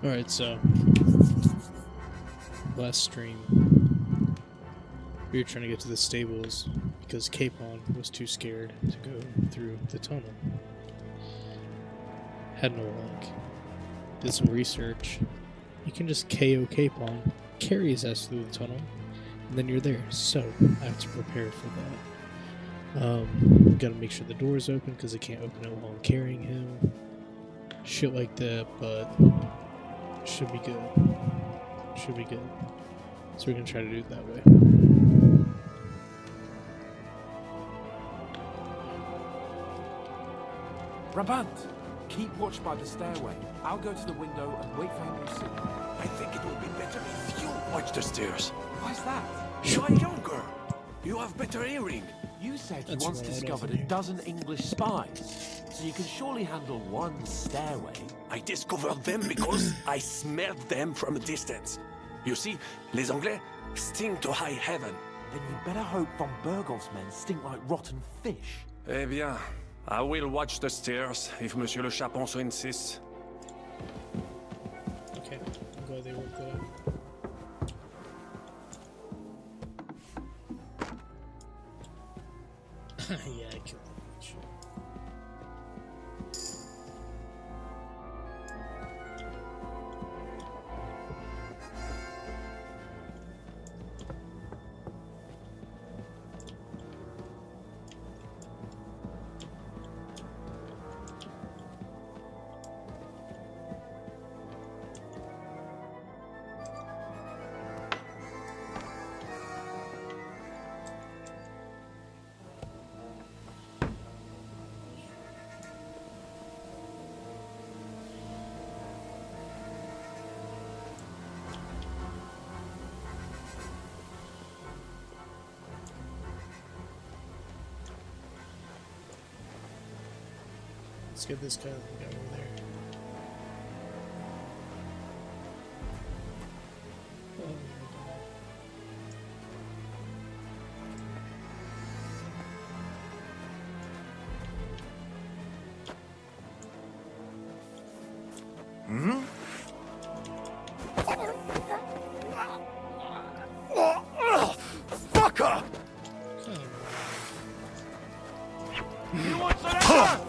Alright, so last stream we were trying to get to the stables because Capon was too scared to go through the tunnel. Had no luck. Did some research. You can just KO Capon, carry his ass through the tunnel, and then you're there. So I have to prepare for that. Gotta make sure the door is open because I can't open it while I'm carrying him. Shit like that, but should be good. Should be good. So we're gonna try to do it that way. Brabant, keep watch by the stairway. I'll go to the window and wait for him to see. I think it would be better if you watch the stairs. Why's that? You are younger. You have better hearing. You said you That's once right, discovered over a here. dozen English spies, so you can surely handle one stairway. I discovered them because I smelled them from a distance. You see, les Anglais stink to high heaven. Then you'd better hope Von Berghoff's men stink like rotten fish. Eh bien, I will watch the stairs if Monsieur le Chapon so insists. Okay, I'm glad they worked that out. Yeah, I killed that bitch. Let's get this guy over there. Fucker! You want some?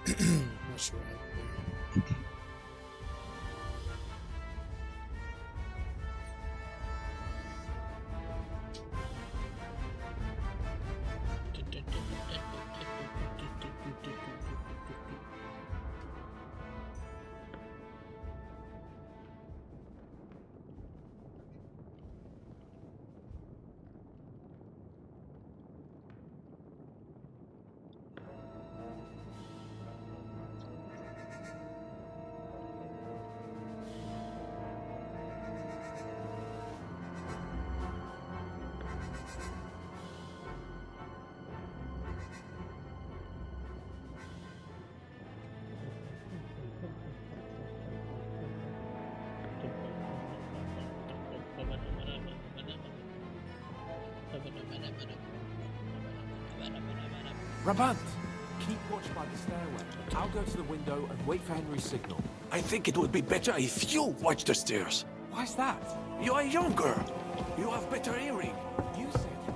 Not sure what happened there. Brabant, keep watch by the stairway. I'll go to the window and wait for Henry's signal. I think it would be better if you watch the stairs. Why's that? You are younger. You have better hearing. You said you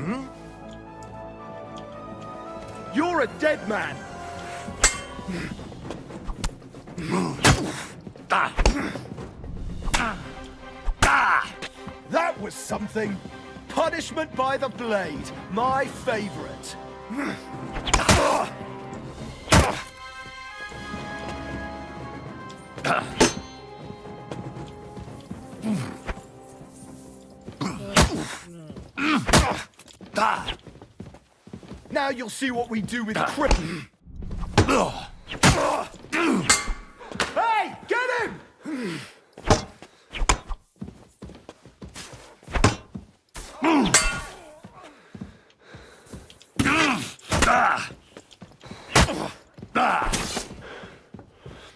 wanted. You're a dead man! That was something! Punishment by the blade, my favorite. Now you'll see what we do with criminals. Hey, get him!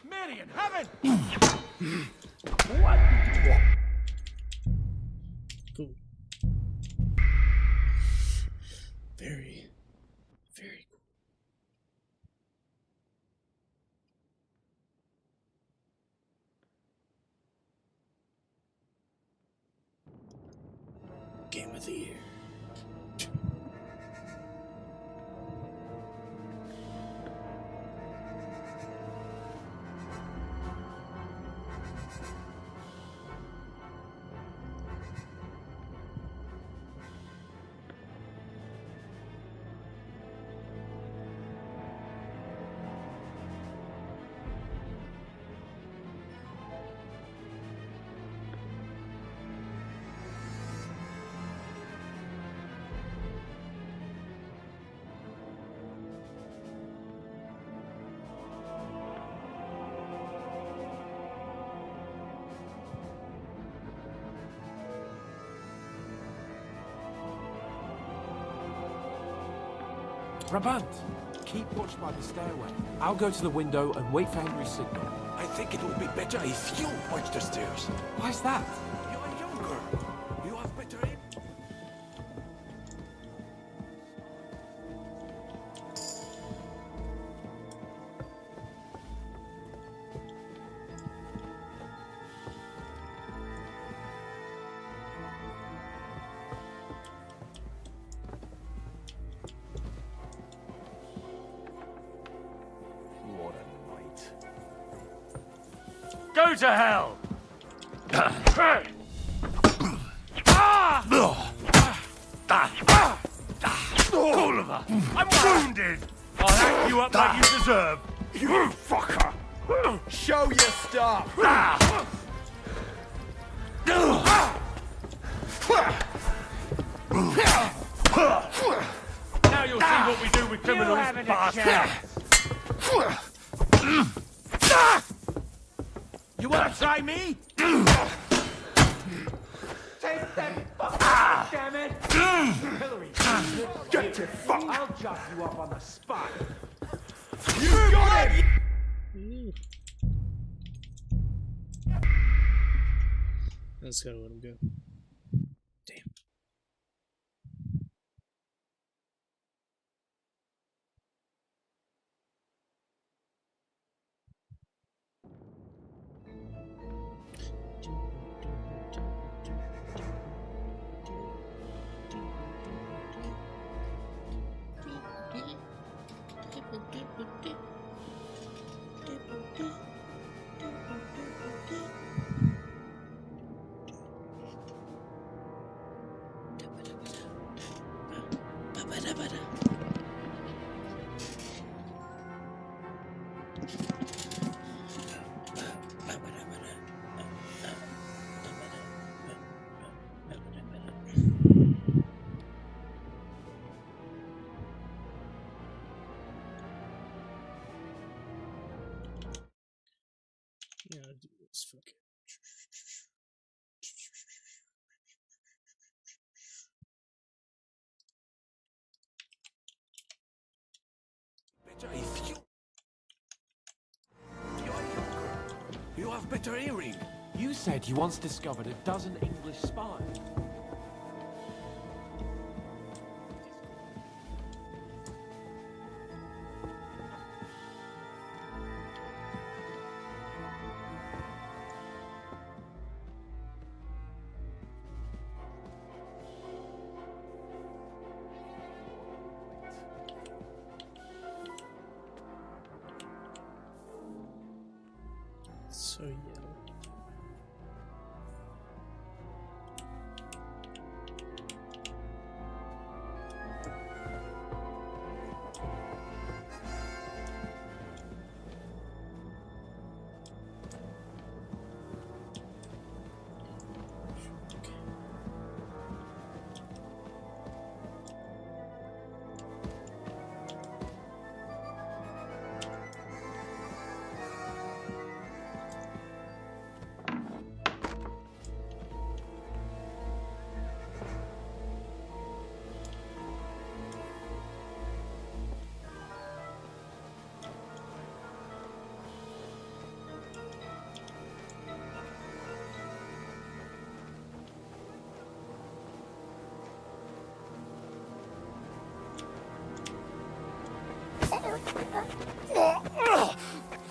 Mary in heaven! Cool. Very, very cool. Game of the year. Brabant, keep watch by the stairway. I'll go to the window and wait for Henry's signal. I think it would be better if you watch the stairs. Why's that? You are younger. You have better aim. What a night. Go to hell! Oliver, I'm wounded! I'll hack you up like you deserve! You fucker! Show your stuff! Now you'll see what we do with criminals, bastard! You want to try me? Take them fuckers, damn it! Hillary, Get your fuck! I'll chop you up on the spot. You got it! Let's gotta let him go. Damn. Yeah, I'll do this. Fuck it. Better if you. You are younger. You have better hearing. You said you once discovered a dozen English spies. So yellow.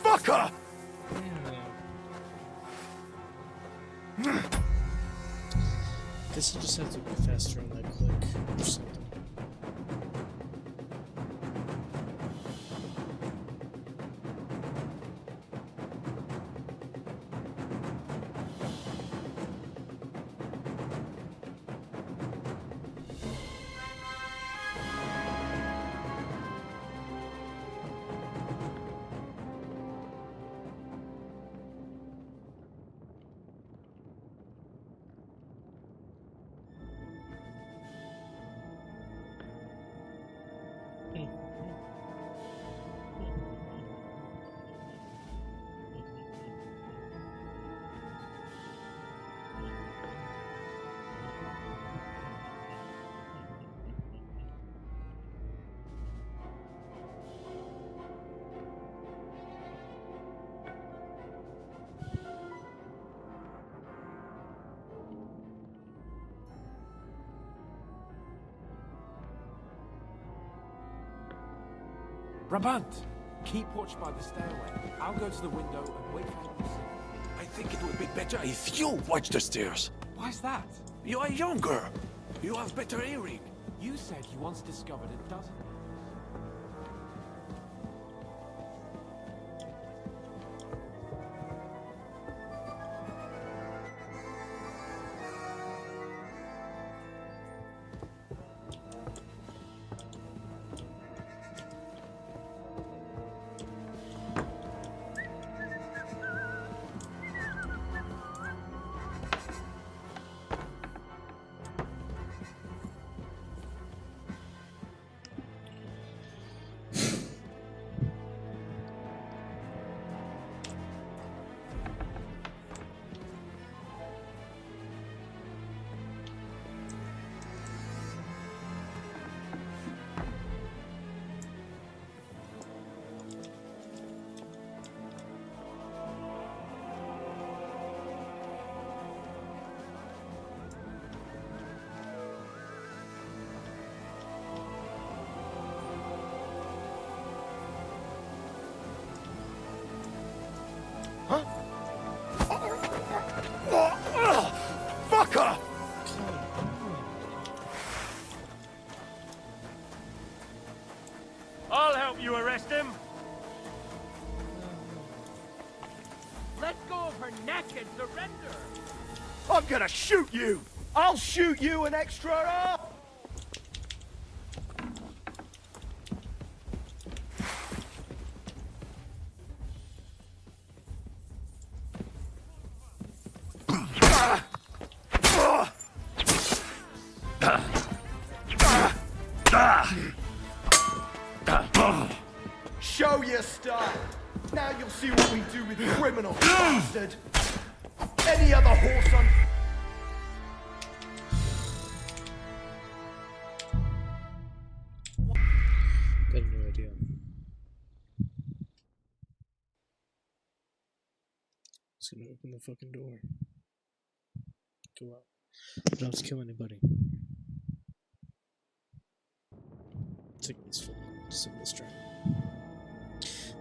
Fucker! Guess you just have to be faster on that click or something. Brabant, keep watch by the stairway. I'll go to the window and wait for him to see. I think it would be better if you watch the stairs. Why's that? You are younger. You have better hearing. You said you once discovered a dozen. Fucker! I'll help you arrest him. Let go of her neck and surrender! I'm gonna shoot you! I'll shoot you an extra arm! Show your stuff! Now you'll see what we do with criminals, bastard! Any other horse on... Got no idea. Just gonna open the fucking door. Go out. Don't have to kill anybody. Take this for simple strength.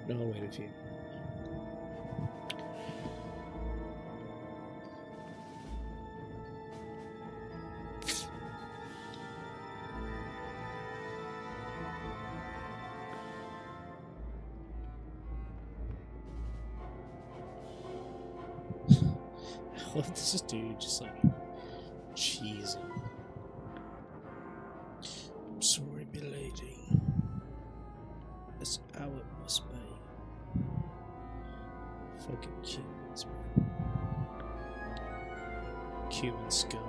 No, I'll wait a few. What does this dude just like cheesing? I'm sorry, milady. That's how it must be. Fucking humans, man. Human scum.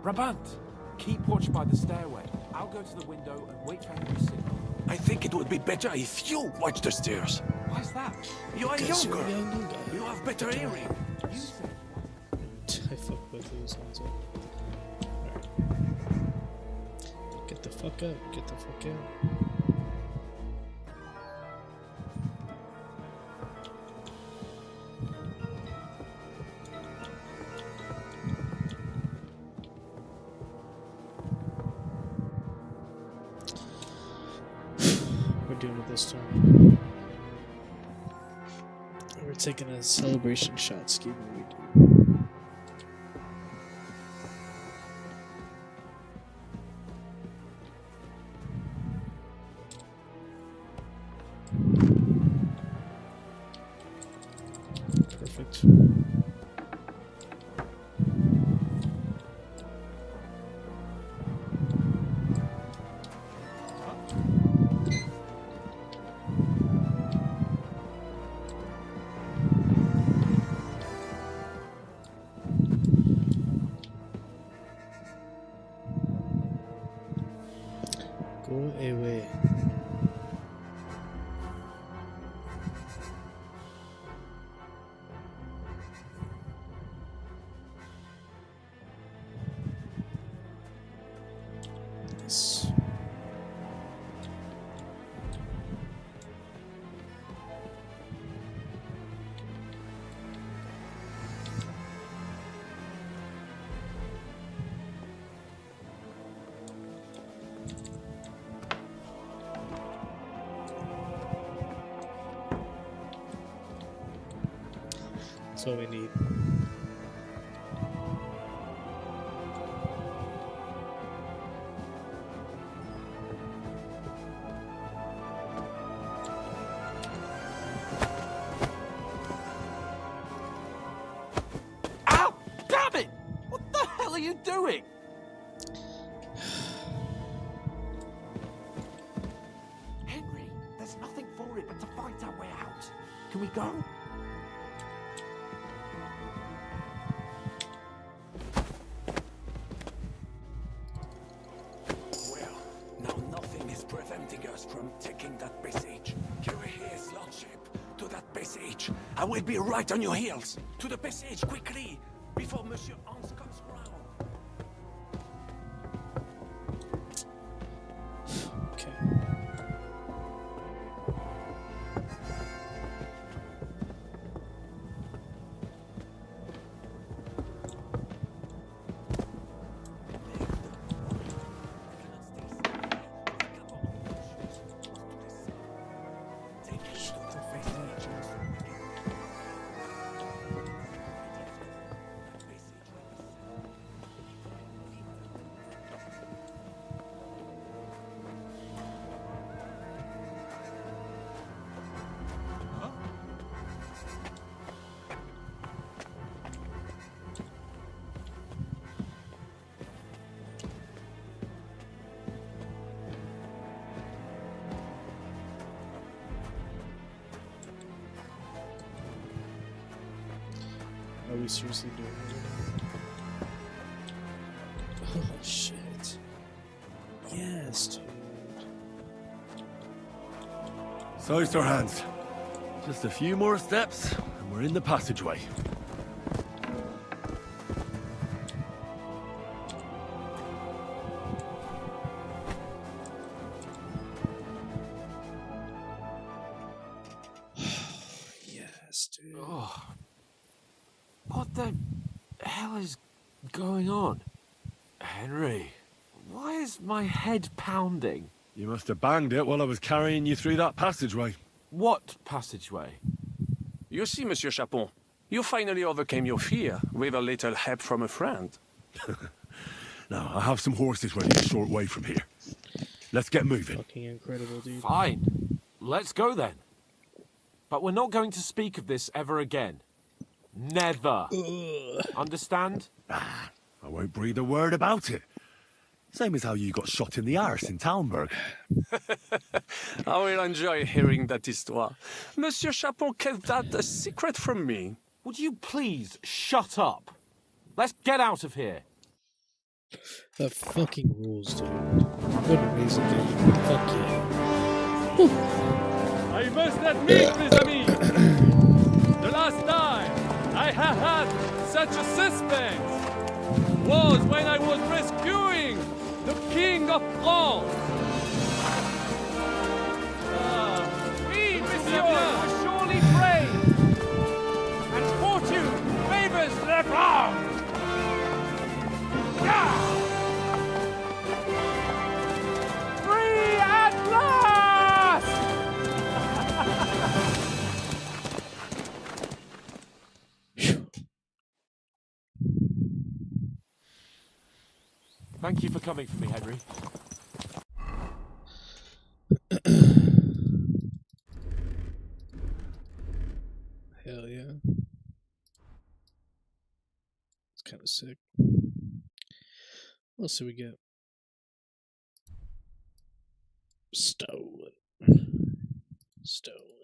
Brabant, keep watch by the stairway. I'll go to the window and wait for him to see. I think it would be better if you watch the stairs. Why's that? You are Because younger. you're a young guy. You have better hearing. You said I fuck both of those hands up. Alright. Get the fuck up. Get the fuck out. doing it this time? We're taking a celebration shot, Steve. We do. Perfect. Go away. Yes. That's all we need. Ow! Damn it! What the hell are you doing? Henry, there's nothing for it but to fight our way out. Can we go? Well, now nothing is preventing us from taking that passage. Carry his lordship to that passage. I will be right on your heels. To the passage, quickly, before Monsieur Hans comes round. Okay. Are we seriously doing it? Oh shit. Yes, dude. So, Sir Hans, just a few more steps, and we're in the passageway. Yes, dude. Oh. What the hell is going on? Henry, why is my head pounding? You must have banged it while I was carrying you through that passageway. What passageway? You see, Monsieur Chapon, you finally overcame your fear with a little help from a friend. Now, I have some horses ready a short way from here. Let's get moving. Fucking incredible, dude. Fine. Let's go then. But we're not going to speak of this ever again. Never. Understand? I won't breathe a word about it. Same as how you got shot in the arse in Talmberg. I will enjoy hearing that histoire. Monsieur Chapon kept that a secret from me. Would you please shut up? Let's get out of here. That fucking rules, dude. What an amazing game. Fuck yeah. Whew. I must admit, mes amis, the last time I have had such a suspense was when I was rescuing the King of France. We, monsieur, were surely brave, and fortune favors the brave. Free at last! Thank you for coming for me, Henry. Hell yeah. It's kind of sick. What else do we get? Stolen. Stolen.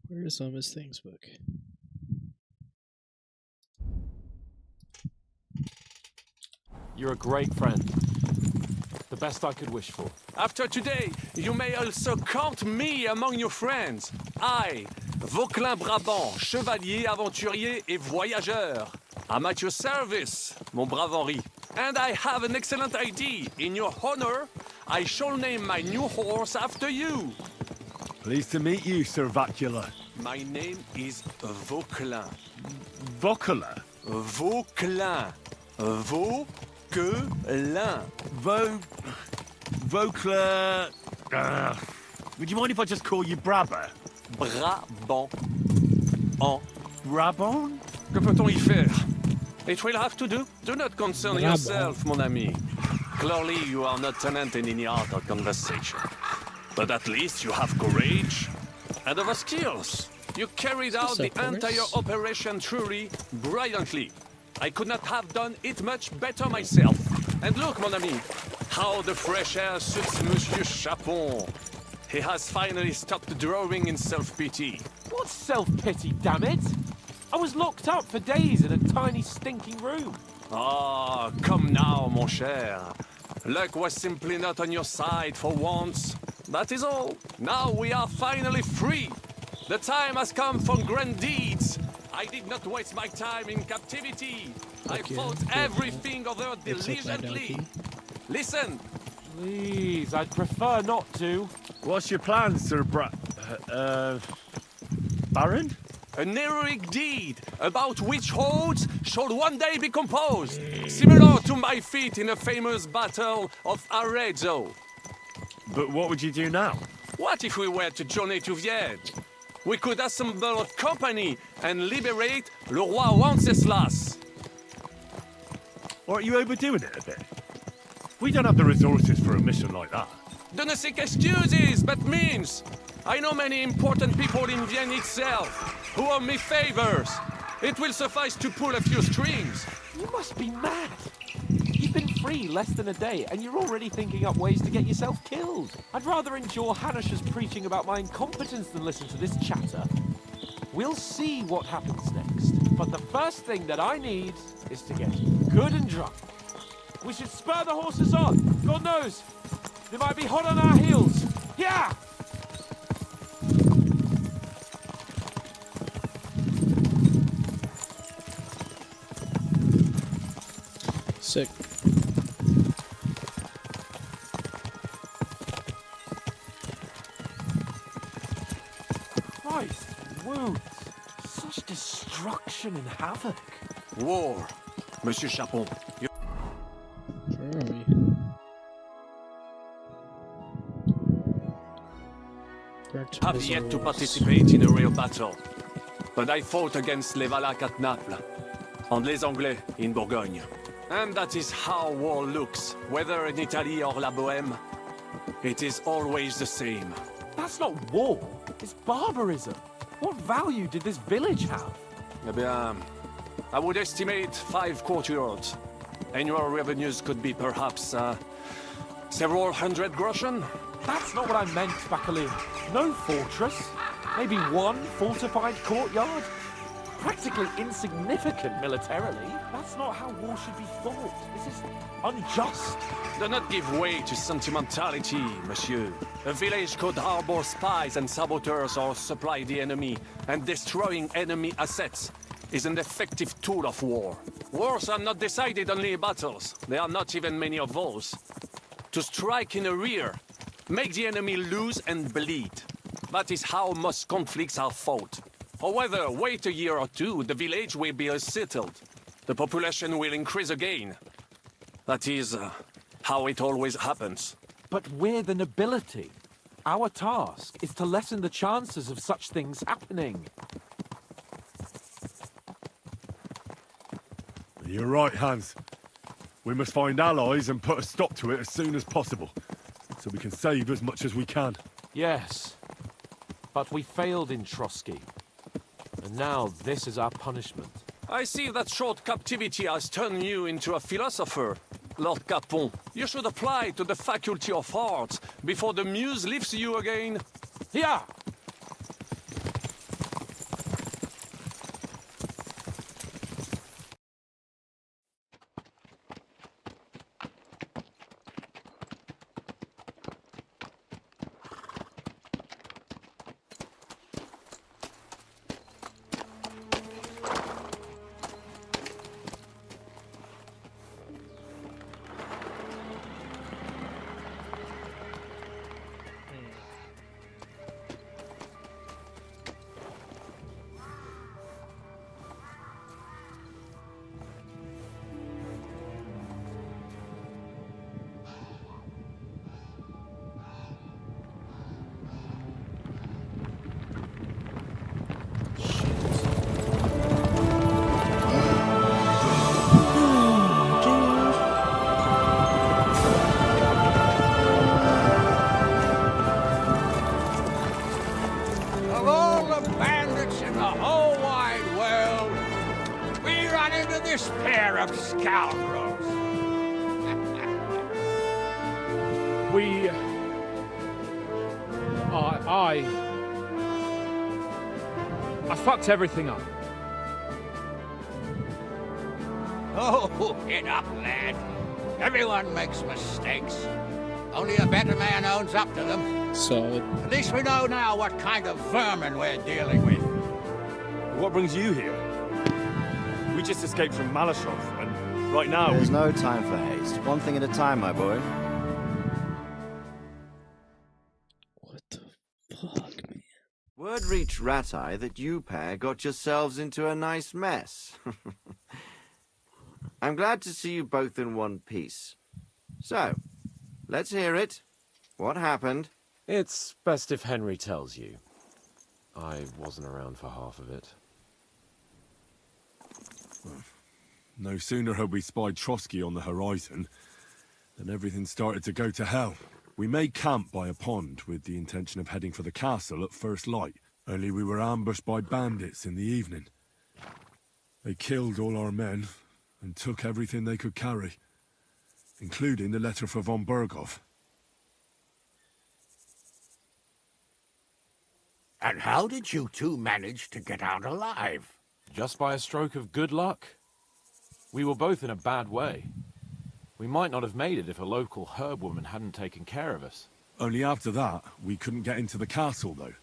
Where is Miss Things book? You're a great friend. The best I could wish for. After today, you may also count me among your friends. I, Vauquelin Brabant, chevalier, aventurier et voyageur. I'm at your service, mon brave Henri. And I have an excellent idea. In your honor, I shall name my new horse after you. Pleased to meet you, Sir Vacula. My name is Vauquelin. Vocula? Vauquelin. Vauquelin. Vocla... would you mind if I just call you Brabber? Brabant. En. Brabant? Que peut-on y faire? It will have to do. Do not concern Brabant. yourself, mon ami. Clearly, you are not tenant in any art or conversation. But at least you have courage and other skills. You carried out the entire operation truly brilliantly. I could not have done it much better myself. And look, mon ami, how the fresh air suits Monsieur Chapon. He has finally stopped drawing in self-pity. What self-pity, damn it? I was locked up for days in a tiny stinking room. Ah, come now, mon cher. Luck was simply not on your side for once. That is all. Now we are finally free. The time has come for grand deeds. I did not waste my time in captivity. I fought everything other diligently. Listen. Please, I'd prefer not to. What's your plan, Sir Baron? An heroic deed about which hordes shall one day be composed, similar to my feat in the famous battle of Arezzo. But what would you do now? What if we were to journey to Vienne? We could assemble a company and liberate le roi Wenceslas. Aren't you overdoing it a bit? We don't have the resources for a mission like that. Do not seek excuses, but means. I know many important people in Vienne itself who owe me favors. It will suffice to pull a few strings. You must be mad. You've been free less than a day, and you're already thinking up ways to get yourself killed. I'd rather endure Hanish's preaching about my incompetence than listen to this chatter. We'll see what happens next. But the first thing that I need is to get good and drunk. We should spur the horses on. God knows, they might be hot on our heels. Yeah! Sick. Christ, wounds. Such destruction and havoc. War, Monsieur Chapon. Where are we? Have yet to participate in a real battle. But I fought against les Valaques at Naples, and les Anglais in Bourgogne. And that is how war looks, whether in Italy or La Bohème. It is always the same. That's not war. It's barbarism. What value did this village have? Eh bien, I would estimate 5 courtyards. Annual revenues could be perhaps, several hundred groschen. That's not what I meant, Bacalin. No fortress. Maybe one fortified courtyard. Practically insignificant militarily. That's not how war should be fought. This is unjust. Do not give way to sentimentality, monsieur. A village could harbor spies and saboteurs or supply the enemy, and destroying enemy assets is an effective tool of war. Wars are not decided only in battles. There are not even many of those. To strike in the rear, make the enemy lose and bleed. That is how most conflicts are fought. or whether wait a year or two, the village will be settled. The population will increase again. That is how it always happens. But we're the nobility. Our task is to lessen the chances of such things happening. You're right, Hans. We must find allies and put a stop to it as soon as possible, so we can save as much as we can. Yes, but we failed in Trotsky. And now this is our punishment. I see that short captivity has turned you into a philosopher, Lord Capon. You should apply to the Faculty of Arts before the muse lifts you again. Yeah! Of all the bandits in the whole wide world, we run into this pair of scoundrels. I fucked everything up. Oh, get up, lad. Everyone makes mistakes. Only a better man owns up to them. Solid. At least we know now what kind of vermin we're dealing with. What brings you here? We just escaped from Malashov, and right now There's no time for haste. One thing at a time, my boy. What the fuck, man? Word reached Rat-Eye that you pair got yourselves into a nice mess. I'm glad to see you both in one piece. So, let's hear it. What happened? It's best if Henry tells you. I wasn't around for half of it. no sooner had we spied Trotsky on the horizon than everything started to go to hell. We made camp by a pond with the intention of heading for the castle at first light, only we were ambushed by bandits in the evening. They killed all our men and took everything they could carry, including the letter for von Berghoff. And how did you two manage to get out alive? Just by a stroke of good luck. We were both in a bad way. We might not have made it if a local herb woman hadn't taken care of us. Only after that, we couldn't get into the castle, though.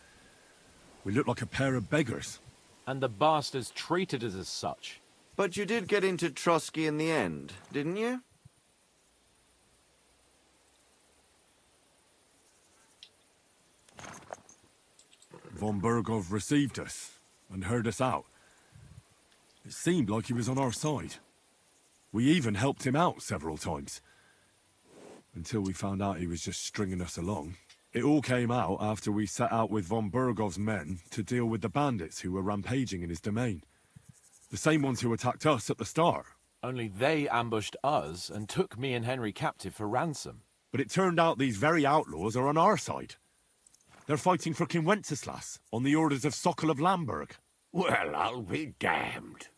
We looked like a pair of beggars. And the bastards treated us as such. But you did get into Trotsky in the end, didn't you? Von Berghoff received us and heard us out. It seemed like he was on our side. We even helped him out several times. Until we found out he was just stringing us along. It all came out after we set out with von Berghoff's men to deal with the bandits who were rampaging in his domain. The same ones who attacked us at the start. Only they ambushed us and took me and Henry captive for ransom. But it turned out these very outlaws are on our side. They're fighting for King Wenceslas on the orders of Sokol of Lamberg. Well, I'll be damned.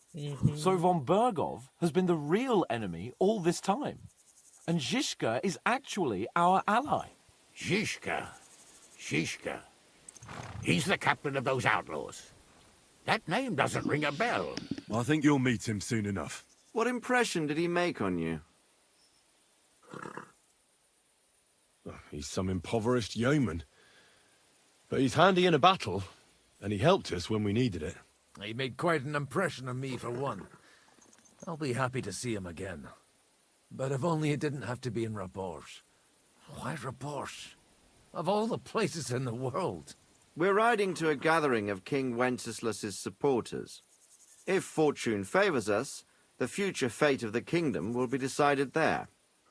So von Berghoff has been the real enemy all this time. And Zhishka is actually our ally. Zhishka. He's the captain of those outlaws. That name doesn't ring a bell. I think you'll meet him soon enough. What impression did he make on you? He's some impoverished yeoman. But he's handy in a battle, and he helped us when we needed it. He made quite an impression on me, for one. I'll be happy to see him again. But if only it didn't have to be in Rapport. Why Rapport? Of all the places in the world. We're riding to a gathering of King Wenceslas's supporters. If fortune favors us, the future fate of the kingdom will be decided there.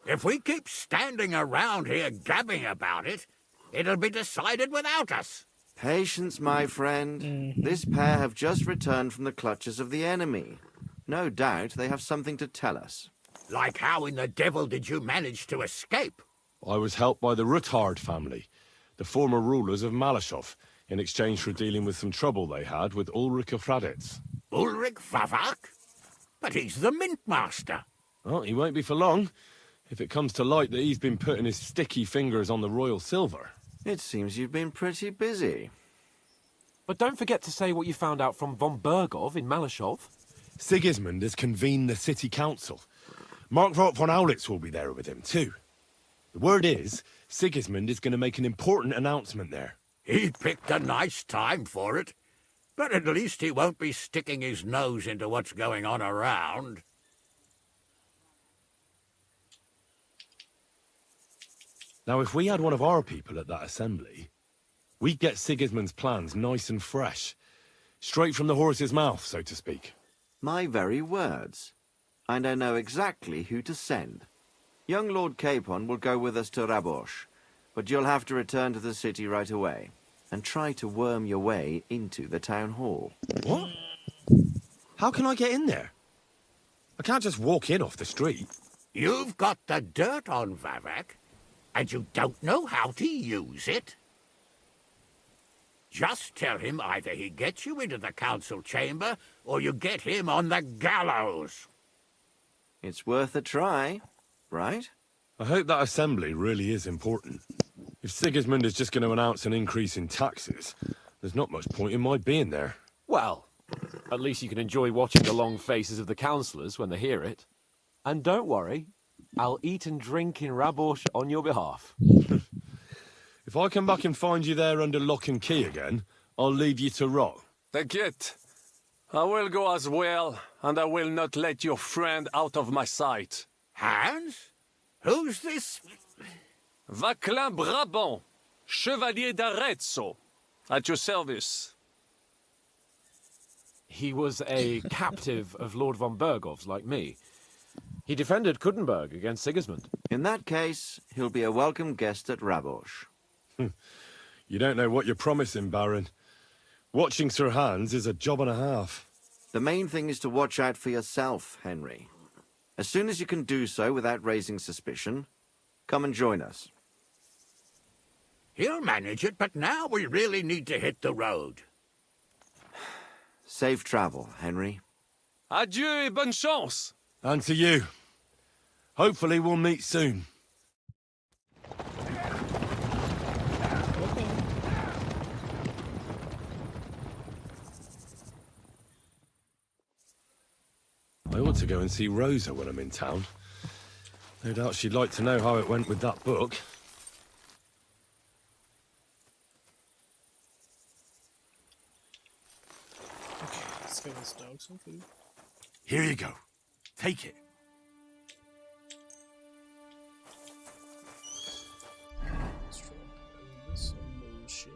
If we keep standing around here gabbing about it, it'll be decided without us. Patience, my friend. This pair have just returned from the clutches of the enemy. No doubt they have something to tell us. Like how in the devil did you manage to escape? I was helped by the Ruthard family, the former rulers of Malashov, in exchange for dealing with some trouble they had with Ulrich of Raditz. Ulrich Favak? But he's the mint master. Well, he won't be for long, if it comes to light that he's been putting his sticky fingers on the royal silver. It seems you've been pretty busy. But don't forget to say what you found out from von Bergov in Malashov. Sigismund has convened the city council. Markvart von Aulitz will be there with him, too. The word is, Sigismund is going to make an important announcement there. He picked a nice time for it. But at least he won't be sticking his nose into what's going on around. Now, if we had one of our people at that assembly, we'd get Sigismund's plans nice and fresh. Straight from the horse's mouth, so to speak. My very words. And I know exactly who to send. Young Lord Capon will go with us to Rabosh, but you'll have to return to the city right away, and try to worm your way into the town hall. What? How can I get in there? I can't just walk in off the street. You've got the dirt on Vavak, and you don't know how to use it? Just tell him either he gets you into the council chamber, or you get him on the gallows. It's worth a try, right? I hope that assembly really is important. If Sigismund is just going to announce an increase in taxes, there's not much point in my being there. Well, at least you can enjoy watching the long faces of the councillors when they hear it. And don't worry, I'll eat and drink in Rabosh on your behalf. If I come back and find you there under lock and key again, I'll leave you to rot. Take it. I will go as well, and I will not let your friend out of my sight. Hans? Who's this? Vaclin Brabant, Chevalier d'Arezzo, at your service. He was a captive of Lord von Bergov's, like me. He defended Kuttenberg against Sigismund. In that case, he'll be a welcome guest at Rabosh. You don't know what you're promising, Baron. Watching Sir Hans is a job and a half. The main thing is to watch out for yourself, Henry. As soon as you can do so without raising suspicion, come and join us. He'll manage it, but now we really need to hit the road. Safe travel, Henry. Adieu et bonne chance. And to you. Hopefully we'll meet soon. I ought to go and see Rosa when I'm in town. No doubt she'd like to know how it went with that book. Okay, let's give this dog some food. Here you go. Take it. Let's try this bullshit.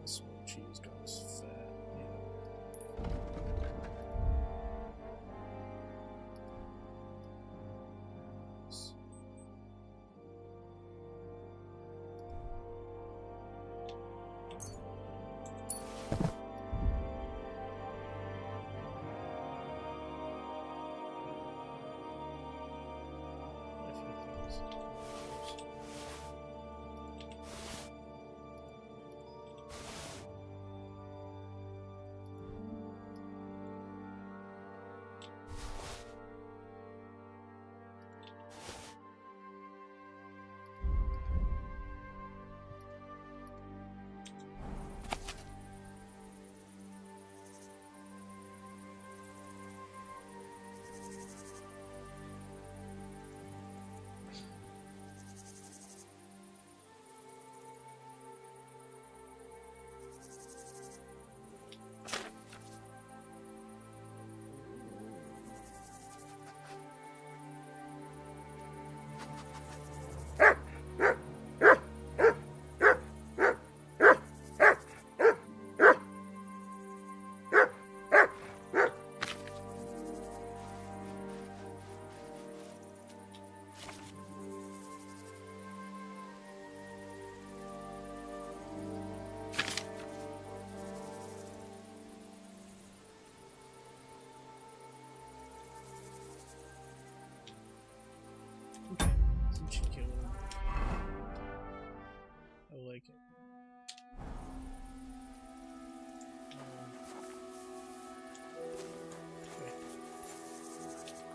Smoked cheese goes fat, yeah.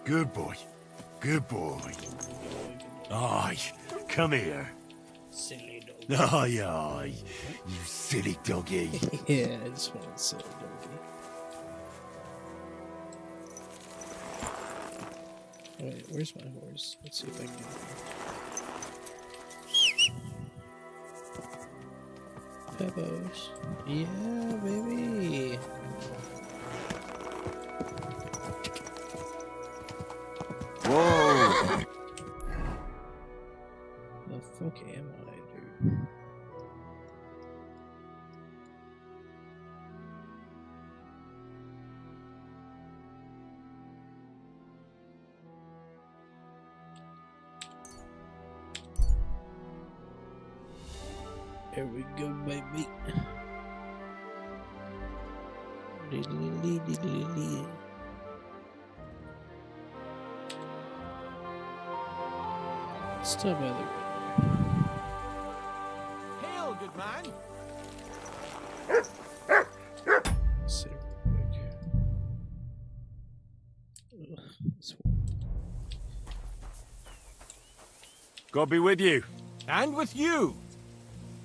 Good boy. Good boy. Aye, come here. Silly doggy. Aye, aye. You silly doggy. Yeah, I just want to silly doggy. Wait, where's my horse? Let's see if I can get it. Pebbles. Yeah, baby. Whoa! The fuck am I, dude? Here we go, baby. Stop by the river. Hail, good man. Sit real quick. Ugh, it's God be with you. And with you.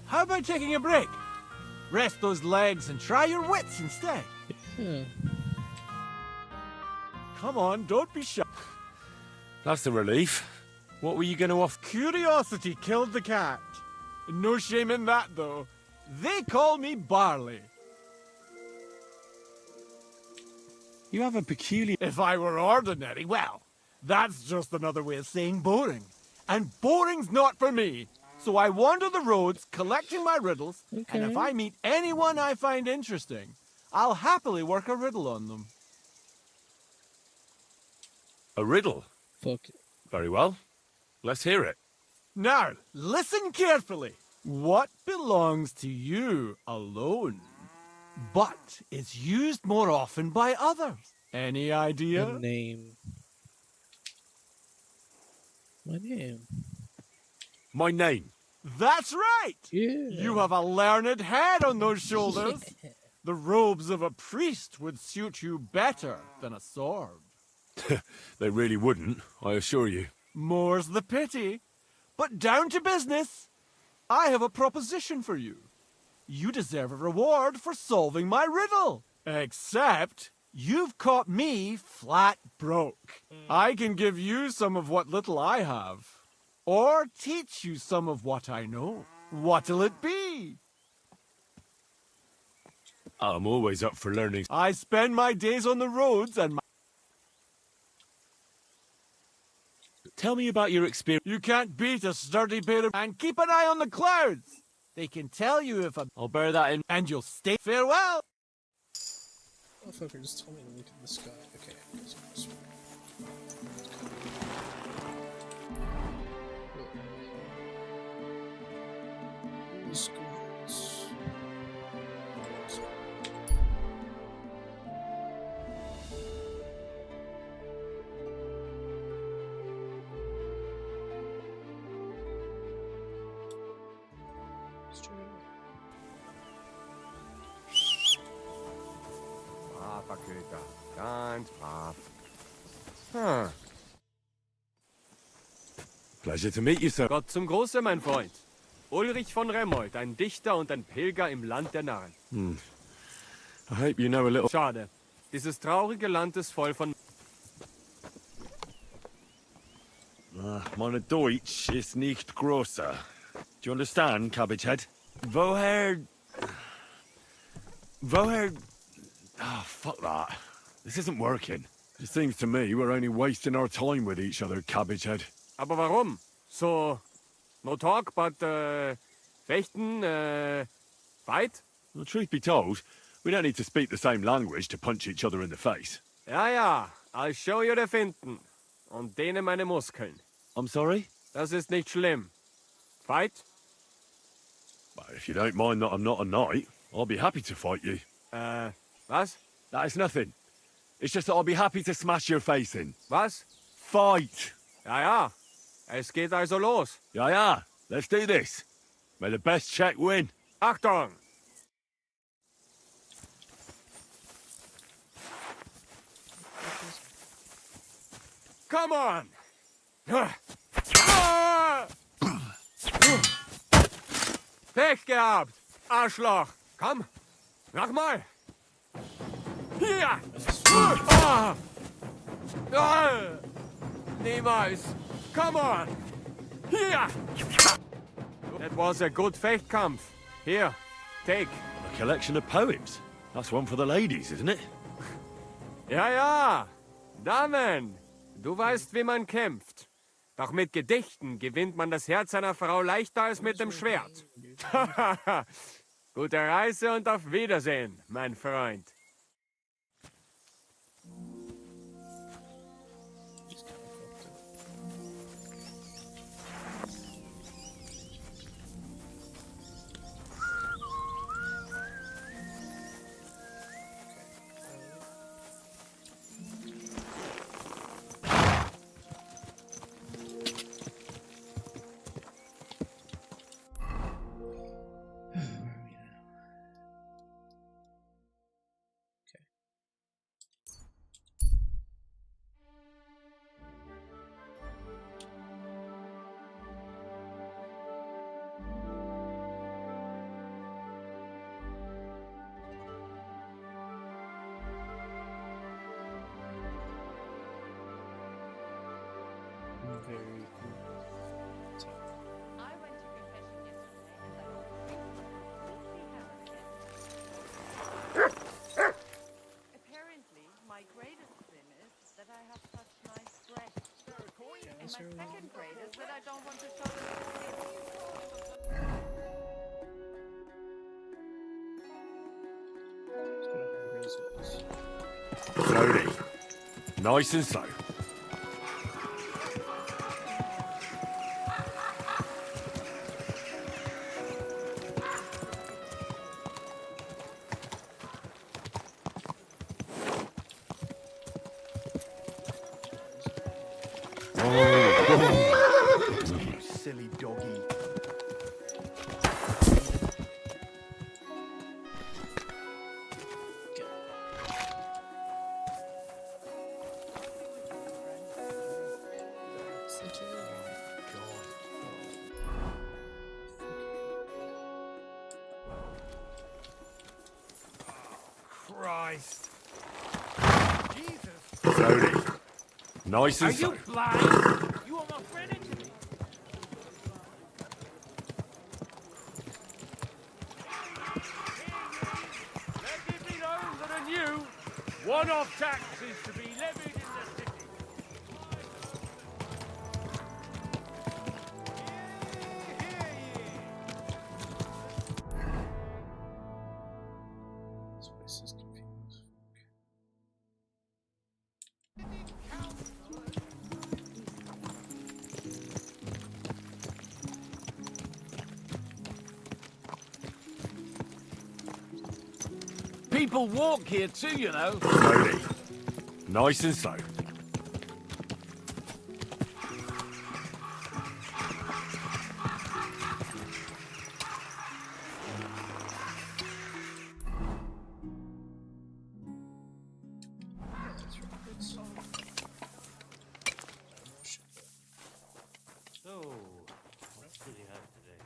How about taking a break? Rest those legs and try your wits instead. yeah. Come on, don't be shy. That's a relief. What were you going to offer? Curiosity killed the cat. No shame in that, though. They call me Barley. You have a peculiar... If I were ordinary, well, that's just another way of saying boring. And boring's not for me. So I wander the roads collecting my riddles, and if I meet anyone I find interesting, I'll happily work a riddle on them. A riddle? Fuck it. Very well. Let's hear it. Now, listen carefully. What belongs to you alone, but is used more often by others? Any idea? My name. My name. My name. That's right! Yeah. You have a learned head on those shoulders. Yeah. The robes of a priest would suit you better than a sword. They really wouldn't, I assure you. More's the pity. But down to business. I have a proposition for you. You deserve a reward for solving my riddle. Except you've caught me flat broke. I can give you some of what little I have. Or teach you some of what I know. What'll it be? I'm always up for learning. I spend my days on the roads and Tell me about your experience. you can't beat a sturdy pair of... And keep an eye on the clouds. They can tell you if I'm... I'll bear that in. And you'll stay... Farewell. Motherfucker just told me to look at the sky. Okay, I guess I'll just... Schools. Braver Köter. Ganz brav. Hm. Pleasure to meet you, sir. Gott zum Große, mein Freund. Ulrich von Remmold, ein Dichter und ein Pilger im Land der Narren. I hope you know a little... Schade. Dieses traurige Land ist voll von... Meine Deutsch ist nicht grosser. Do you understand, Cabbage Head? Woher... Oh, fuck that. This isn't working. It seems to me we're only wasting our time with each other, Cabbage Head. Aber warum? So... No talk, but... Fechten, fight? Well, truth be told, we don't need to speak the same language to punch each other in the face. Ja, ja. I'll show you the Finden. Und dehne meine Muskeln. I'm sorry? Das ist nicht schlimm. Fight? Well, if you don't mind that I'm not a knight, I'll be happy to fight you. Was? That is nothing. It's just that I'll be happy to smash your face in. Was? Fight! Ja, ja. Es geht also los. Yeah, yeah. Let's do this. May the best check win. Achtung! Come on! Pech gehabt, Arschloch! Komm, nochmal! Hier! Niemals! Come on! Here! That was a good Fechtkampf. Here, take. A collection of poems. That's one for the ladies, isn't it? Ja, ja! Damen! Du weißt, wie man kämpft. Doch mit Gedichten gewinnt man das Herz einer Frau leichter als mit dem Schwert. Gute Reise und auf Wiedersehen, mein Freund. Very cool. I went to confession yesterday and I was completely hammered again. Apparently, my greatest sin is that I have such nice breasts. And my second grade is that I don't want to show them. Slowly. Nice and slow. Silly doggy. Christ. Slowly. Nice and slow. Blind? You are my friend to me. Let it be known that a new one-off tax is to be levied in the city. This place is confused. People walk here too, you know. Slowly. Nice and slow. So, what did you have today?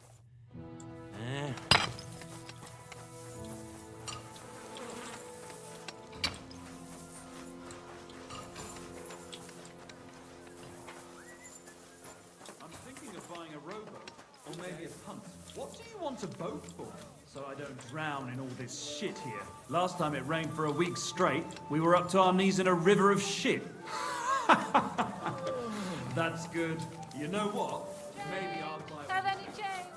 I'm thinking of buying a rowboat, or maybe a punt. What do you want a boat for? So I don't drown in all this shit here. Last time it rained for a week straight, we were up to our knees in a river of shit. That's good. You know what? Maybe I'll buy Have any change?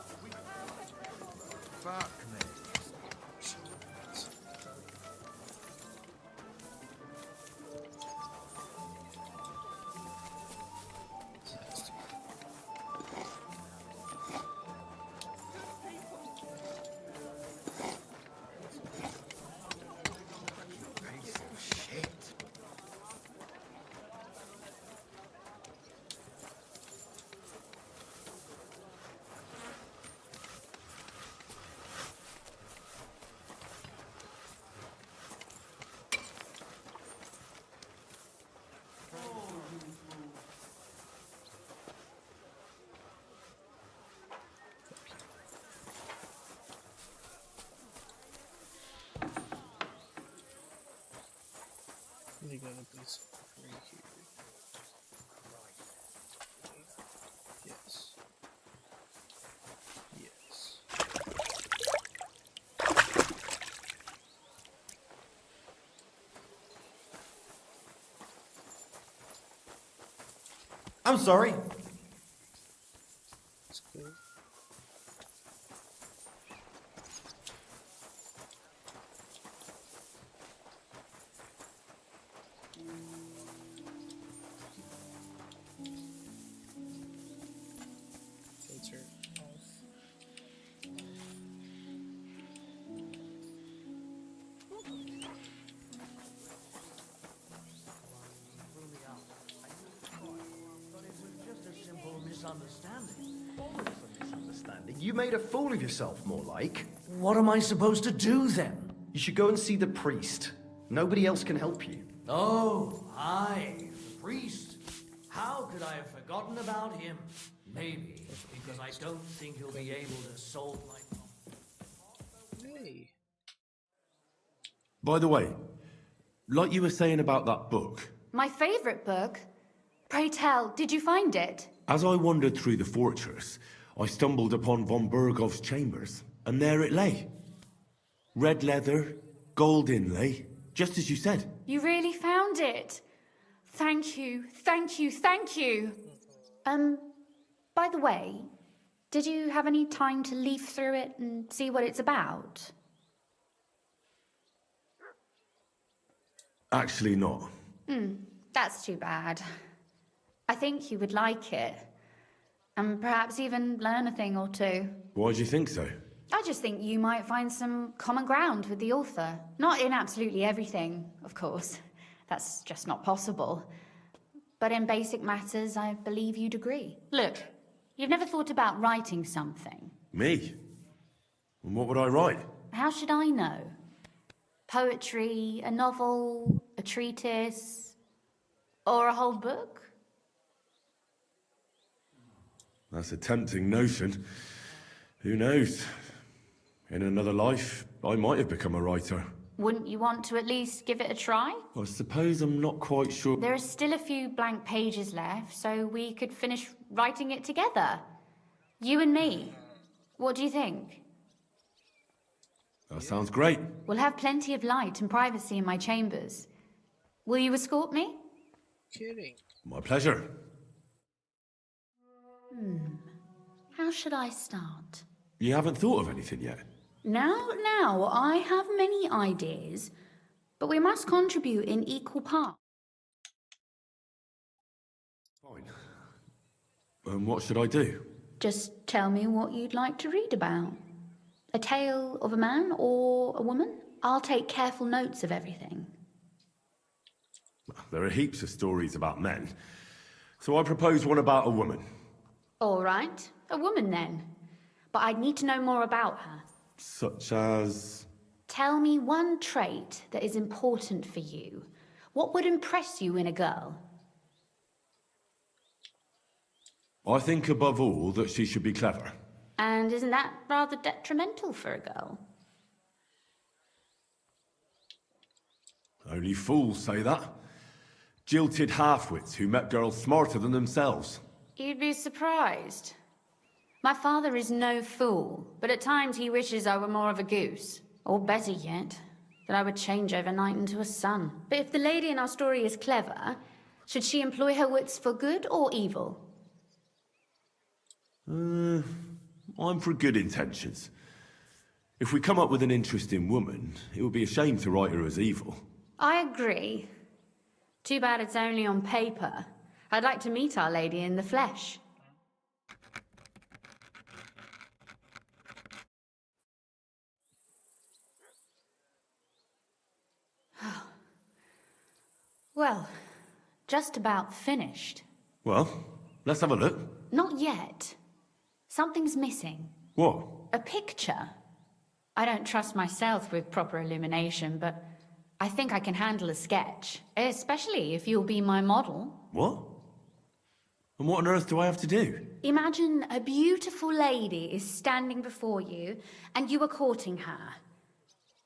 Fuck me. take out this right here. Yes. Yes. I'm sorry. That's good. Filter off. You made a fool of yourself, more like. What am I supposed to do then? You should go and see the priest. Nobody else can help you. Oh, aye, the priest. How could I have forgotten about him? Maybe because I don't think he'll be able to solve my problem. Hey. By the way, like you were saying about that book, My favorite book? Pray tell, did you find it? as I wandered through the fortress, I stumbled upon von Bergov's chambers, and there it lay. Red leather, gold inlay, just as you said. You really found it. Thank you, thank you, thank you. By the way, did you have any time to leaf through it and see what it's about? Actually not. That's too bad. I think you would like it. And perhaps even learn a thing or two. Why do you think so? I just think you might find some common ground with the author. Not in absolutely everything, of course. That's just not possible. But in basic matters, I believe you'd agree. Look, you've never thought about writing something. Me? And what would I write? How should I know? Poetry, a novel, a treatise, or a whole book? That's a tempting notion. Who knows? In another life, I might have become a writer. Wouldn't you want to at least give it a try? I suppose I'm not quite sure. There are still a few blank pages left, so we could finish writing it together. You and me. What do you think? That sounds great. We'll have plenty of light and privacy in my chambers. Will you escort me? Kidding. My pleasure. How should I start? You haven't thought of anything yet? Now, I have many ideas, but we must contribute in equal parts. Fine. And what should I do? Just tell me what you'd like to read about. A tale of a man or a woman? I'll take careful notes of everything. There are heaps of stories about men. So I propose one about a woman. All right, a woman then. But I'd need to know more about her. Such as... Tell me one trait that is important for you. What would impress you in a girl? I think above all that she should be clever. And isn't that rather detrimental for a girl? Only fools say that. Jilted half-wits who met girls smarter than themselves. You'd be surprised. My father is no fool, but at times he wishes I were more of a goose. Or better yet, that I would change overnight into a sun. But if the lady in our story is clever, should she employ her wits for good or evil? I'm for good intentions. If we come up with an interesting woman, it would be a shame to write her as evil. I agree. Too bad it's only on paper. I'd like to meet Our Lady in the flesh. Well, just about finished. Well, let's have a look. Not yet. Something's missing. What? A picture. I don't trust myself with proper illumination, but I think I can handle a sketch, especially if you'll be my model. What? And what on earth do I have to do? Imagine a beautiful lady is standing before you, and you are courting her.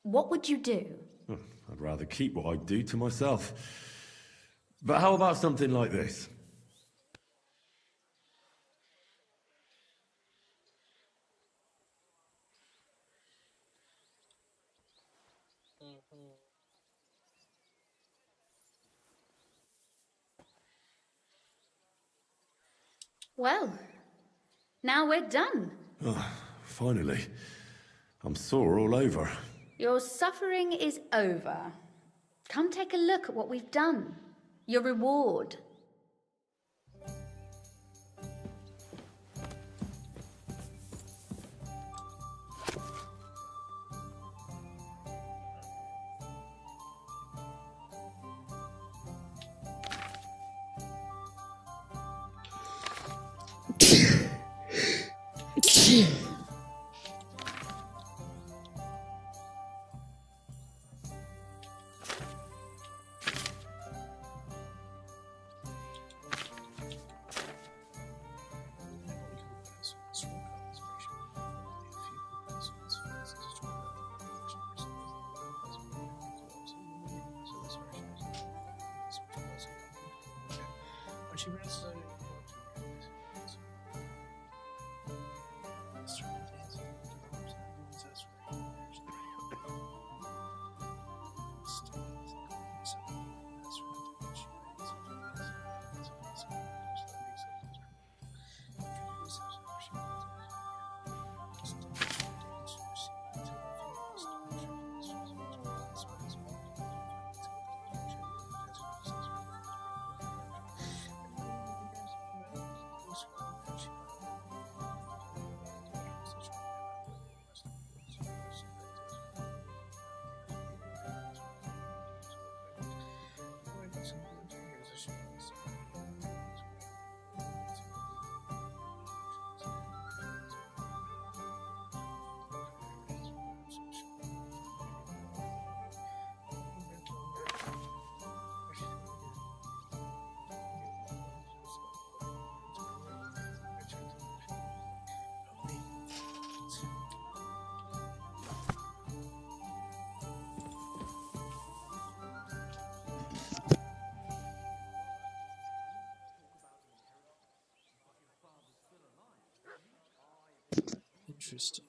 What would you do? I'd rather keep what I do to myself. But how about something like this? Well, now we're done. Oh, finally. I'm sore all over. Your suffering is over. Come take a look at what we've done. Your reward. Interesting.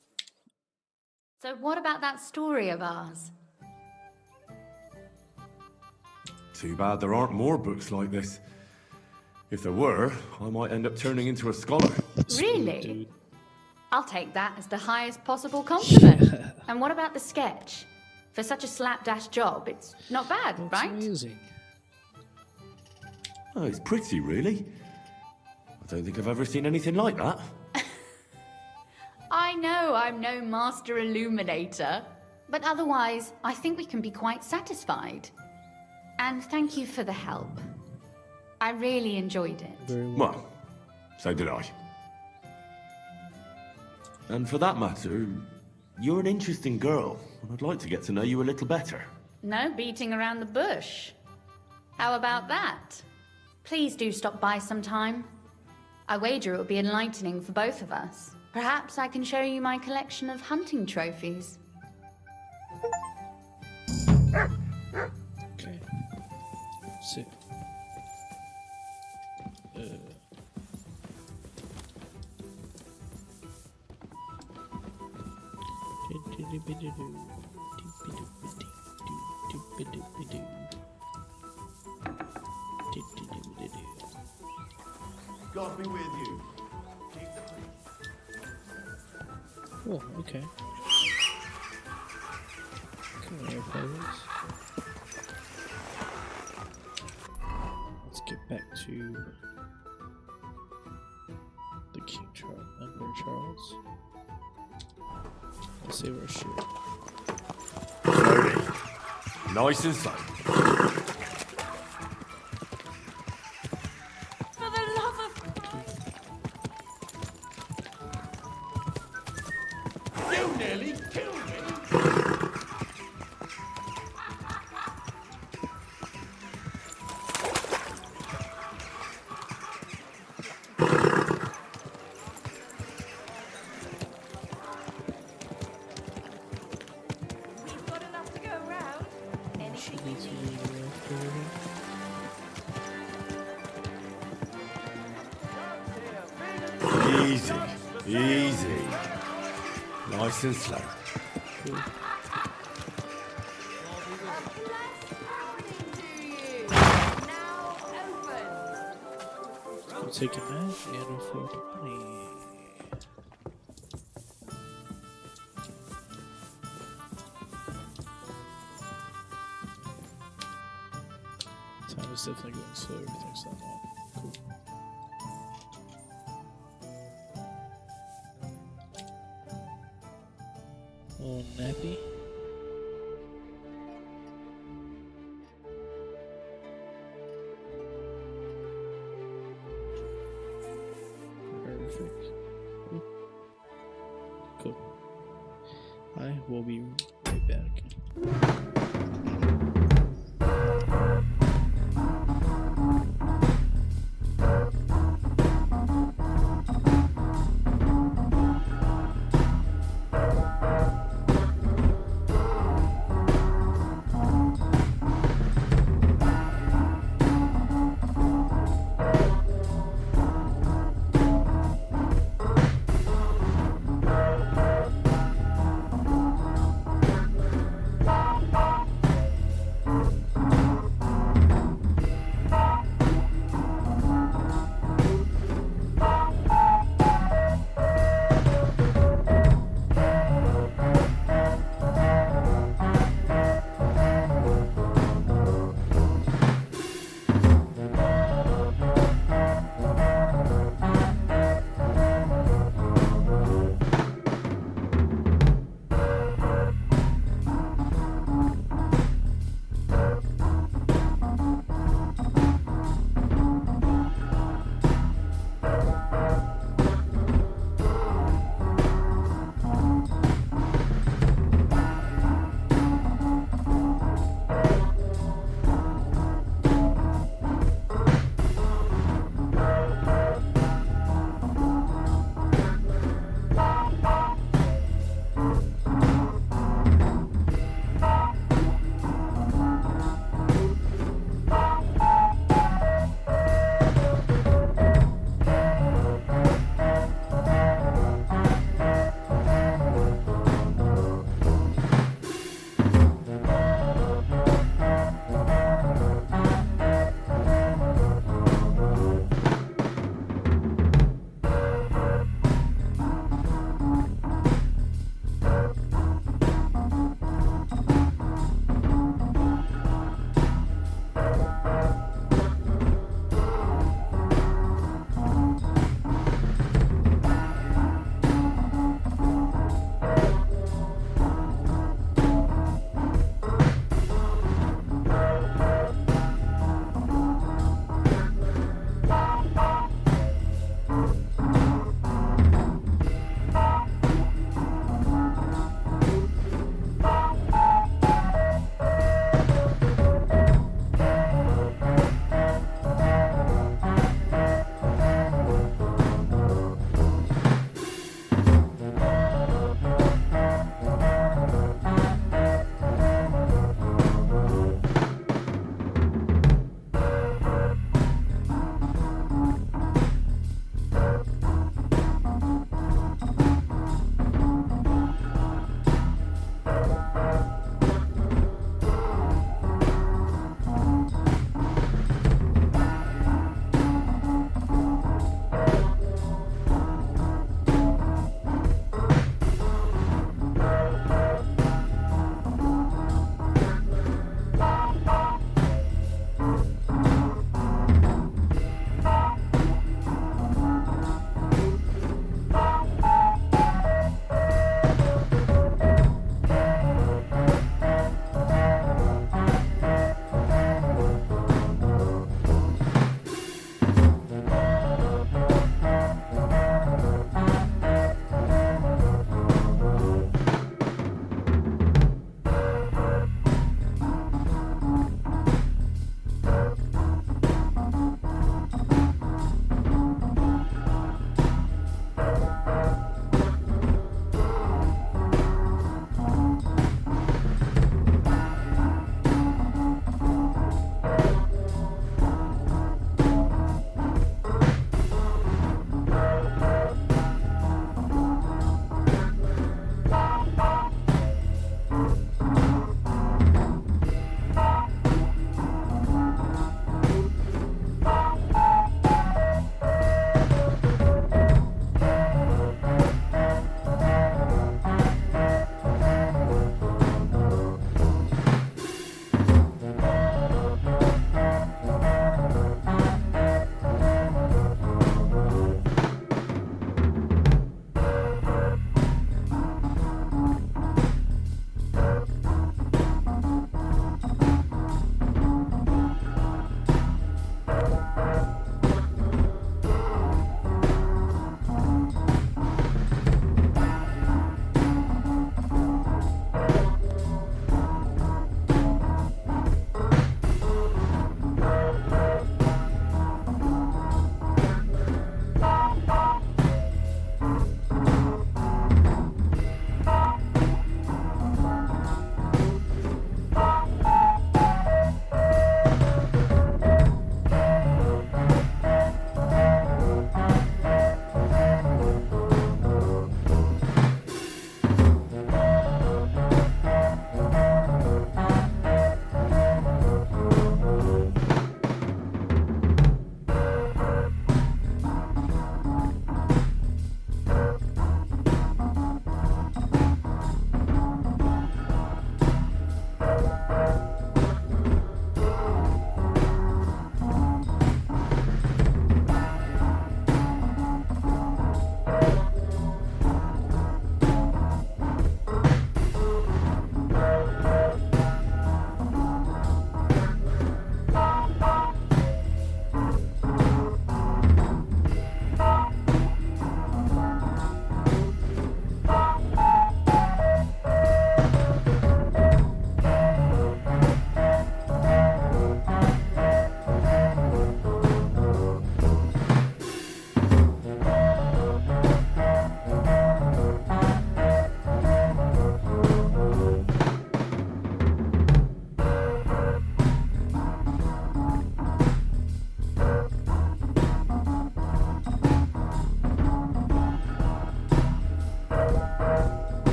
So what about that story of ours? Too bad there aren't more books like this. If there were, I might end up turning into a scholar. Really? I'll take that as the highest possible compliment. And what about the sketch? For such a slapdash job, it's not bad, right? Amazing. Oh, it's pretty, really. I don't think I've ever seen anything like that. I know I'm no master illuminator, but otherwise, I think we can be quite satisfied. And thank you for the help. I really enjoyed it. Very well. Well, so did I. And for that matter, you're an interesting girl, and I'd like to get to know you a little better. No beating around the bush. How about that? Please do stop by sometime. I wager it will be enlightening for both of us. Perhaps I can show you my collection of hunting trophies. Okay. Sit. God be with you. Oh, okay. Come here, fellas. Let's get back to the King Charles, Emperor Charles. Let's save our shit. Slowly. Nice and slow. For the love of You nearly killed me. we've got enough to go around. Anything you need. Easy, easy. Nice and slow. Cool. I'm taking that and a 420. Time is definitely going slow. Everything's not that cool. Oh, nappy. Perfect. Cool. I will be right back.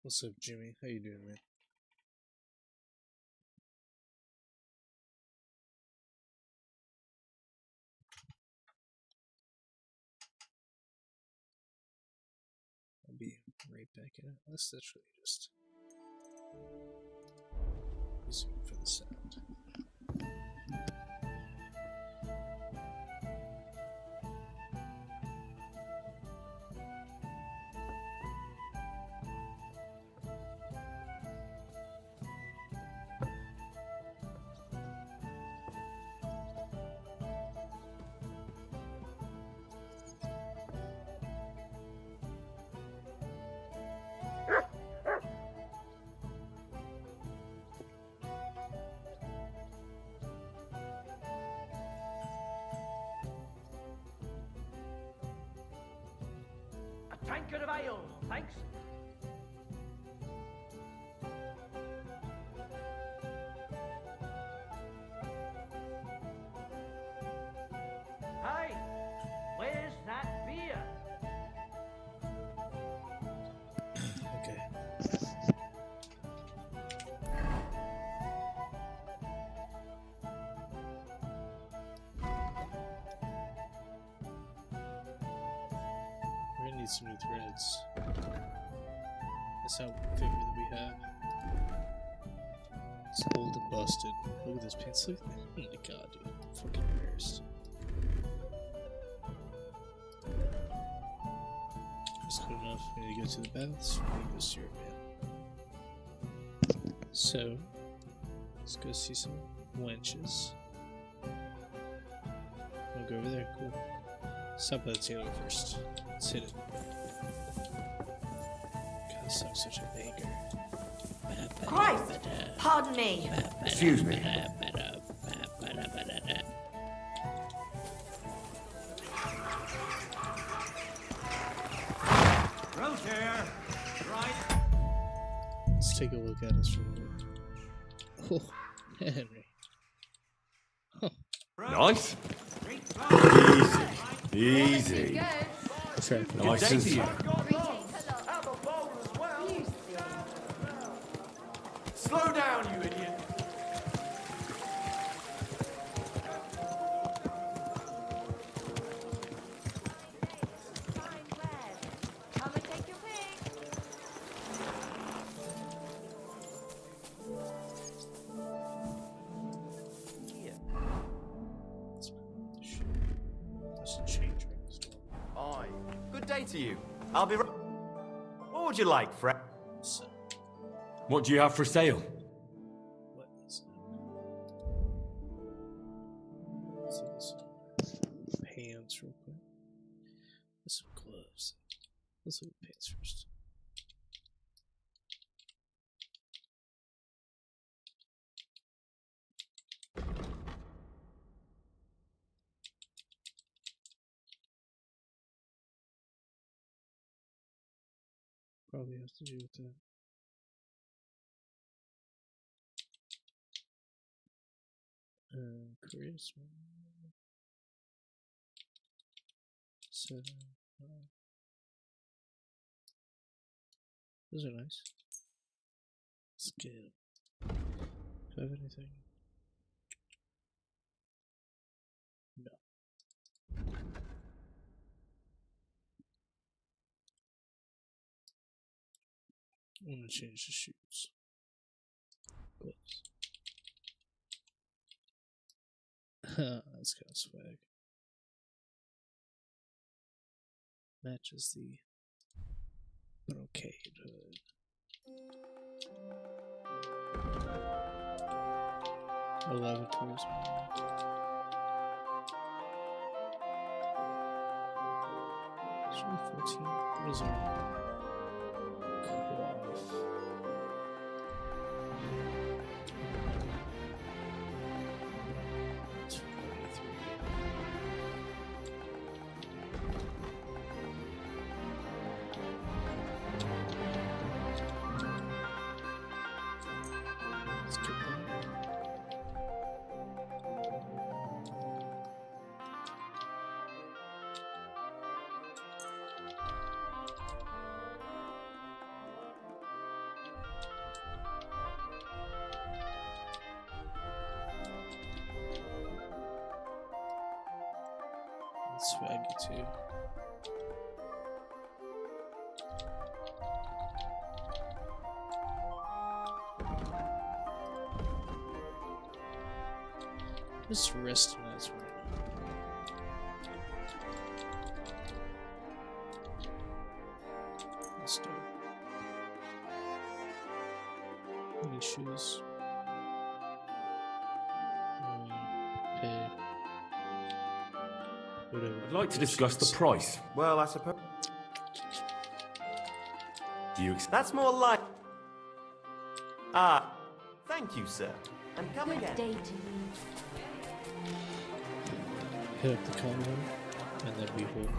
What's up, Jimmy? How you doing, man? I'll be right back in it. Let's actually just listen for the sound. A tankard of ale, thanks. Hey, where's that beer? Okay. We're gonna need some new threads. That's how figure that we have. It's old and busted. Look at this pants. Look. Oh my god, dude. I'm fucking embarrassed. That's good enough. We need to go to the baths. We need to go see your man. So, let's go see some wenches. We'll go over there. Cool. Stop by the tailor first. Let's hit it. God, this song's such a banger. Christ! Pardon me. Excuse me. Rose here. Right. Let's take a look at us from the. Oh, Henry. Huh. Nice. Easy. Sorry. Nice and slow. Slow down, you idiot. Come and take your pick. Let's change rings. Aye. Good day to you. I'll be right. What would you like, Fred? So, What do you have for sale? what is it? Let's look at some pants real quick. There's some gloves. Let's look at pants first. Probably has to do with that. Charisma. 7. Those are nice. Skill. Do I have anything? No. I want to change the shoes. Gloves. That's kind of swag. Matches the brocade hood. 11 charisma. It's only 14. What is it? Swaggy too. Just resting as well. Let's do. Any shoes? Pay. Whatever. I'd like to discuss the price. Well, I suppose. That's more like. Ah, thank you, sir. And come again. Day to you. Hit up the column, and then we will.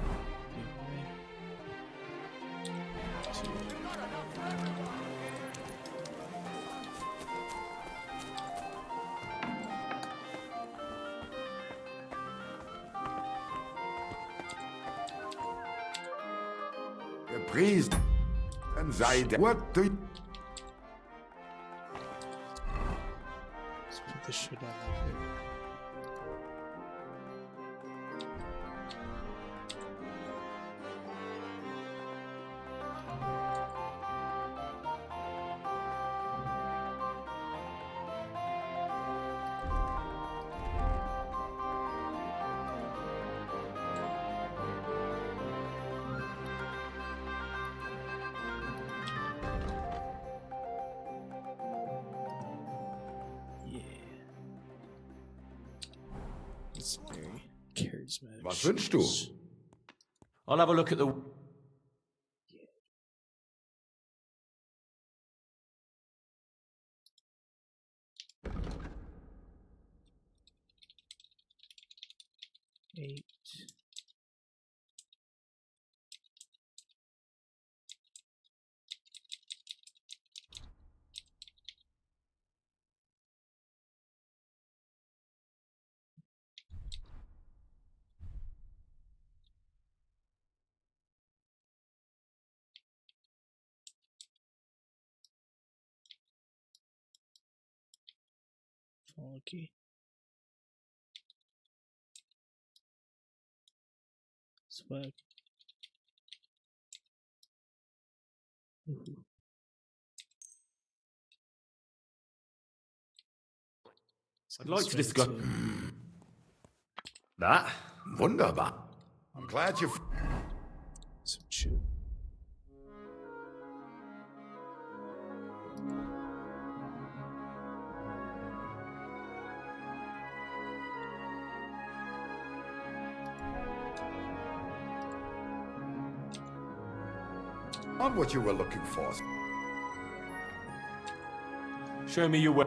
Priest and sei der. What do you... Let's put this shit on right here. It's very charismatic. Was wünschst du? I'll have a look at the... Eight. Funky. Swag. Ooh. I'd like to discuss... That? Wunderbar. I'm glad you... Some shit. On what you were looking for. Show me your way.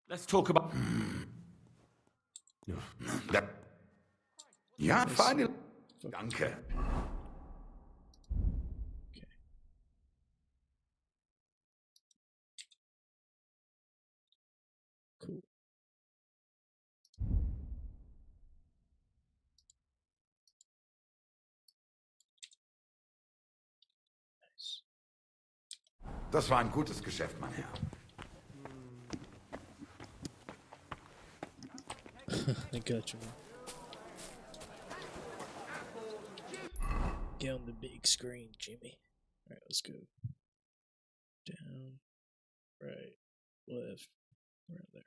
Let's talk about... Ja, feine... Danke. Okay. Cool. Nice. Das war ein gutes Geschäft, mein Herr. I got you, man. Get on the big screen, Jimmy. Alright, let's go. Down, right, left, right there.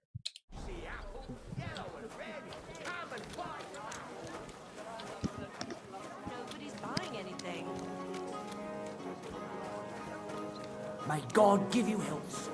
Nobody's buying anything. May God give you health.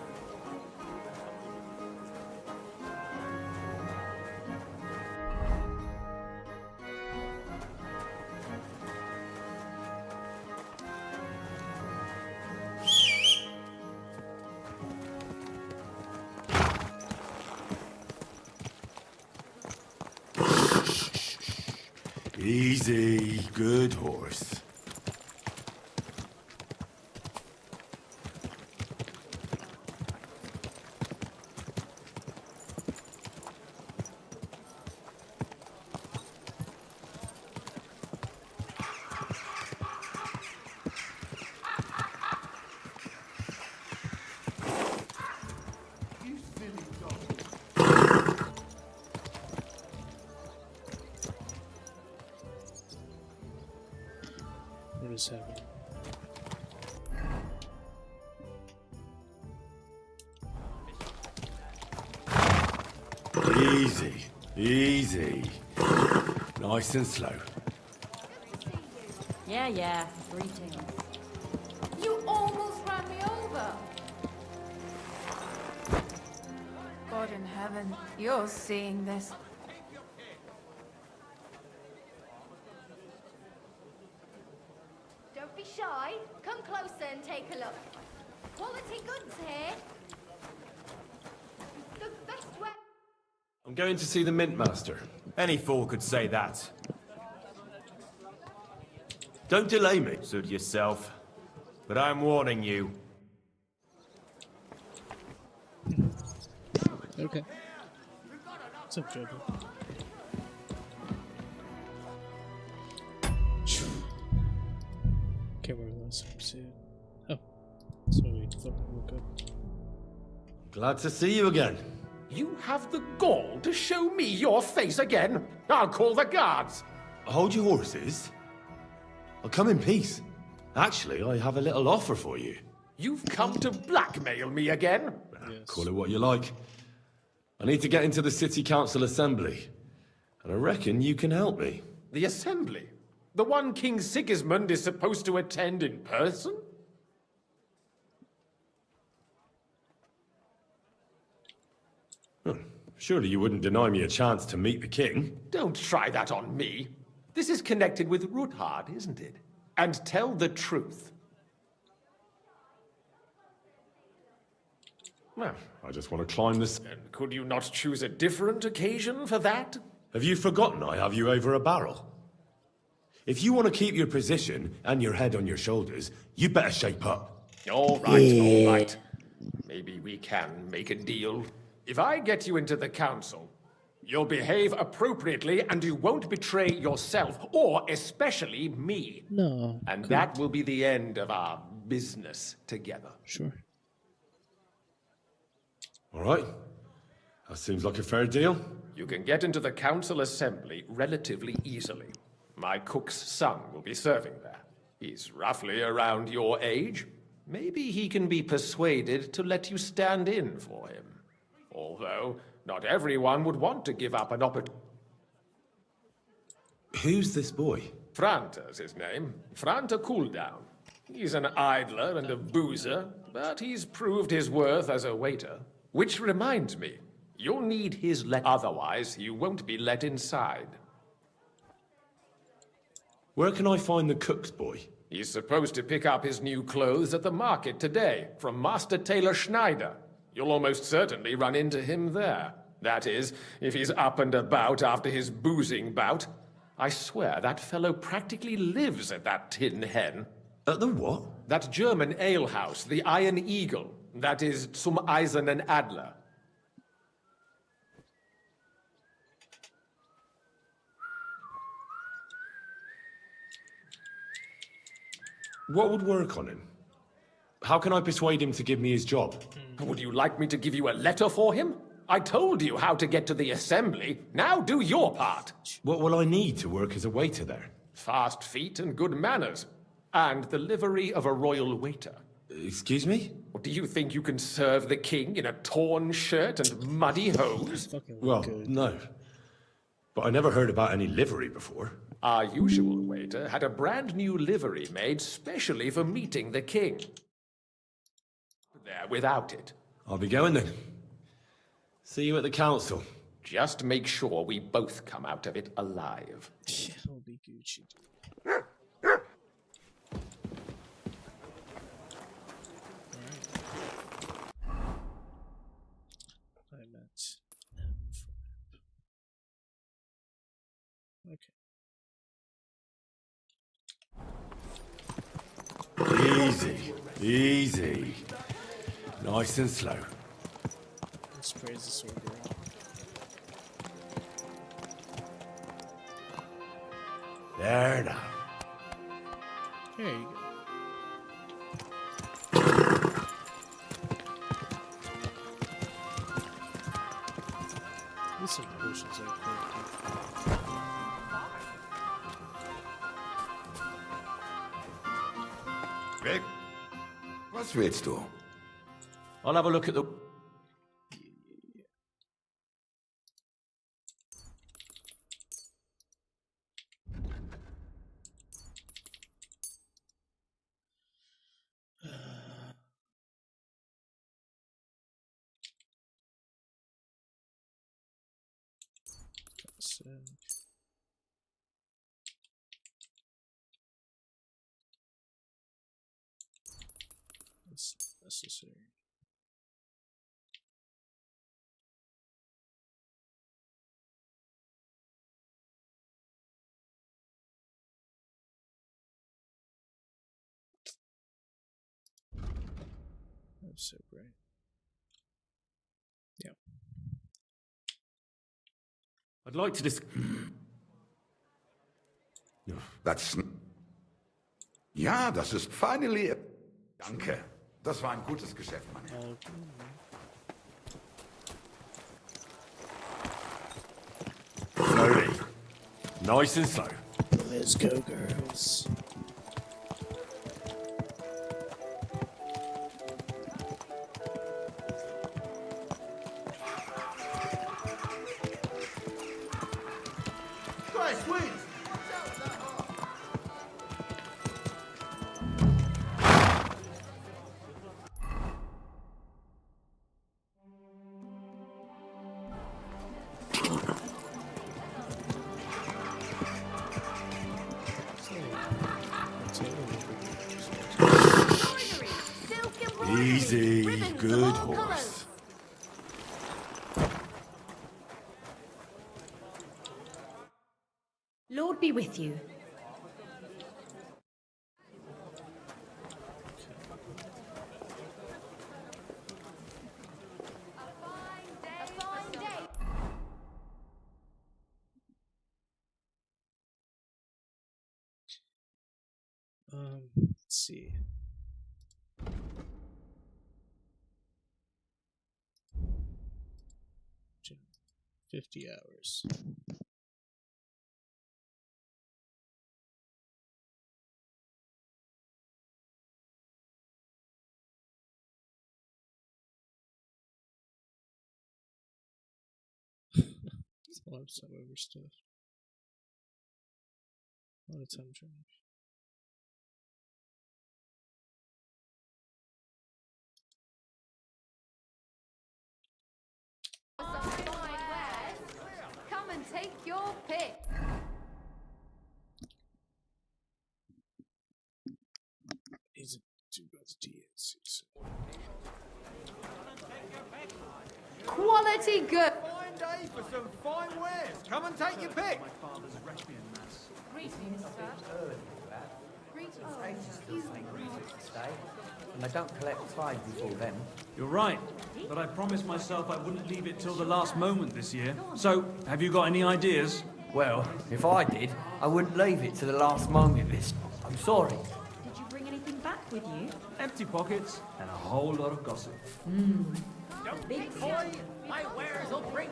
Easy, good horse. just have it. Easy, easy. Nice and slow. Yeah. Greetings. You almost ran me over. God in heaven, you're seeing this. Don't be shy. Come closer and take a look. Quality goods here. The best way. I'm going to see the Mint Master. Any fool could say that. Don't delay me. Suit yourself. But I'm warning you. Okay. What's up, Jojo? Can't remember the last time I said. Oh. So we fucking woke up. Glad to see you again. You have the gall to show me your face again? I'll call the guards. Hold your horses. I'll come in peace. Actually, I have a little offer for you. You've come to blackmail me again? Yes. Call it what you like. I need to get into the City Council Assembly. And I reckon you can help me. The Assembly? The one King Sigismund is supposed to attend in person? Surely you wouldn't deny me a chance to meet the king? Don't try that on me. This is connected with Ruthard, isn't it? And tell the truth. Well, I just want to climb this. And could you not choose a different occasion for that? Have you forgotten I have you over a barrel? If you want to keep your position and your head on your shoulders, you better shape up. All right. Maybe we can make a deal. If I get you into the council, you'll behave appropriately and you won't betray yourself, or especially me. No. And that will be the end of our business together. Sure. All right. That seems like a fair deal. You can get into the council assembly relatively easily. My cook's son will be serving there. He's roughly around your age. Maybe he can be persuaded to let you stand in for him. Although, not everyone would want to give up an opportunity. Who's this boy? Franta's his name. Franta Cooldown. He's an idler and a boozer, but he's proved his worth as a waiter. Which reminds me, you'll need his otherwise you won't be let inside. Where can I find the cook's boy? He's supposed to pick up his new clothes at the market today from Master Tailor Schneider. You'll almost certainly run into him there. That is, if he's up and about after his boozing bout. I swear that fellow practically lives at that Tin Hen. At the what? That German alehouse, the Iron Eagle. That is Zum Eisernen Adler. What would work on him? How can I persuade him to give me his job? Would you like me to give you a letter for him? I told you how to get to the assembly. Now do your part. What will I need to work as a waiter there? Fast feet and good manners. And the livery of a royal waiter. Excuse me? Or do you think you can serve the king in a torn shirt and muddy hose? Well, no. But I never heard about any livery before. Our usual waiter had a brand new livery made specially for meeting the king. There without it. I'll be going then. See you at the council. Just make sure we both come out of it alive. It'll be Gucci. I'm at Okay. Easy, easy. Nice and slow. Let's praise the sword around. There now. There you go. There's some potions I could Weg. Was willst du? I'll have a look at the... That's necessary. That's so great. Yeah. I'd like to Das... Ja, das ist finally... Danke. Das war ein gutes Geschäft, Mann. Slowly. Nice and slow. Let's go, girls. Christ, wait! Easy, good horse. Lord be with you. Let's see. $50 hours. A lot of stuff overstuffed. A lot of time trash. Come and take your pick. He's too good to DNC. Quality good. Fine day for some fine wares. Come and take your pick. My father's requiem mass. Greetings, sir. And I don't collect tithe before then. You're right, but I promised myself I wouldn't leave it till the last moment this year. So, have you got any ideas? Well, if I did, I wouldn't leave it to the last moment this. I'm sorry. Did you bring anything back with you? Empty pockets and a whole lot of gossip. Big Boy, my wares will bring...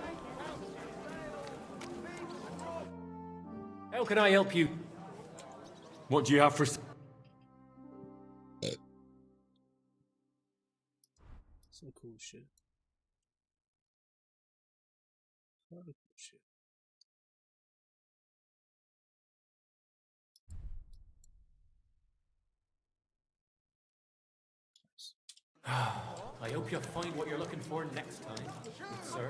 How can I help you? What do you have for... Some cool shit. A lot of cool shit. I hope you'll find what you're looking for next time, good sir.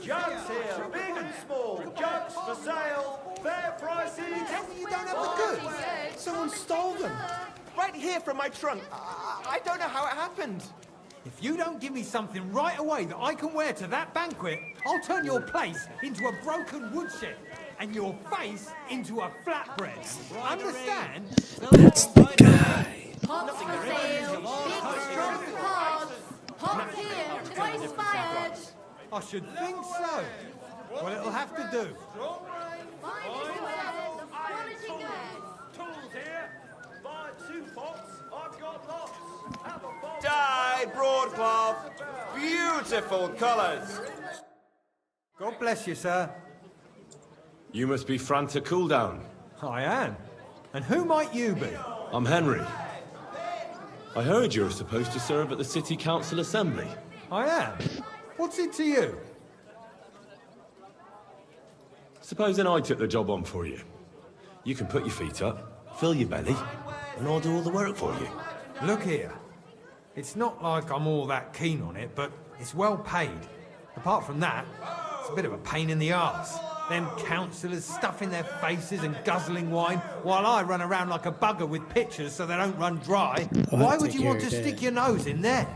Jugs here, big and small. Jugs for sale, fair prices. You don't have the goods. Someone stole them. Right here from my trunk. I don't know how it happened. If you don't give me something right away that I can wear to that banquet, I'll turn your place into a broken woodshed and your face into a flatbread. Understand? That's the guy. Pots for sale, big strong cards. Pots here, twice fired. I should think so. Well, it'll have to do. Quality good. Tools here. Buy 2 pots, I've got lots. Have a box. Dye broadcloth. Beautiful colours. God bless you, sir. You must be Fran to Cooldown. I am. And who might you be? I'm Henry. I heard you're supposed to serve at the City Council Assembly. I am. What's it to you? Supposing I took the job on for you. You can put your feet up, fill your belly, and I'll do all the work for you. Look here. It's not like I'm all that keen on it, but it's well paid. Apart from that, it's a bit of a pain in the arse. Them councillors stuffing their faces and guzzling wine, while I run around like a bugger with pictures so they don't run dry. Why would you want to stick your nose in there?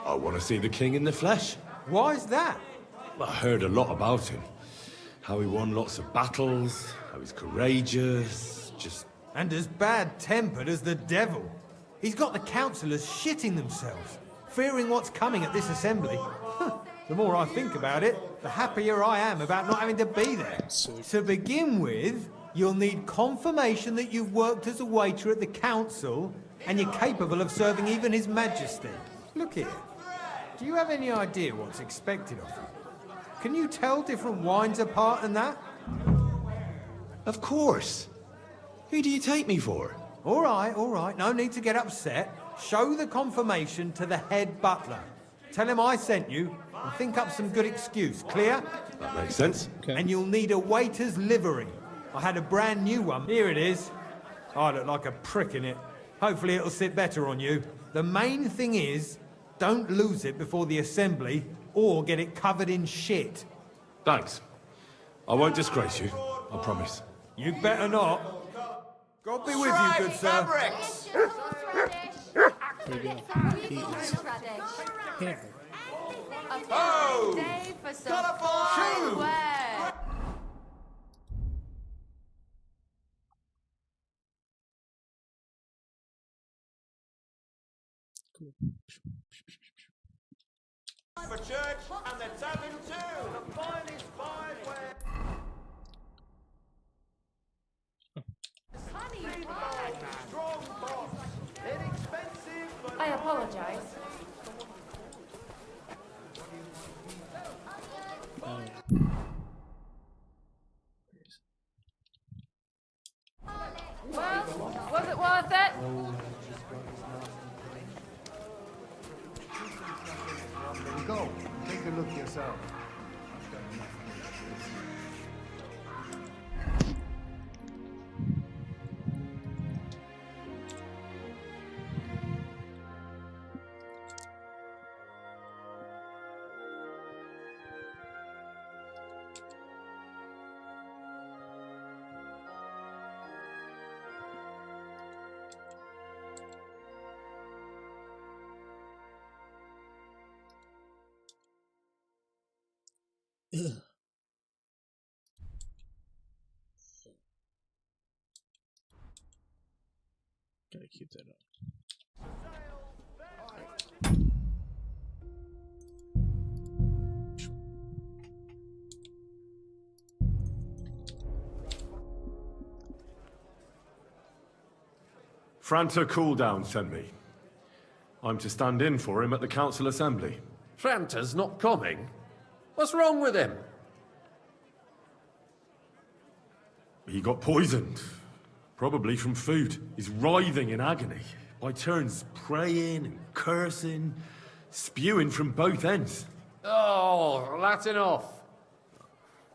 I want to see the king in the flesh. Why's that? I heard a lot about him. How he won lots of battles, how he's courageous, just... And as bad-tempered as the devil. He's got the councillors shitting themselves, fearing what's coming at this assembly. The more I think about it, the happier I am about not having to be there. To begin with, you'll need confirmation that you've worked as a waiter at the council and you're capable of serving even His Majesty. Look here. Do you have any idea what's expected of you? Can you tell different wines apart and that? Of course. Who do you take me for? All right. No need to get upset. Show the confirmation to the head butler. Tell him I sent you and think up some good excuse. Clear? That makes sense. Okay. And you'll need a waiter's livery. I had a brand new one. Here it is. I look like a prick in it. Hopefully it'll sit better on you. The main thing is, don't lose it before the assembly or get it covered in shit. Thanks. I won't disgrace you, I promise. You better not. God be with you, good sir. Fabrics. There you go. He is hammered. Oh! Day for some Got a fine fine wear. Cool. For church and the tavern too. The finest fine ware. Strong boss. Inexpensive, but I apologize. Well, was it worth it? Go. Take a look yourself. Ugh. Gotta keep that up. Franta Cooldown sent me. I'm to stand in for him at the council assembly. Franta's not coming? What's wrong with him? He got poisoned. Probably from food. He's writhing in agony. By turns praying and cursing, spewing from both ends. Oh, that's enough.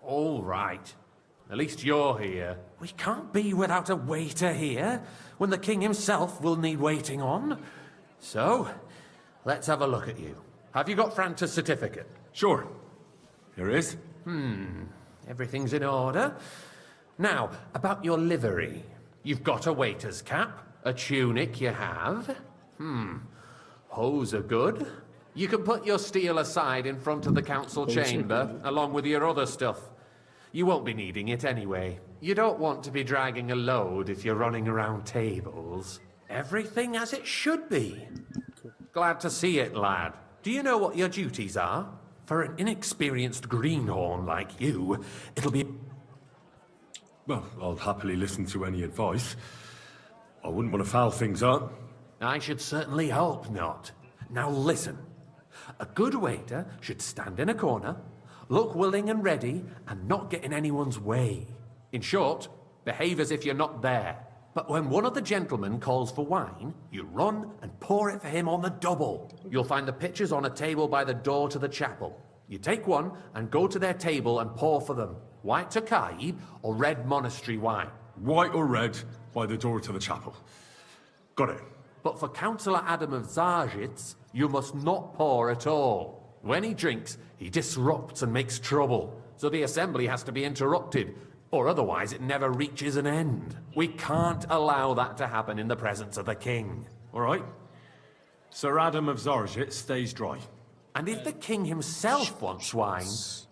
All right. At least you're here. We can't be without a waiter here, when the king himself will need waiting on. So, let's have a look at you. Have you got Franta's certificate? Sure. Here it is. Everything's in order. Now, about your livery. You've got a waiter's cap, a tunic you have. Hose are good. You can put your steel aside in front of the council chamber, along with your other stuff. You won't be needing it anyway. You don't want to be dragging a load if you're running around tables. Everything as it should be. Glad to see it, lad. Do you know what your duties are? For an inexperienced greenhorn like you, it'll be... Well, I'll happily listen to any advice. I wouldn't want to foul things up. I should certainly hope not. Now listen. A good waiter should stand in a corner, look willing and ready, and not get in anyone's way. In short, behave as if you're not there. But when one of the gentlemen calls for wine, you run and pour it for him on the double. You'll find the pitchers on a table by the door to the chapel. You take one and go to their table and pour for them. White takin or red monastery wine. White or red by the door to the chapel. Got it. But for Councillor Adam of Zarjitz, you must not pour at all. When he drinks, he disrupts and makes trouble. So the assembly has to be interrupted, or otherwise it never reaches an end. We can't allow that to happen in the presence of the king. All right. Sir Adam of Zarjitz stays dry. And if the king himself wants wine,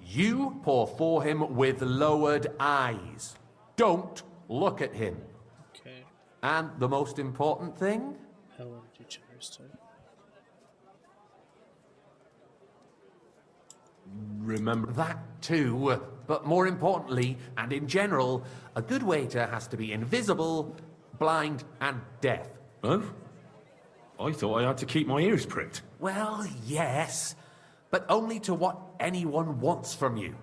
you pour for him with lowered eyes. Don't look at him. Okay. And the most important thing? How long did each other's time? Remember that too, but more importantly, and in general, a good waiter has to be invisible, blind, and deaf. Oh? I thought I had to keep my ears pricked. Well, yes, but only to what anyone wants from you.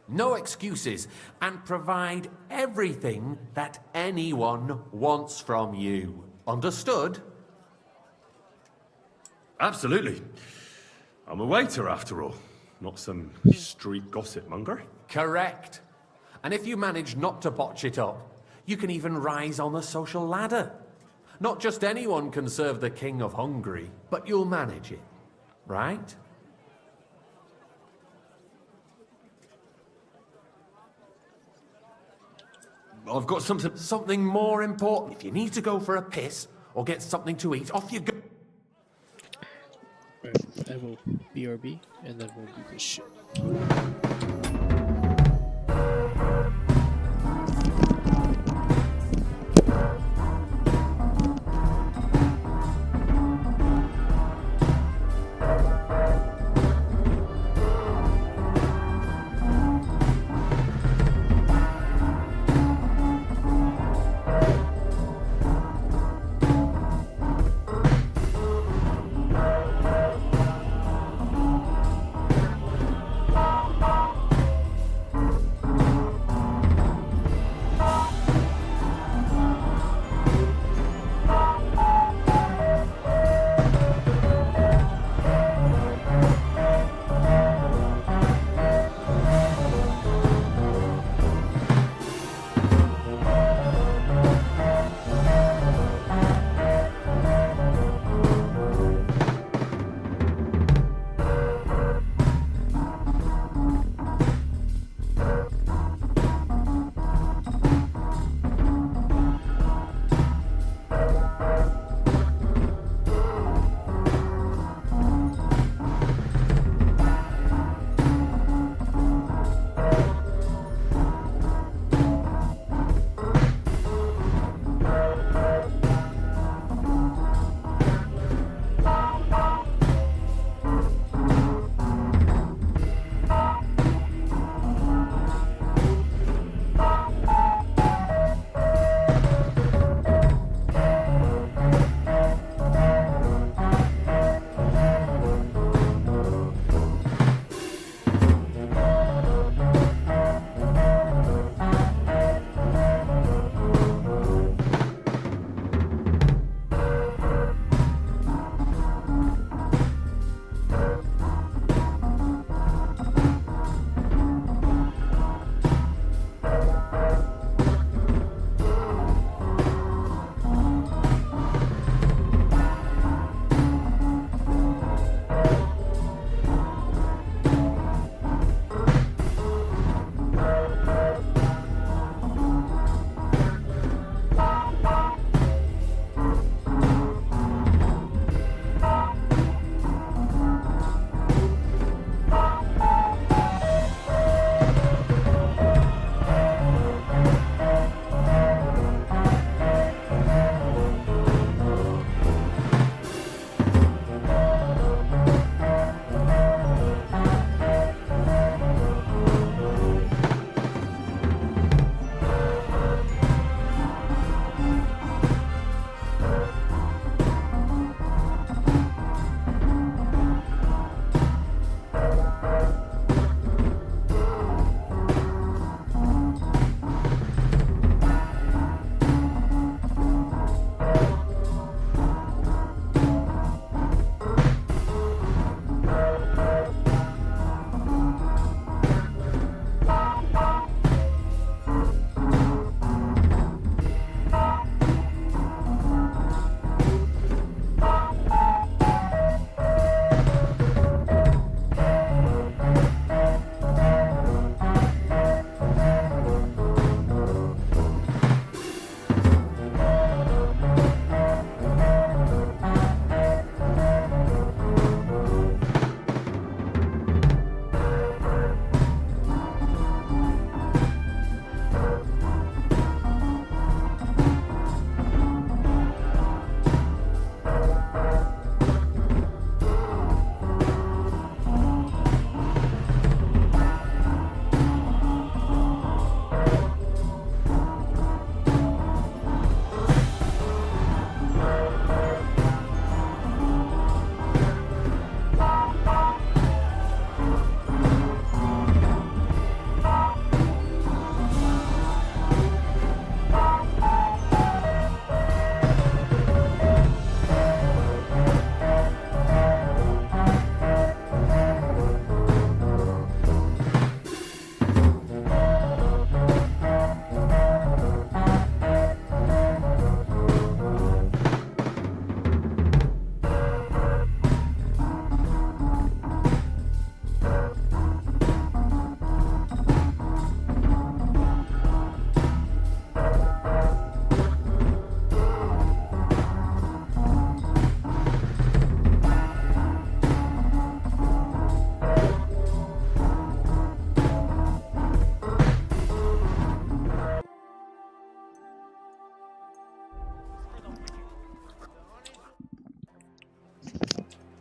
No excuses, and provide everything that anyone wants from you. Understood? Absolutely. I'm a waiter, after all. Not some street gossip monger. Correct. And if you manage not to botch it up, you can even rise on the social ladder. Not just anyone can serve the King of Hungary, but you'll manage it, right? I've got something... Something more important. If you need to go for a piss or get something to eat, off you go. Right, I will BRB, and then we'll do this shit.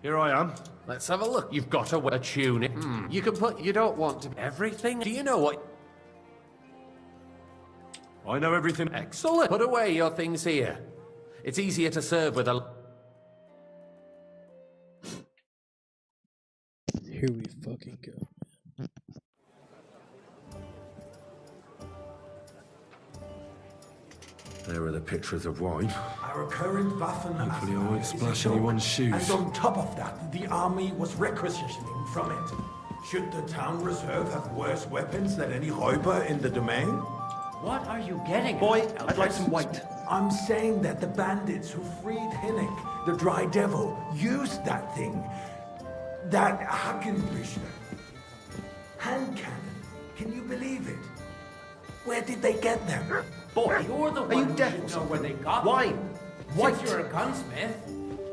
Here I am. Let's have a look. You've got a tune. You can put. You don't want to. Everything. Do you know what? I know everything. Excellent. Put away your things here. It's easier to serve with a. Here we fucking go. There are the pictures of wine. Our current Waffen. Hopefully I won't splash anyone's shoes. And on top of that, the army was requisitioning from it. Should the town reserve have worse weapons than any Räuber in the domain? What are you getting? Boy, I'd like some white. I'm saying that the bandits who freed Hinnick, the Dry Devil, used that thing. That Hackenbüchner. Hand cannon. Can you believe it? Where did they get them? Boy, you're the one who should know where they got Why? them. What? Since you're a gunsmith.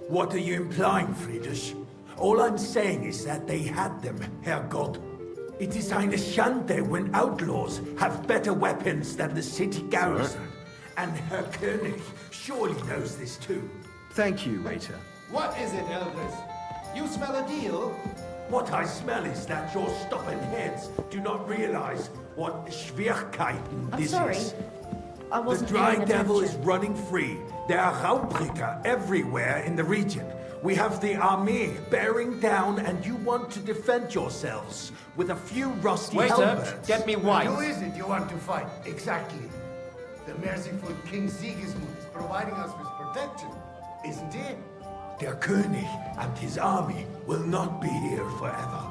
What are you implying, Friedrich? All I'm saying is that they had them, Herrgott. It is eine Schande when outlaws have better weapons than the city garrison. And Herr König surely knows this too. Thank you, waiter. What is it, Elvis? You smell a deal? What I smell is that your stubborn heads do not realize what Schwierigkeiten this is. I The wasn't Dry paying Devil is attention. running free. There are Raubricker everywhere in the region. We have the army bearing down, and you want to defend yourselves with a few rusty helmets. Get me white. Who is it you want to fight? Exactly. The merciful King Sigismund is providing us with protection, isn't he? Der König and his army will not be here forever.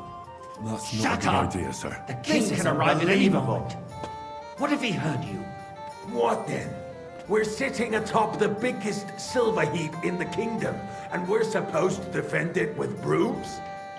That's Shut not a up. good idea, sir. The king can arrive at any moment. What if he heard you? What then? We're sitting atop the biggest silver heap in the kingdom, and we're supposed to defend it with brooms?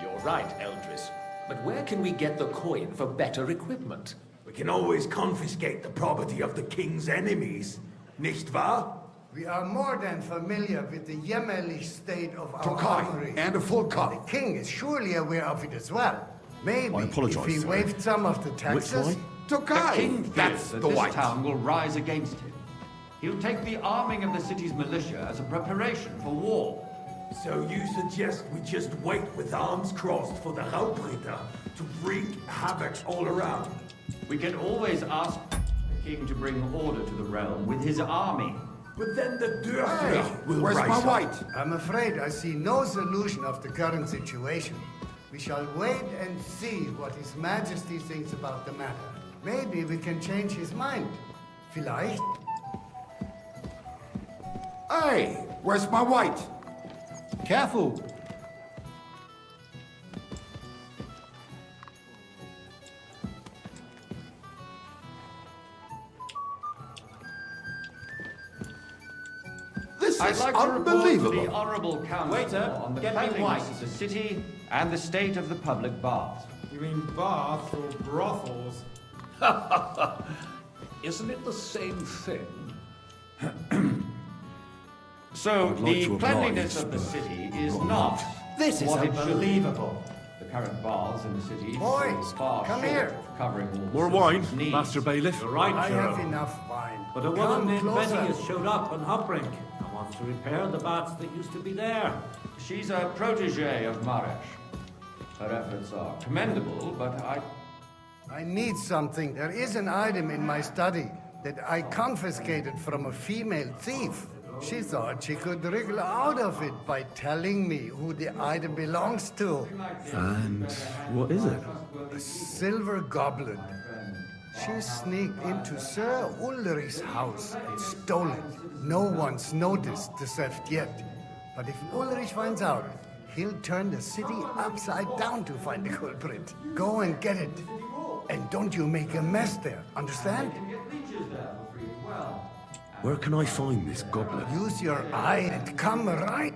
You're right, Eldris. But where can we get the coin for better equipment? We can always confiscate the property of the king's enemies, nicht wahr? We are more than familiar with the jämmerlich state of our Tokai, armory. and a full cup. The king is surely aware of it as well. Maybe I apologize, if he sir. waived some of the taxes. wine? Tokai, King fears that's that the this white. town will rise against him. He'll take the arming of the city's militia as a preparation for war. So you suggest we just wait with arms crossed for the Raubritter to wreak havoc all around? We can always ask the king to bring order to the realm with his army. But then the Hey, Dörfler will where's rise my up. white? I'm afraid I see no solution of the current situation. We shall wait and see what His Majesty thinks about the matter. Maybe we can change his mind. Vielleicht. Hey, where's my white? Careful! This I'd is like to report to unbelievable. the Honourable Council Waiter, on the get me cleanliness white. of the city and the state of the public baths. You mean baths or brothels? Isn't it the same thing? So, I'd like the to cleanliness oblige, of the but city is not not much. This is what it should be. unbelievable. The current baths in the city Boy, fall far come short here. of covering all More citizens' wine, needs. Master Bailiff. You're right, I Sheriff. have enough wine. But a Come woman named closer. Betty has showed up on Hoprink and wants to repair the baths that used to be there. She's a protege of Maresh. Her efforts are commendable, but I need something. There is an item in my study that I confiscated from a female thief. She thought she could wriggle out of it by telling me who the item belongs to. And what is it? A silver goblet. She sneaked into Sir Ulrich's house and stole it. No one's noticed the theft yet. But if Ulrich finds out, he'll turn the city upside down to find the culprit. Go and get it. And don't you make a mess there, understand? Where can I find this goblet? Use your eye and come right.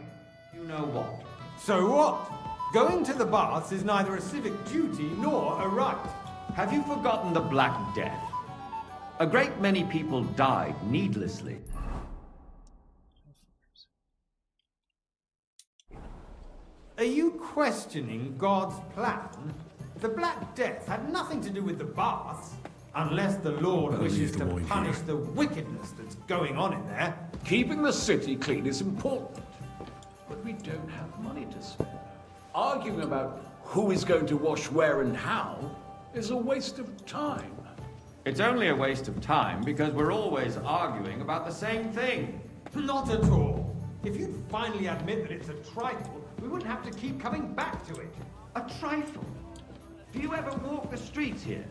you know what? So what? Going to the baths is neither a civic duty nor a right. Have you forgotten the Black Death? A great many people died needlessly. Are you questioning God's plan? The Black Death had nothing to do with the baths, unless the Lord Better wishes leave the to wine punish here. the wickedness that's going on in there. Keeping the city clean is important. But we don't have money to spare. Arguing about who is going to wash where and how is a waste of time. It's only a waste of time because we're always arguing about the same thing. Not at all. If you'd finally admit that it's a trifle, we wouldn't have to keep coming back to it. A trifle? Do you ever walk the streets here?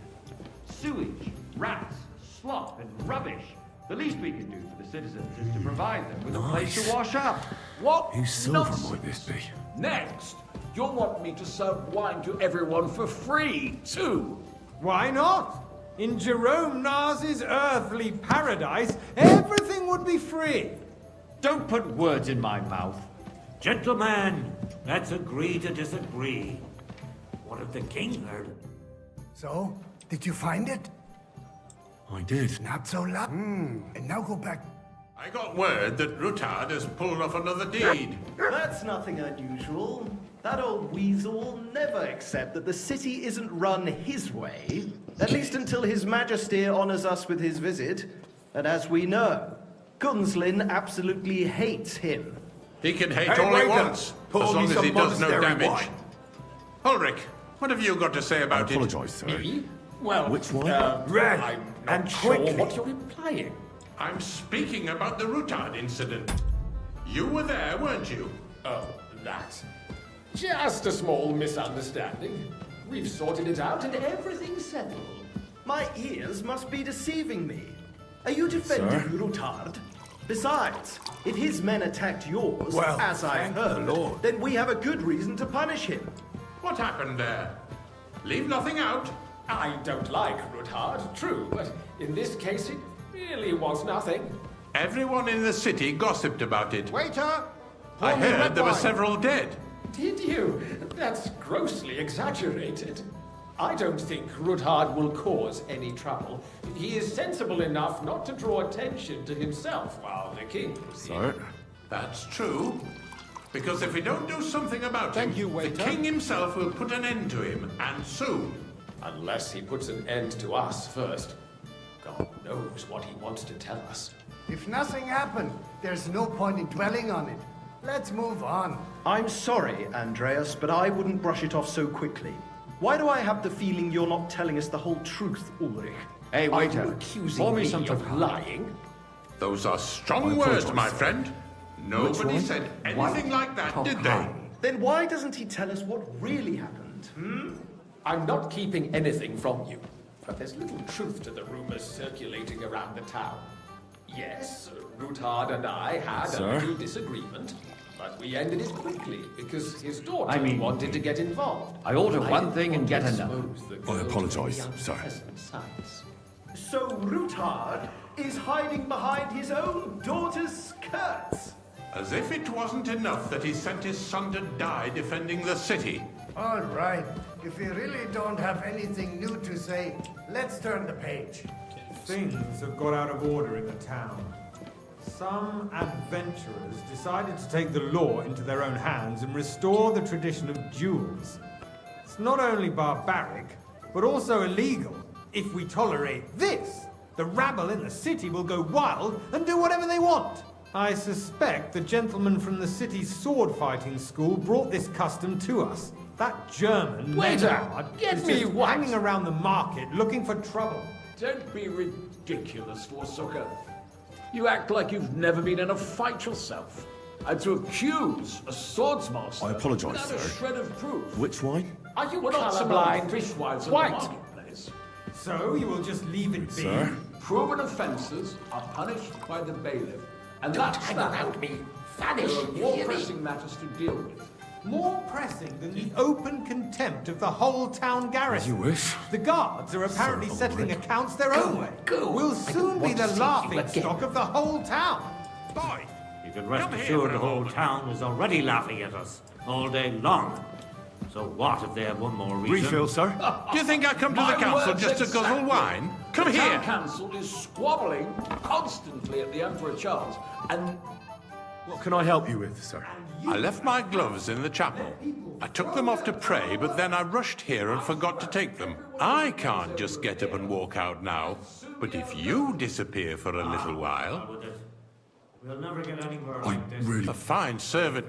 Sewage, rats, slop, and rubbish. The least we can do for the citizens is to provide them with a place to wash up. What Whose silver nonsense. might this be? Next, you'll want me to serve wine to everyone for free, too. Why not? In Jerome Nas's earthly paradise, everything would be free. Don't put words in my mouth. Gentlemen, let's agree to disagree. What if the king heard it? So, did you find it? I did. Not so lucky. And now go back. I got word that Rutard has pulled off another deed. That's nothing unusual. That old weasel will never accept that the city isn't run his way, at least until His Majesty honors us with his visit. And as we know, Gunslin absolutely hates him. He can hate all he wants, as long as he does no damage. Ulrich, what have you got to say about it? I apologize, sir. Me? Well, which one? Red, I'm and not sure quickly. what you're implying. I'm speaking about the Rutard incident. You were there, weren't you? Oh, that. Just a small misunderstanding. We've sorted it out and everything's settled. My ears must be deceiving me. Are you defending Sir? Rutard? Besides, if his men attacked yours, Well, as I've thank the heard, Lord. then we have a good reason to punish him. What happened there? Leave nothing out. I don't like Rutard, true, but in this case it really was nothing. Everyone in the city gossiped about it. Waiter! I pour me heard red there were wine. several dead. Did you? That's grossly exaggerated. I don't think Rutard will cause any trouble. He is sensible enough not to draw attention to himself while the king is here. Sir? That's true. Because if we don't do something about Thank him, you, waiter. the king himself will put an end to him, and soon. Unless he puts an end to us first. God knows what he wants to tell us. If nothing happened, there's no point in dwelling on it. Let's move on. I'm sorry, Andreas, but I wouldn't brush it off so quickly. Why do I have the feeling you're not telling us the whole truth, Ulrich? Hey, Are waiter, you accusing pour me me some of takin. lying? Those are strong I words, apologize, my sir. friend. Nobody one? said anything like that, did they? Then why doesn't he tell us what really happened? I'm not keeping anything from you, but there's little truth to the rumors circulating around the town. Yes, Rutard and I had Sir? a little disagreement, but we ended it quickly because his daughter I mean, wanted to get involved. I order I one didn't thing and want to get another. expose the I girl to apologize, any sir. unpleasant sights. So Rutard is hiding behind his own daughter's skirts. As if it wasn't enough that he sent his son to die defending the city. All right. If we really don't have anything new to say, let's turn the page. Things have got out of order in the town. Some adventurers decided to take the law into their own hands and restore the tradition of duels. It's not only barbaric, but also illegal. If we tolerate this, the rabble in the city will go wild and do whatever they want. I suspect the gentleman from the city's sword-fighting school brought this custom to us. That German, Waiter, Leonhard, get is me just what? hanging around the market looking for trouble. Don't be ridiculous, Forsucker. You act like you've never been in a fight yourself. And to accuse a swordsmaster I apologize, without sir. a shred of proof. Which wine? Are you We're not some colourblind. fishwives in White. the marketplace? So you will just leave it be? Sir? Proven offences are punished by the bailiff. And Don't that's hang that. around me. Vanish, There are you more hear me? pressing matters to deal with. More pressing than the open contempt of the whole town garrison. As you wish. The guards are apparently Sir settling Ulrich. accounts their own way. go. We'll I soon don't be want the to see you laughing again. stock of the whole town. Boy, You can rest Come here assured for a the whole moment. town is already laughing at us all day long. So what if they have one more reason? Refill, sir? do you think I come to the My council words just to guzzle exactly. wine? Come The town here. council is squabbling constantly at the Emperor Charles, and What can I help you with, sir? I left my gloves in the chapel. I took them off to pray, but then I rushed here and forgot to take them. I can't just get up and walk out now. But if you disappear for a little while, With it. We'll never get anywhere I like this. really... a fine servant.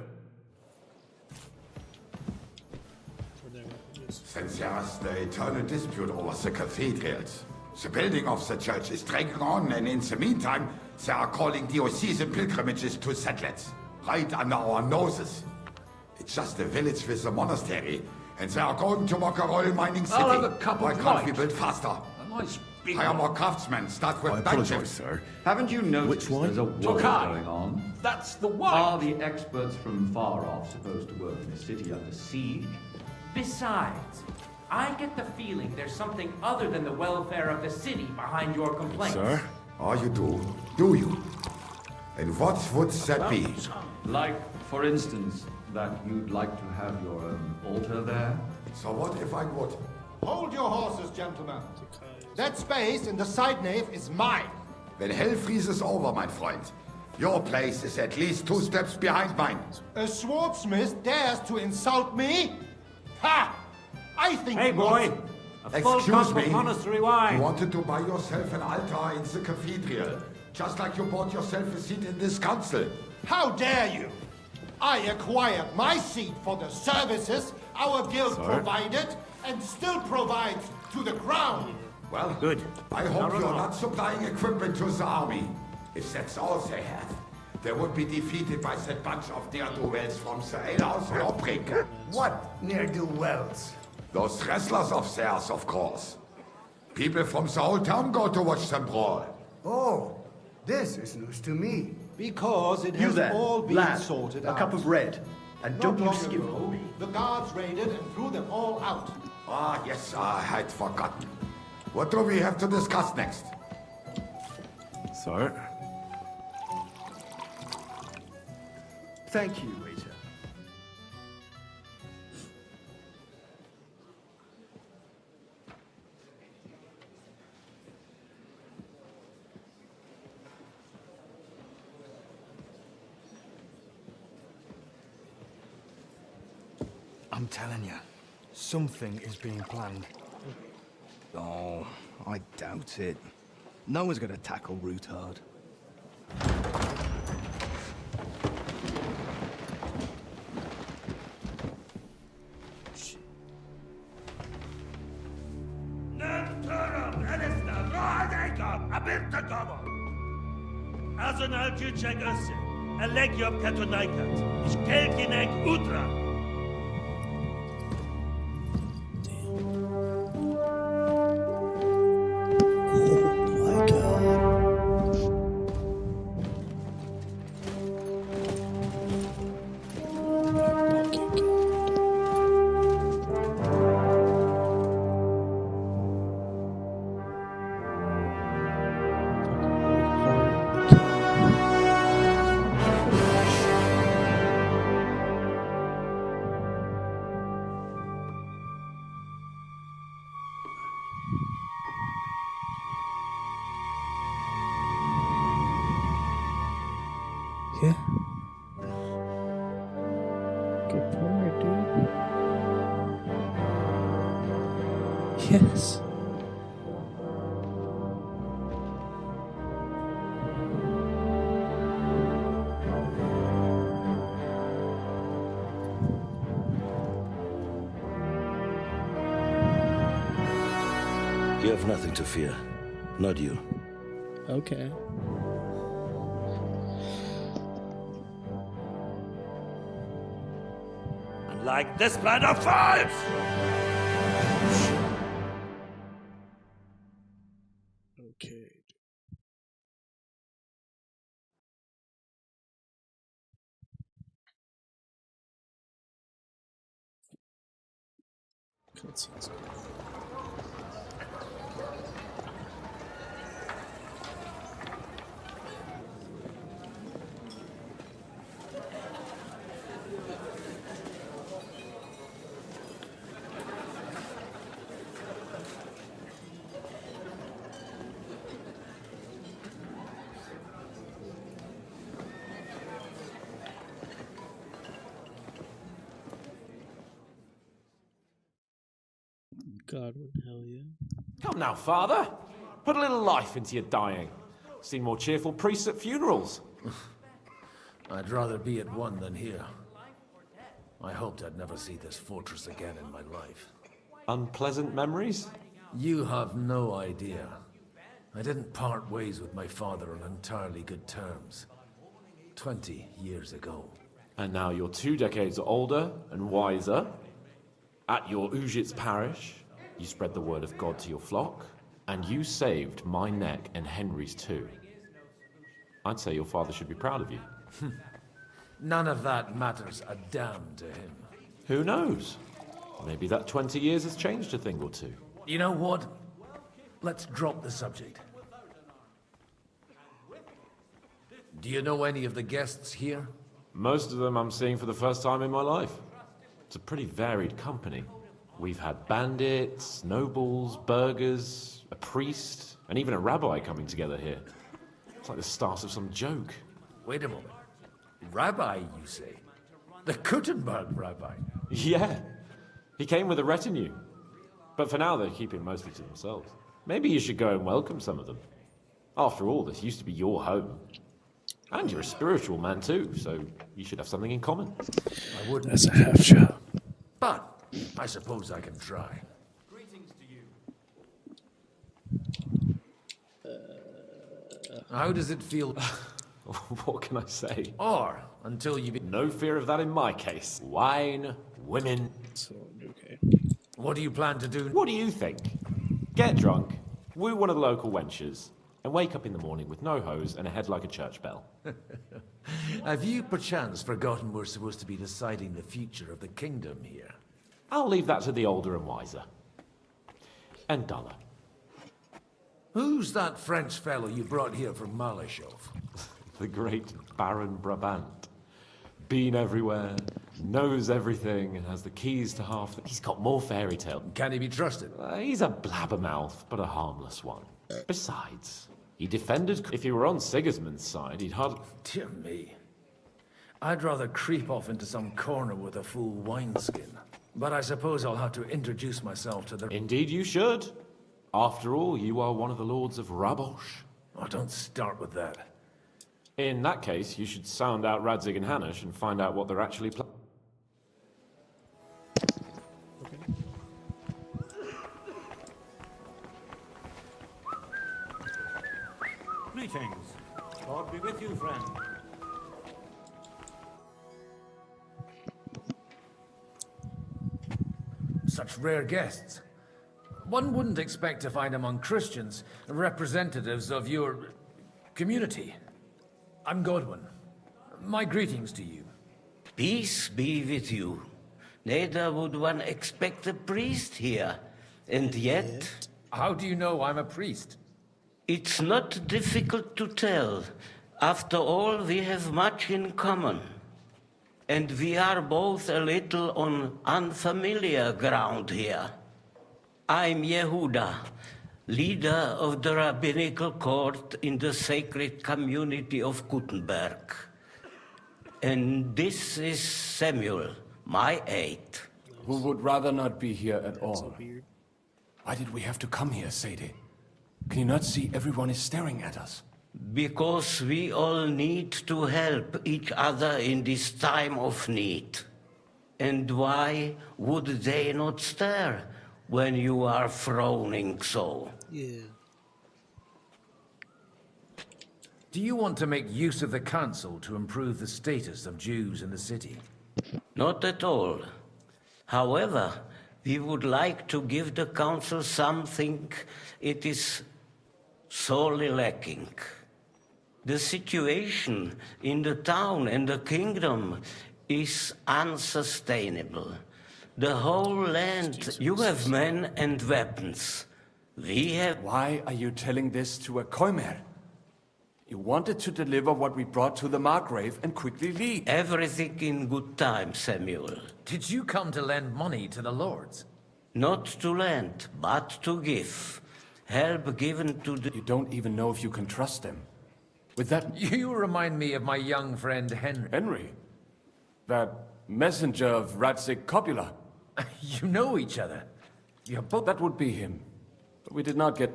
Since there's the eternal dispute over the cathedrals, the building of the church is dragging on, and in the meantime, they are calling diocesan pilgrimages to settlers, right under our noses. It's just a village with a monastery, and they are going to make a oil mining city. I'll have a cup of Why can't we light. build faster? A nice big Hire one. more craftsmen, start with I night apologize, shifts. sir. Haven't you noticed Which one? there's a war Takin. going on? That's the one. Are the experts from far off supposed to work in a city under siege? Besides, I get the feeling there's something other than the welfare of the city behind your complaints. Sir? Oh, you do? Do you? And what would that be? Like, for instance, that you'd like to have your own altar there? So what if I would? Hold your horses, gentlemen. That space in the side nave is mine. When hell freezes over, my friend, your place is at least 2 steps behind mine. A swordsmith dares to insult me? Ha! I think Hey, boy! A full Excuse cup me. of monastery You wine. wanted to buy yourself an altar in the cathedral, just like you bought yourself a seat in this council. How dare you? I acquired my seat for the services our guild provided and still provides to the crown. Well, Good. I hope Now, you're run not supplying equipment to the army. If that's all they have, they would be defeated by that bunch of ne'er-do-wells from the alehouse Lawbreaker. What ne'er-do-wells? Those wrestlers of theirs, of course. People from the whole town go to watch them brawl. Oh, this is news to me. Because it You has there, all been lad, sorted a out. cup of red. And Not don't you long skip ago, on me. the guards raided and threw them all out. Ah, yes, I had forgotten. What do we have to discuss next? Sir? Thank you, waiter. I'm telling you, something is being planned. Oh, I doubt it. No one's gonna tackle Root hard. Azon al-Juchek Össe, Elegiop Katonaikat, ich Kelkinek Utra. Yeah. Go for it, dude. Yes. You have nothing to fear. Not you. Okay. Like this plan of fives! Okay. Cutscenes. Godwin, hell yeah. Come now, father. Put a little life into your dying. Seen more cheerful priests at funerals. I'd rather be at one than here. I hoped I'd never see this fortress again in my life. Unpleasant memories? You have no idea. I didn't part ways with my father on entirely good terms. 20 years ago. And now you're 2 decades older and wiser. At your Ujit's parish, you spread the word of God to your flock, and you saved my neck and Henry's too. I'd say your father should be proud of you. None of that matters a damn to him. Who knows? Maybe that 20 years has changed a thing or two. You know what? Let's drop the subject. Do you know any of the guests here? Most of them I'm seeing for the first time in my life. It's a pretty varied company. We've had bandits, nobles, burghers, a priest, and even a rabbi coming together here. It's like the start of some joke. Wait a moment. Rabbi, you say? The Kuttenberg rabbi? Yeah. He came with a retinue. But for now, they're keeping mostly to themselves. Maybe you should go and welcome some of them. After all, this used to be your home. And you're a spiritual man too, so you should have something in common. I wouldn't. That's a half job. But I suppose I can try. Greetings to you. How does it feel? What can I say? Or until you... No fear of that in my case. Wine, women... Okay. What do you plan to do? What do you think? Get drunk, woo one of the local wenches, and wake up in the morning with no hose and a head like a church bell. Have you perchance forgotten we're supposed to be deciding the future of the kingdom here? I'll leave that to the older and wiser. And duller. Who's that French fellow you brought here from Malashov? The great Baron Brabant. Been everywhere, knows everything, and has the keys to half... He's got more fairy tale. Can he be trusted? He's a blabbermouth, but a harmless one. Besides, he defended... If he were on Sigismund's side, he'd hardly... Dear me. I'd rather creep off into some corner with a full wineskin. But I suppose I'll have to introduce myself to the... Indeed you should. After all, you are one of the lords of Rabosh. Oh, don't start with that. In that case, you should sound out Radzig and Hanush and find out what they're actually planning. Greetings. God be with you, friend. Such rare guests. One wouldn't expect to find among Christians representatives of your community. I'm Godwin. My greetings to you. Peace be with you. Neither would one expect a priest here. And yet... How do you know I'm a priest? It's not difficult to tell. After all, we have much in common. And we are both a little on unfamiliar ground here. I'm Yehuda, leader of the rabbinical court in the sacred community of Gutenberg. And this is Samuel, my aide. Who would rather not be here at all. Why did we have to come here, Sadie? Can you not see everyone is staring at us? Because we all need to help each other in this time of need. And why would they not stare when you are frowning so? Yeah. Do you want to make use of the council to improve the status of Jews in the city? Not at all. However, we would like to give the council something it is sorely lacking. The situation in the town and the kingdom is unsustainable. The whole land, you have men and weapons. We have... Why are you telling this to a Koimer? You wanted to deliver what we brought to the Margrave and quickly leave. Everything in good time, Samuel. Did you come to lend money to the lords? Not to lend, but to give. Help given to the... You don't even know if you can trust them. With that... You remind me of my young friend Henry. Henry? That messenger of Radzig Copula. You know each other. You're both... That would be him. But we did not get...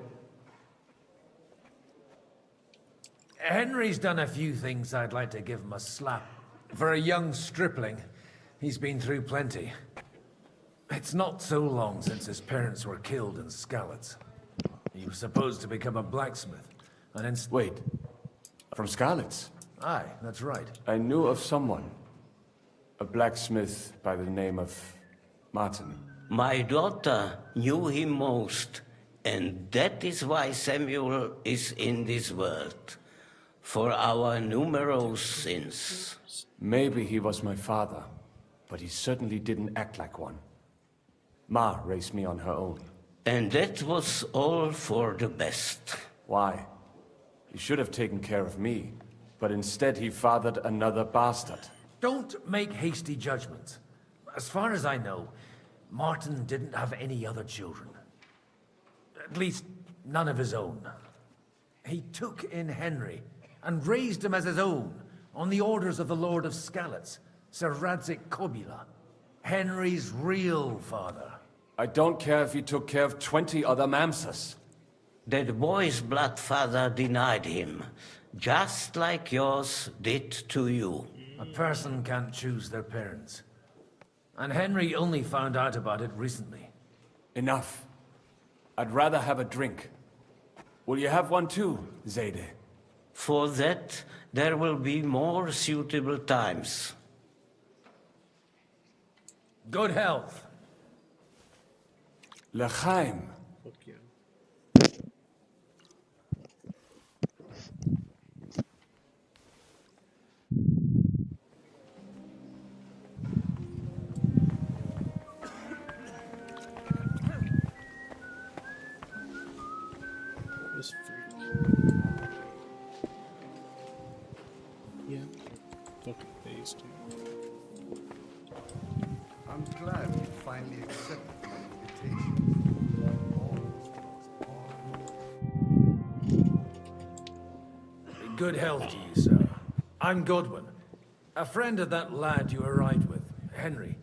Henry's done a few things I'd like to give him a slap. For a young stripling, he's been through plenty. It's not so long since his parents were killed in Skalitz. He was supposed to become a blacksmith, and then... Wait, from Skalitz? Aye, that's right. I knew of someone. A blacksmith by the name of Martin. My daughter knew him most, and that is why Samuel is in this world. For our numerous sins. Maybe he was my father, but he certainly didn't act like one. Ma raised me on her own. And that was all for the best. Why? He should have taken care of me, but instead he fathered another bastard. Don't make hasty judgments. As far as I know, Martin didn't have any other children. At least, none of his own. He took in Henry and raised him as his own on the orders of the Lord of Skalitz, Sir Radzik Kobila, Henry's real father. I don't care if he took care of 20 other Mamsas. That boy's blood father denied him, just like yours did to you. A person can't choose their parents. And Henry only found out about it recently. Enough. I'd rather have a drink. Will you have one too, Zayde? For that, there will be more suitable times. Good health. L'chaim. This freak. Yeah, fucking face, dude. I'm glad you finally accepted my invitation. Good health to you, sir. I'm Godwin, a friend of that lad you arrived with, Henry.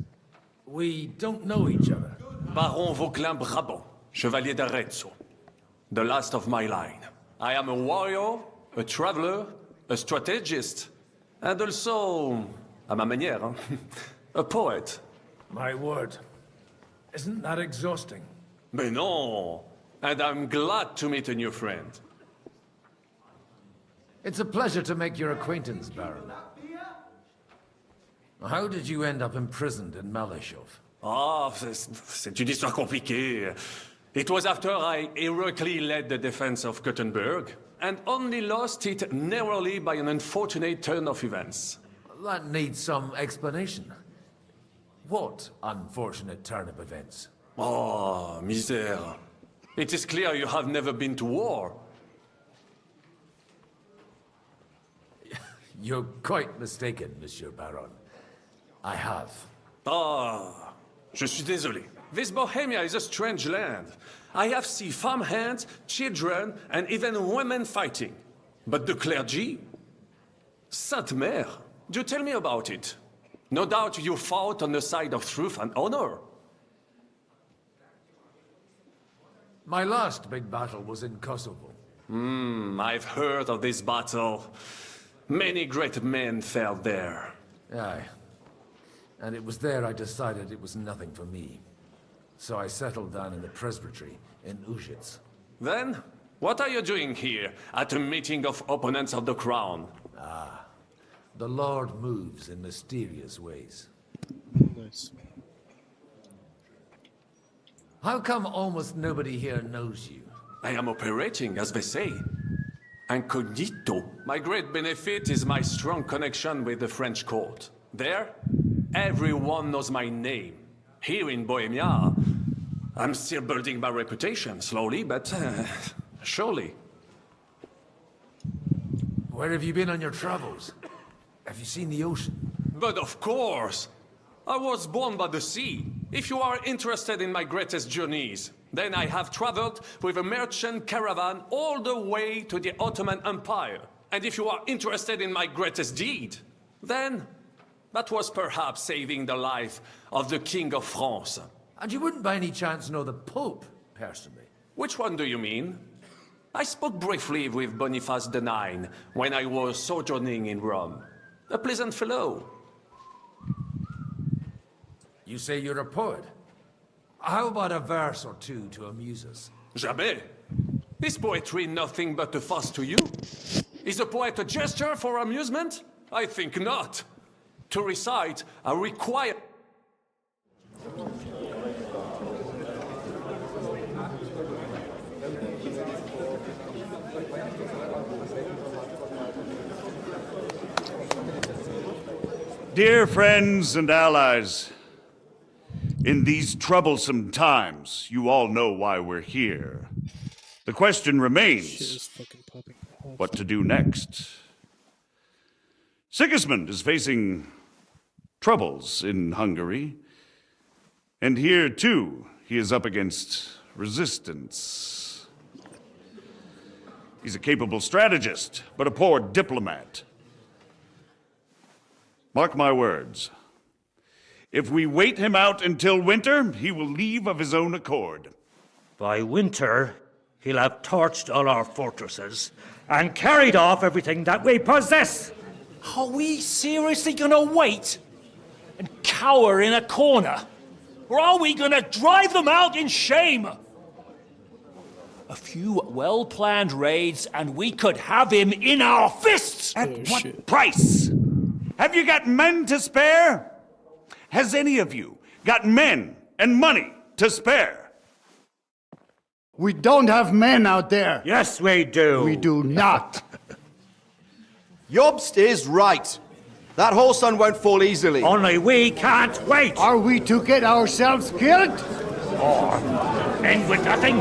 We don't know each other. Baron Vauquelin Brabant, Chevalier d'Arezzo. The last of my line. I am a warrior, a traveler, a strategist, and also, à ma manière, a poet. My word. Isn't that exhausting? Mais non! And I'm glad to meet a new friend. It's a pleasure to make your acquaintance, Baron. How did you end up imprisoned in Malashov? Ah, c'est une histoire compliquée. It was after I heroically led the defense of Gothenburg, and only lost it narrowly by an unfortunate turn of events. That needs some explanation. What unfortunate turn of events? Oh, misère. It is clear you have never been to war. You're quite mistaken, Monsieur Baron. I have. Ah, je suis désolé. This Bohemia is a strange land. I have seen farmhands, children, and even women fighting. But the clergy? Sainte Mère, do tell me about it. No doubt you fought on the side of truth and honor. My last big battle was in Kosovo. I've heard of this battle. Many great men fell there. Aye. And it was there I decided it was nothing for me. So I settled down in the presbytery in Ujits. Then, what are you doing here, at a meeting of opponents of the crown? Ah, the Lord moves in mysterious ways. Nice. How come almost nobody here knows you? I am operating, as they say. Incognito. My great benefit is my strong connection with the French court. There, everyone knows my name. Here in Bohemia, I'm still building my reputation, slowly, but surely. Where have you been on your travels? Have you seen the ocean? But of course! I was born by the sea. If you are interested in my greatest journeys, then I have traveled with a merchant caravan all the way to the Ottoman Empire. And if you are interested in my greatest deed, then that was perhaps saving the life of the King of France. And you wouldn't by any chance know the Pope, personally? Which one do you mean? I spoke briefly with Boniface IX when I was sojourning in Rome. A pleasant fellow. You say you're a poet? How about a verse or two to amuse us? Jamais. Is poetry nothing but a fuss to you? Is a poet a gesture for amusement? I think not. To recite a require... Dear friends and allies, in these troublesome times, you all know why we're here. The question remains, what to do next? Sigismund is facing troubles in Hungary, and here, too, he is up against resistance. He's a capable strategist, but a poor diplomat. Mark my words. If we wait him out until winter, he will leave of his own accord. By winter, he'll have torched all our fortresses and carried off everything that we possess. Are we seriously gonna wait and cower in a corner? Or are we gonna drive them out in shame? A few well-planned raids and we could have him in our fists! At what price? Have you got men to spare? Has any of you got men and money to spare? We don't have men out there. Yes, we do. We do not. Jobst is right. That whole sun won't fall easily. Only we can't wait. Are we to get ourselves killed? Or end with nothing?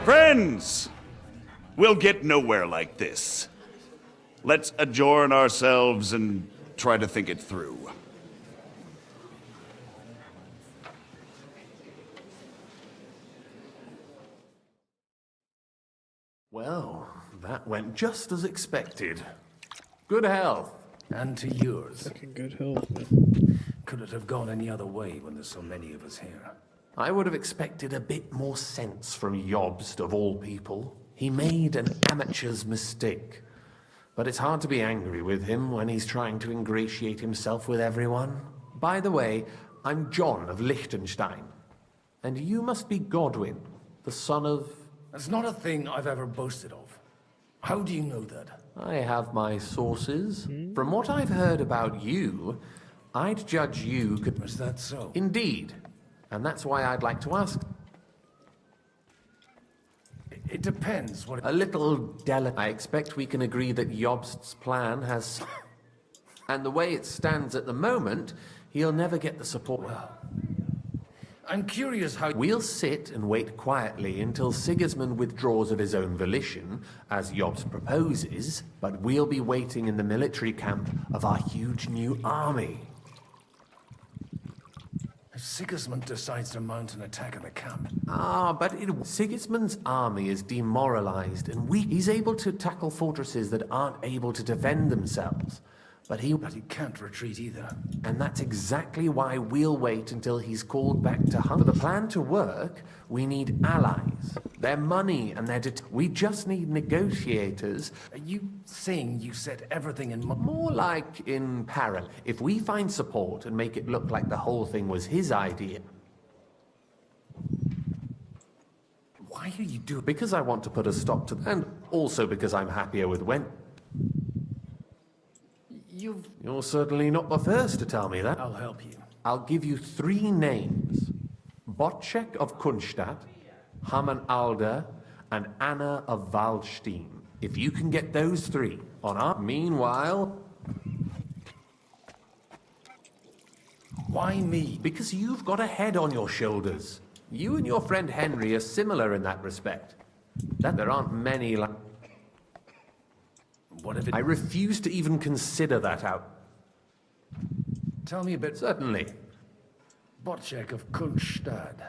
Friends, we'll get nowhere like this. Let's adjourn ourselves and try to think it through. Well, that went just as expected. Good health. And to yours. Fucking good health. Could it have gone any other way when there's so many of us here? I would have expected a bit more sense from Jobst, of all people. He made an amateur's mistake. But it's hard to be angry with him when he's trying to ingratiate himself with everyone. By the way, I'm John of Liechtenstein. And you must be Godwin, the son of... That's not a thing I've ever boasted of. How do you know that? I have my sources. From what I've heard about you, I'd judge you could... Is that so? Indeed. And that's why I'd like to ask... It depends what... A little delicate. I expect we can agree that Jobst's plan has... And the way it stands at the moment, he'll never get the support... Well, I'm curious how... We'll sit and wait quietly until Sigismund withdraws of his own volition, as Jobst proposes, but we'll be waiting in the military camp of our huge new army. If Sigismund decides to mount an attack on the camp... But Sigismund's army is demoralized and weak. He's able to tackle fortresses that aren't able to defend themselves. But he can't retreat either. And that's exactly why we'll wait until he's called back to hunt. For the plan to work, we need allies. Their money and their... We just need negotiators. Are you saying you set everything in... More like in parallel. If we find support and make it look like the whole thing was his idea... Why are you doing... Because I want to put a stop to... And also because I'm happier with when... You're certainly not the first to tell me that. I'll help you. I'll give you 3 names. Botchek of Kunstadt, Hamann Alder, and Anna of Waldstein. If you can get those 3 on our... Meanwhile... Why me? Because you've got a head on your shoulders. You and your friend Henry are similar in that respect. That there aren't many like... What if it... I refuse to even consider that out. Tell me a bit... Certainly. Botchek of Kunstadt.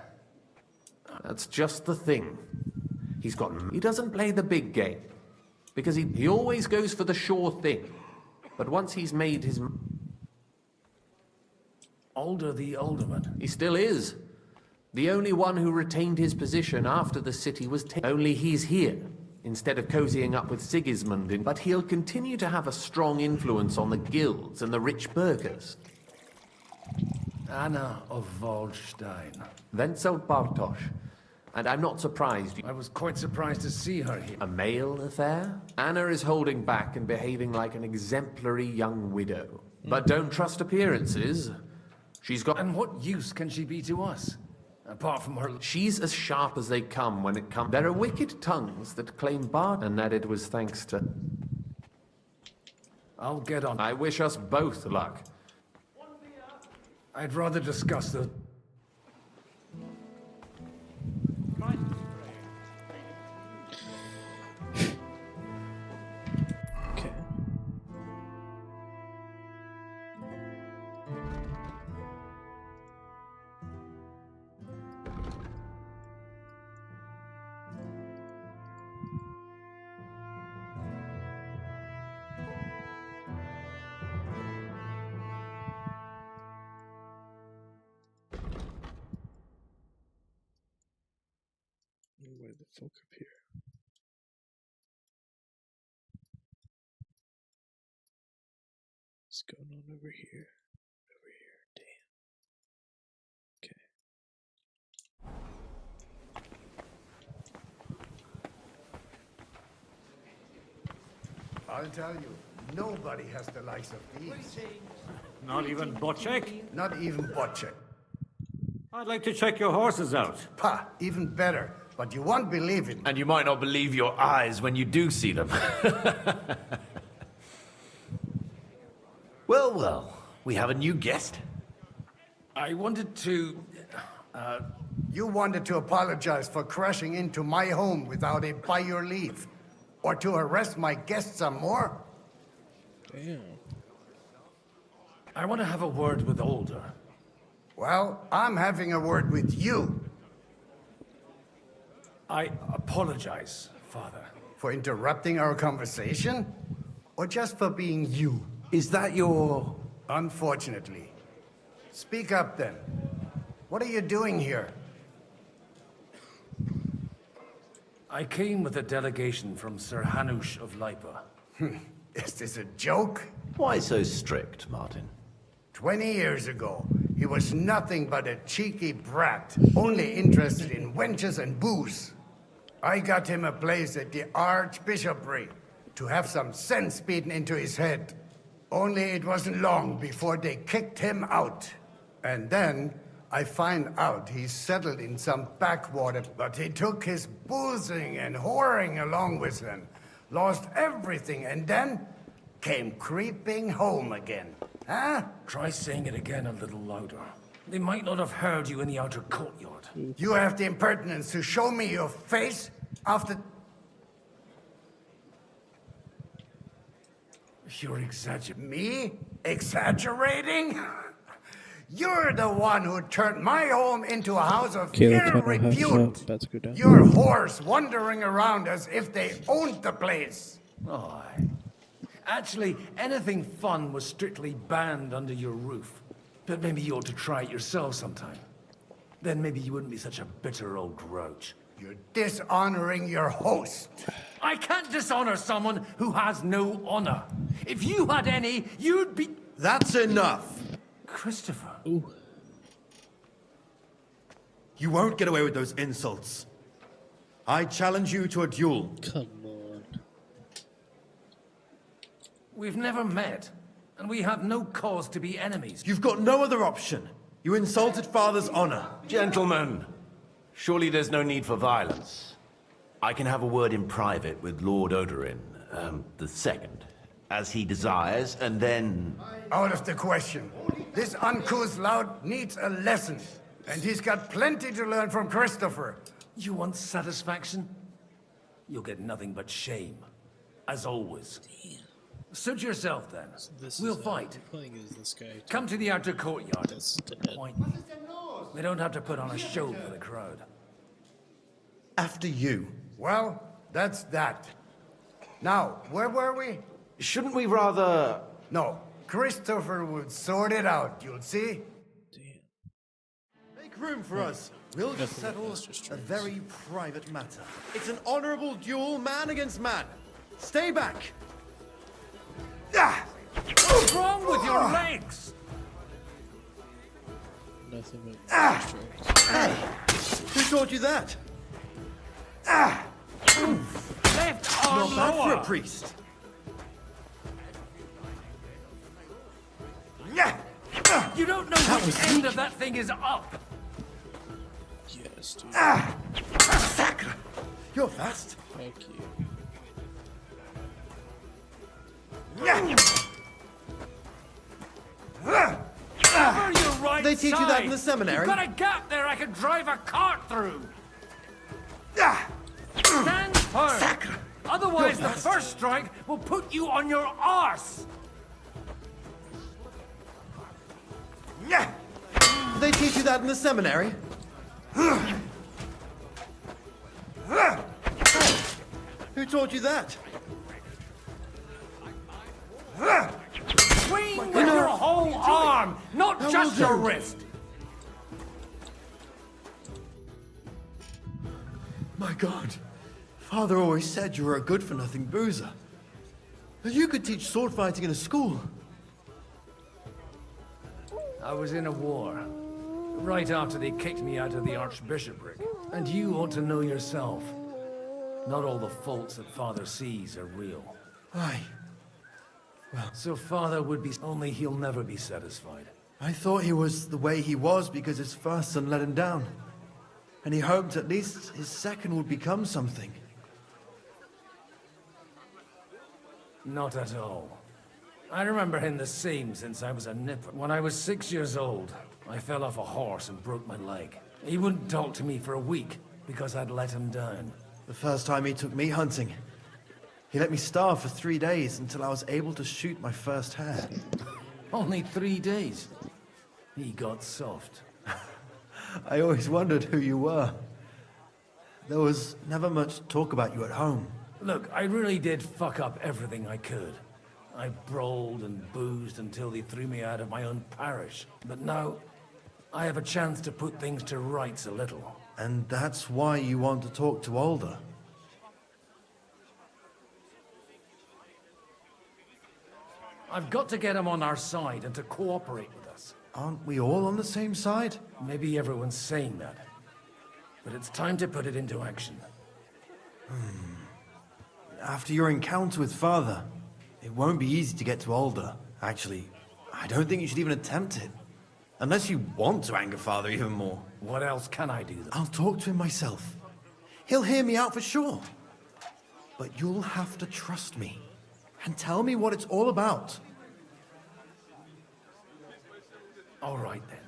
That's just the thing. He doesn't play the big game. Because he always goes for the sure thing. But once he's made his... Older the alderman? He still is. The only one who retained his position after the city was taken. Only he's here, instead of cozying up with Sigismund. But he'll continue to have a strong influence on the guilds and the rich burghers. Anna of Waldstein. Wenzel Bartosz. And I'm not surprised. I was quite surprised to see her here. A male affair? Anna is holding back and behaving like an exemplary young widow. But don't trust appearances. She's got... And what use can she be to us? Apart from her... She's as sharp as they come when it comes... There are wicked tongues that claim Bart, and that it was thanks to... I'll get on. I wish us both luck. I'd rather discuss the... Okay. Where the fuck up here? What's going on over here? Over here, damn. Okay. I'll tell you, nobody has the likes of these. Not even Bocek? Not even Bocek. I'd like to check your horses out. Pah, even better. But you won't believe it. And you might not believe your eyes when you do see them. Well, well, we have a new guest. I wanted to... You wanted to apologize for crashing into my home without it by your leave. Or to arrest my guests some more? Damn. I want to have a word with Older. Well, I'm having a word with you. I apologize, Father. For interrupting our conversation? Or just for being you? Is that your... Unfortunately. Speak up then. What are you doing here? I came with a delegation from Sir Hanush of Lipa. Is this a joke? Why so strict, Martin? 20 years ago, he was nothing but a cheeky brat, only interested in wenches and booze. I got him a place at the Archbishopric to have some sense beaten into his head. Only it wasn't long before they kicked him out. And then I find out he's settled in some backwater, but he took his boozing and whoring along with him, lost everything, and then came creeping home again. Huh? Try saying it again a little louder. They might not have heard you in the outer courtyard. You have the impertinence to show me your face after... You're exaggerating. Me? Exaggerating? You're the one who turned my home into a house of ill repute. Your whores wandering around as if they owned the place. Oh, actually, anything fun was strictly banned under your roof. But maybe you ought to try it yourself sometime. Then maybe you wouldn't be such a bitter old grouch. You're dishonoring your host. I can't dishonor someone who has no honor. If you had any, you'd be... That's enough. Christopher. Ooh. You won't get away with those insults. I challenge you to a duel. Come on. We've never met, and we have no cause to be enemies. You've got no other option. You insulted Father's honor. Gentlemen, surely there's no need for violence. I can have a word in private with Lord Odorin, the second, as he desires, and then... Out of the question. This uncouth lout needs a lesson, and he's got plenty to learn from Christopher. You want satisfaction? You'll get nothing but shame, as always. Suit yourself, then. So we'll fight. This guy. Come to the outer courtyard. Point me. We don't have to put on a show for the crowd. After you. Well, that's that. Now, where were we? Shouldn't we rather... No, Christopher would sort it out, you'll see. Damn. make room for us. We'll just settle a very private matter. It's an honorable duel, man against man. Stay back. What's wrong with your legs? Nothing but Hey, who taught you that? Left arm Not bad for lower. a priest. You don't know which end of that thing is up. yes, dude. Sacre! You're fast. Thank you. Cover your right They teach you that side. in the seminary? You've got a gap there I could drive a cart through. Stand firm. Otherwise, the first strike will put you on your arse. They teach you that in the seminary? Who taught you that? Swing with your whole arm, not I just will your do. wrist. My God. Father always said you were a good-for-nothing boozer. That you could teach sword fighting in a school. I was in a war. Right after they kicked me out of the archbishopric. And you ought to know yourself. Not all the faults that Father sees are real. Aye. So Father would be... Only he'll never be satisfied. I thought he was the way he was because his first son let him down. And he hoped at least his second would become something. Not at all. I remember him the same since I was a nipper. When I was 6 years old, I fell off a horse and broke my leg. He wouldn't talk to me for a week because I'd let him down. The first time he took me hunting, he let me starve for 3 days until I was able to shoot my first hare. Only 3 days. He got soft. I always wondered who you were. There was never much talk about you at home. Look, I really did fuck up everything I could. I brawled and boozed until they threw me out of my own parish. But now, I have a chance to put things to rights a little. And that's why you want to talk to Alder. I've got to get him on our side and to cooperate with us. Aren't we all on the same side? Maybe everyone's saying that. But it's time to put it into action. After your encounter with Father, it won't be easy to get to Alder. Actually, I don't think you should even attempt it. Unless you want to anger Father even more. What else can I do then? I'll talk to him myself. He'll hear me out for sure. But you'll have to trust me. And tell me what it's all about. All right then.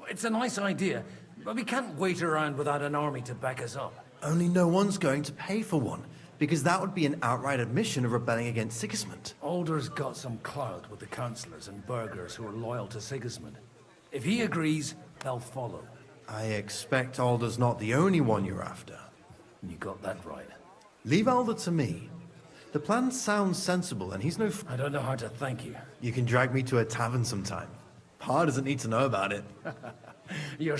It's a nice idea, but we can't wait around without an army to back us up. Only no one's going to pay for one, because that would be an outright admission of rebelling against Sigismund. Alder's got some clout with the councillors and burghers who are loyal to Sigismund. If he agrees, they'll follow. I expect Alder's not the only one you're after. You got that right. Leave Alder to me. The plan sounds sensible, and he's no... I don't know how to thank you. You can drag me to a tavern sometime. Pa doesn't need to know about it. You're...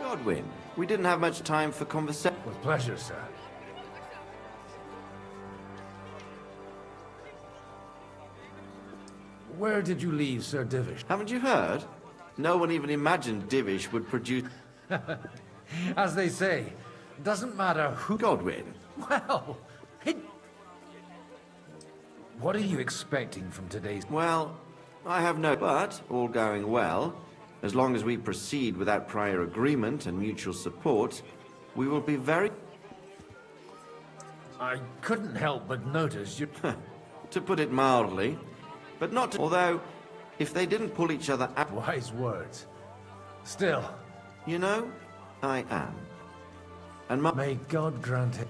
Godwin, we didn't have much time for conversation. With pleasure, sir. Where did you leave Sir Divish? Haven't you heard? No one even imagined Divish would produce... As they say, doesn't matter who... Godwin. Well, What are you expecting from today's... Well, I have no... But, all going well, as long as we proceed without prior agreement and mutual support, we will be very... I couldn't help but notice you... To put it mildly, but not to... Although, if they didn't pull each other out... Wise words. Still, You know, I am. And May God grant it.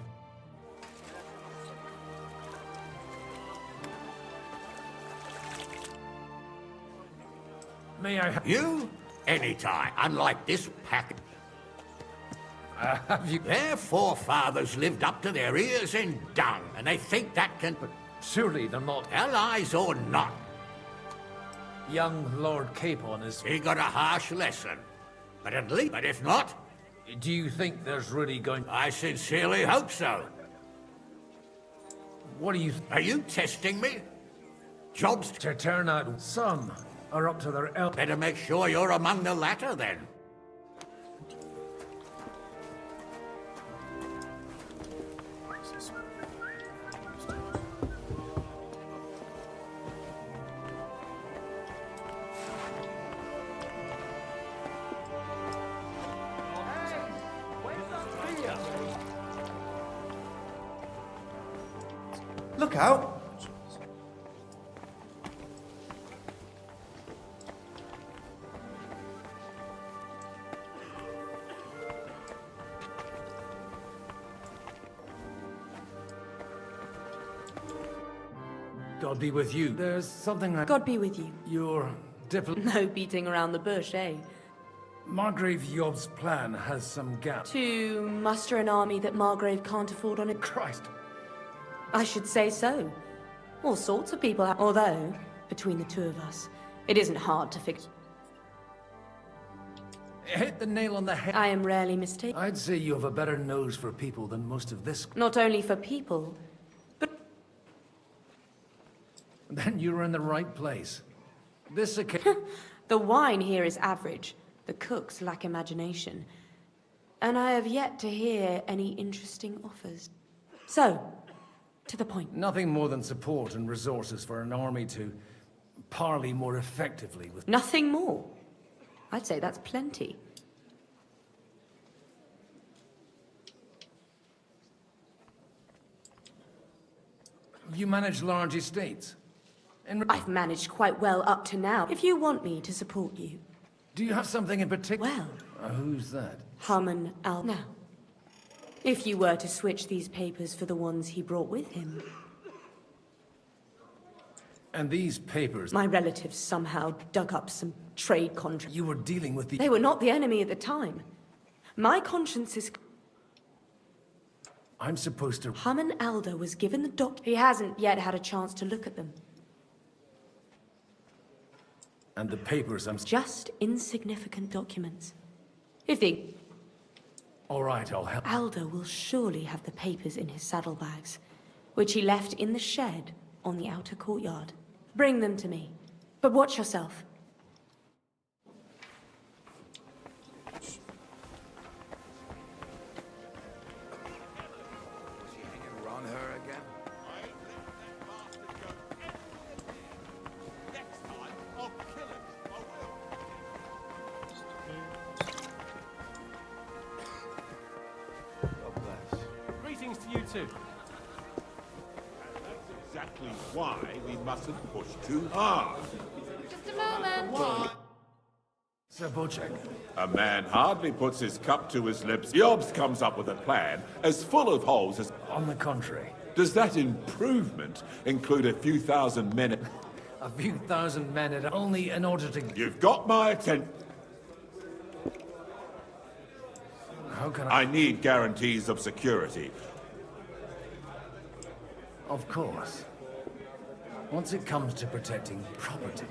May I have you? Anytime, unlike this pack. have you? Their forefathers lived up to their ears in dung, and they think that can... But surely they're not... Allies or not. Young Lord Capon is... He got a harsh lesson. But at least... But if not... Do you think there's really going... I sincerely hope so. What do you... Are you testing me? Jobs... To turn out... Some are up to their... Better make sure you're among the latter, then. Look out! God be with you. There's something I... God be with you. Your diplomat... No beating around the bush, eh? Margrave Yob's plan has some gaps. To muster an army that Margrave can't afford on a... Christ! I should say so. All sorts of people have... Although, between the two of us, it isn't hard to fix... Hit the nail on the head. I am rarely mistaken. I'd say you have a better nose for people than most of this... Not only for people, but... Then you're in the right place. This occasion... The wine here is average. The cooks lack imagination. And I have yet to hear any interesting offers. So, to the point. Nothing more than support and resources for an army to parley more effectively with... Nothing more? I'd say that's plenty. You manage large estates? I've managed quite well up to now, if you want me to support you. Do you have something in particular? Well... who's that? Harmon Al... Now, if you were to switch these papers for the ones he brought with him... And these papers... My relatives somehow dug up some trade contracts. You were dealing with the... They were not the enemy at the time. My conscience is... I'm supposed to... Harmon Alder was given the doc... He hasn't yet had a chance to look at them. And the papers I'm... Just insignificant documents. If they... All right, I'll help. Alder will surely have the papers in his saddlebags, which he left in the shed on the outer courtyard. Bring them to me. But watch yourself. Around her again? Greetings to you too. Exactly why we mustn't push too hard. Just a moment. Why? Sir Bocek. A man hardly puts his cup to his lips. Yobs comes up with a plan as full of holes as... On the contrary. Does that improvement include a few thousand men? A few thousand men at only in order to... You've got my attention. How can I need guarantees of security. Of course. Once it comes to protecting property...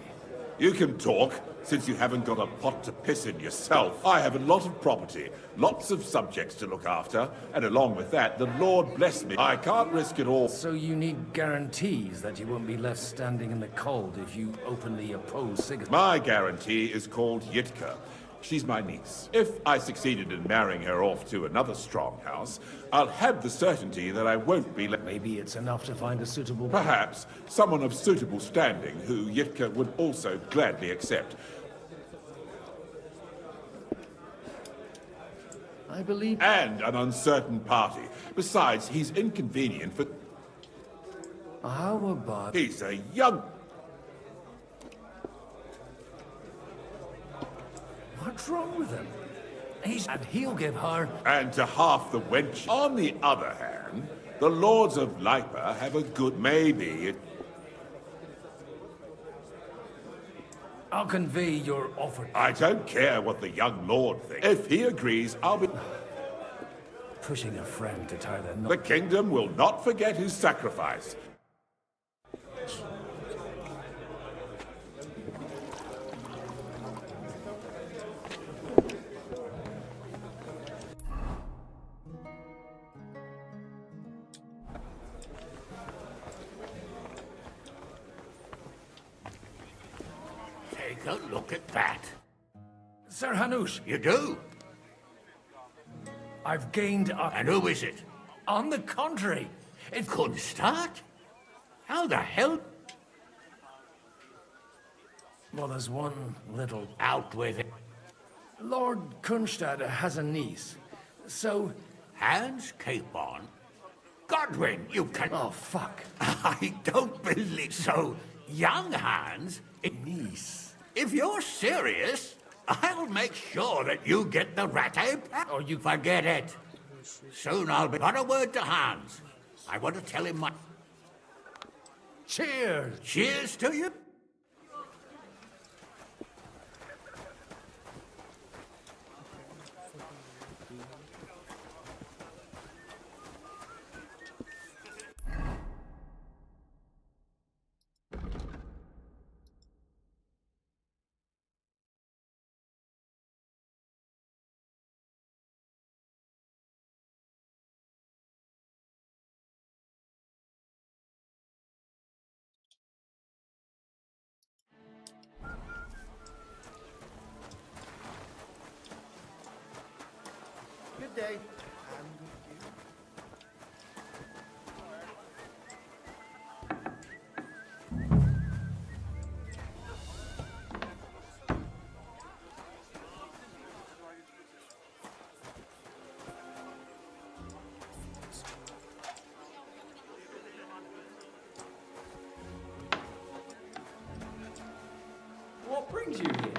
You can talk, since you haven't got a pot to piss in yourself. I have a lot of property, lots of subjects to look after, and along with that, the Lord bless me, I can't risk it all. So you need guarantees that you won't be left standing in the cold if you openly oppose Sigurd. My guarantee is called Yitka. She's my niece. If I succeeded in marrying her off to another strong house, I'll have the certainty that I won't be left. Maybe it's enough to find a suitable... Perhaps. Someone of suitable standing who Yitka would also gladly accept. I believe... And an uncertain party. Besides, he's inconvenient for... How about... He's a young... What's wrong with him? And he'll give her... And to half the wench. On the other hand, the lords of Lipa have a good... Maybe. I'll convey your offer. I don't care what the young lord thinks. If he agrees, I'll be... Pushing a friend to tie their knot. The kingdom will not forget his sacrifice. Take a look at that. Sir Hanush. You do? I've gained a... And who is it? On the contrary, It couldn't start? How the hell? Well, there's one little... Out with it. Lord Kunstad has a niece, so... Hans Capon? Godwin, you can... Oh, fuck. I don't believe so. Young Hans? Niece. If you're serious, I'll make sure that you get the rat-ape. Or you... Forget it. Soon I'll be... Got a word to Hans. I want to tell him my... Cheers! Cheers to you. Good day. What brings you here?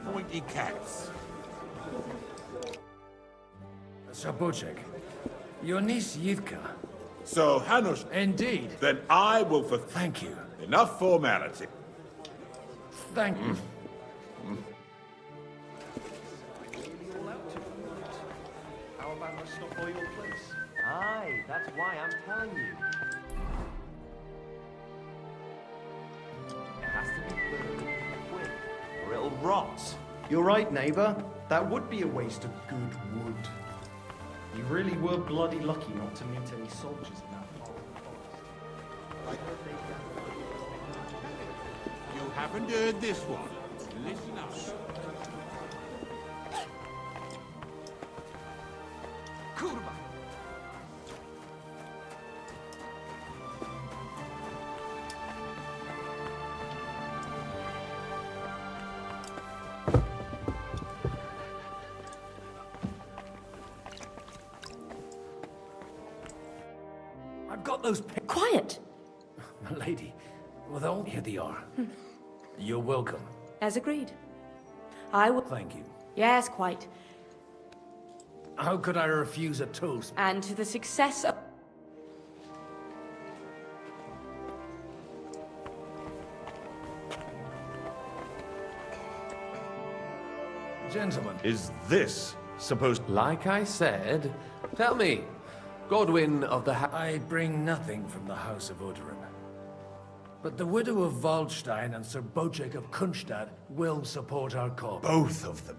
Pointy cats. Sir Bocek, your niece Yivka. So, Hanush... Indeed. Then I will... Thank you. Enough formality. Thank you. How about I stop by your place? Aye, that's why I'm telling you. It has to be burned quick, or it'll rot. You're right, neighbor. That would be a waste of good wood. You really were bloody lucky not to meet any soldiers in that part of the forest. You haven't heard this one. Listen up. Kurwa! I've got those... Quiet! My lady, with all... Here they are. You're welcome. As agreed. I will... Thank you. Yes, quite. How could I refuse a toast? And to the success of... Gentlemen. Is this supposed... Like I said, tell me, Godwin of the... I bring nothing from the House of Odorin. But the widow of Waldstein and Sir Bocek of Kunstad will support our cause. Both of them?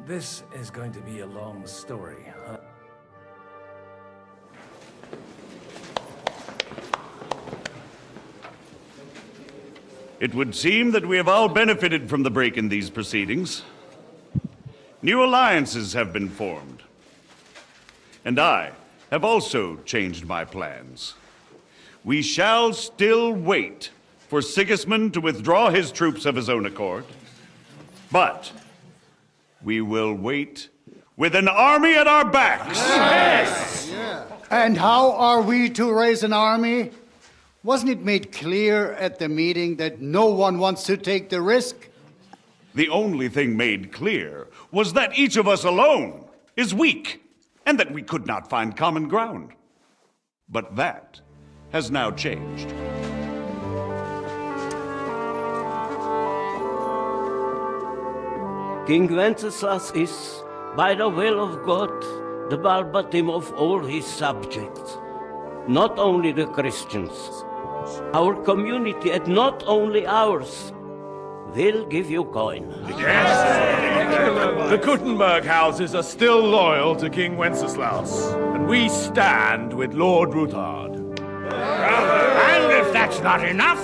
This is going to be a long story, huh? It would seem that we have all benefited from the break in these proceedings. New alliances have been formed. And I have also changed my plans. We shall still wait for Sigismund to withdraw his troops of his own accord, but we will wait with an army at our backs. Yes! Yeah. And how are we to raise an army? Wasn't it made clear at the meeting that no one wants to take the risk? The only thing made clear was that each of us alone is weak, and that we could not find common ground. But that has now changed. King Wenceslas is, by the will of God, the balbatim of all his subjects. Not only the Christians, our community, and not only ours, will give you coin. Yes! The Kuttenberg houses are still loyal to King Wenceslas, and we stand with Lord Ruthard. And if that's not enough,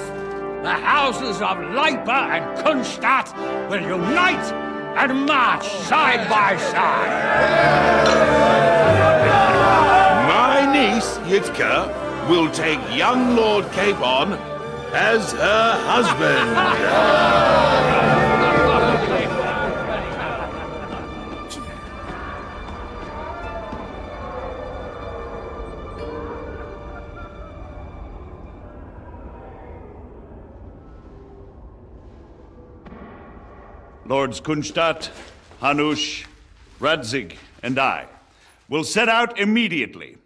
the houses of Leipa and Kunstadt will unite and march side by side. My niece, Yitka, will take young Lord Capon as her husband. Lords Kunstadt, Hanush, Radzig, and I will set out immediately.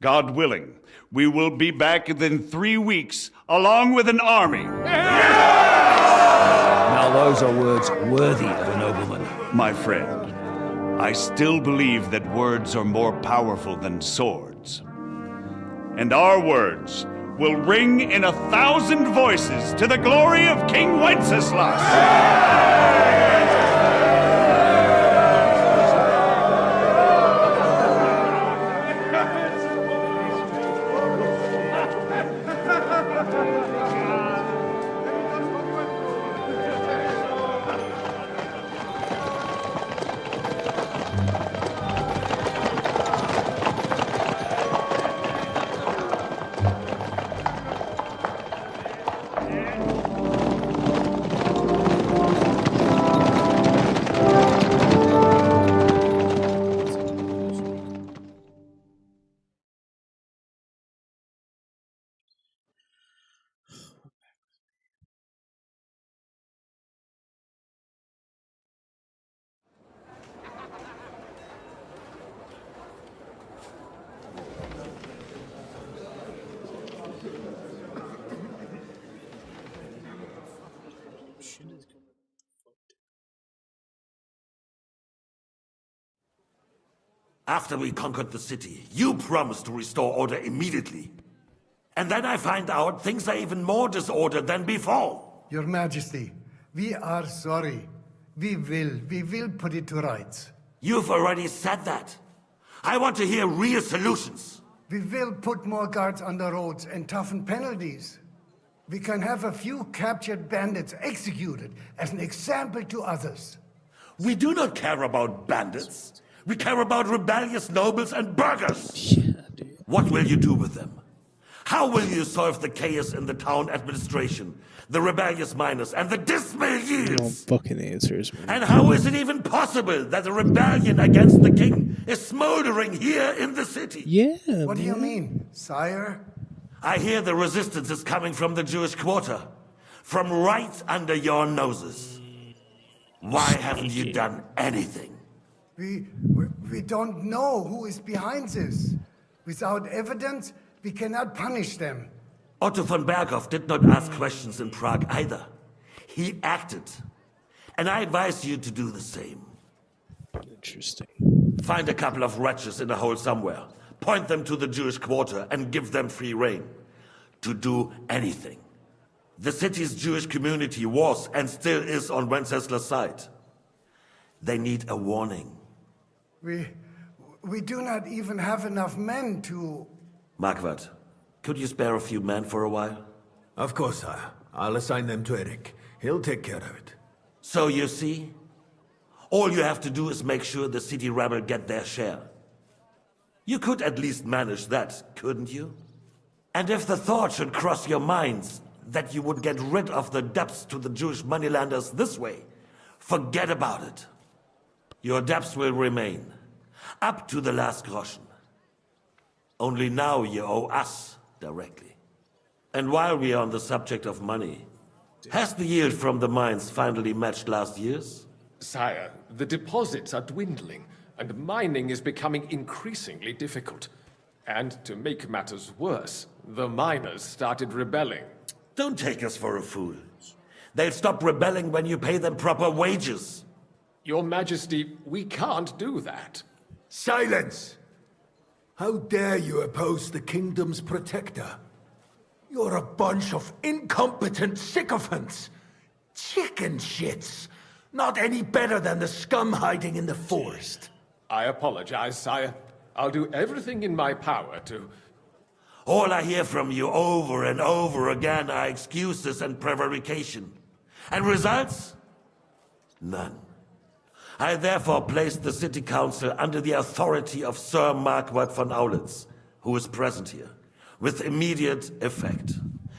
God willing, we will be back within 3 weeks, along with an army. Now those are words worthy of a nobleman. My friend, I still believe that words are more powerful than swords. And our words will ring in 1,000 voices to the glory of King Wenceslas. After we conquered the city, you promised to restore order immediately. And then I find out things are even more disordered than before. Your Majesty, we are sorry. We will put it to rights. You've already said that. I want to hear real solutions. We will put more guards on the roads and toughen penalties. We can have a few captured bandits executed as an example to others. We do not care about bandits. We care about rebellious nobles and burghers. What will you do with them? How will you solve the chaos in the town administration, the rebellious miners, and the dismal yields? No fucking answers, man. And how is it even possible that a rebellion against the king is smoldering here in the city? Yeah, What do you mean, sire? I hear the resistance is coming from the Jewish quarter, from right under your noses. Why haven't you done anything? We don't know who is behind this. Without evidence, we cannot punish them. Otto von Berghoff did not ask questions in Prague either. He acted. And I advise you to do the same. Interesting. Find a couple of wretches in a hole somewhere. Point them to the Jewish quarter and give them free rein. To do anything. The city's Jewish community was and still is on Wenceslas' side. They need a warning. We do not even have enough men to... Marquardt, could you spare a few men for a while? Of course, sire. I'll assign them to Eric. He'll take care of it. So you see? All you have to do is make sure the city rebel get their share. You could at least manage that, couldn't you? And if the thought should cross your minds that you would get rid of the debts to the Jewish moneylanders this way, forget about it. Your debts will remain, up to the last groschen. Only now you owe us directly. And while we are on the subject of money, has the yield from the mines finally matched last year's? Sire, the deposits are dwindling, and mining is becoming increasingly difficult. And to make matters worse, the miners started rebelling. Don't take us for a fool. They'll stop rebelling when you pay them proper wages. Your Majesty, we can't do that. Silence! How dare you oppose the kingdom's protector? You're a bunch of incompetent sycophants! Chicken shits! Not any better than the scum hiding in the forest. I apologize, sire. I'll do everything in my power to... All I hear from you over and over again are excuses and prevarication. And results? None. I therefore placed the city council under the authority of Sir Marquardt von Aulitz, who is present here, with immediate effect.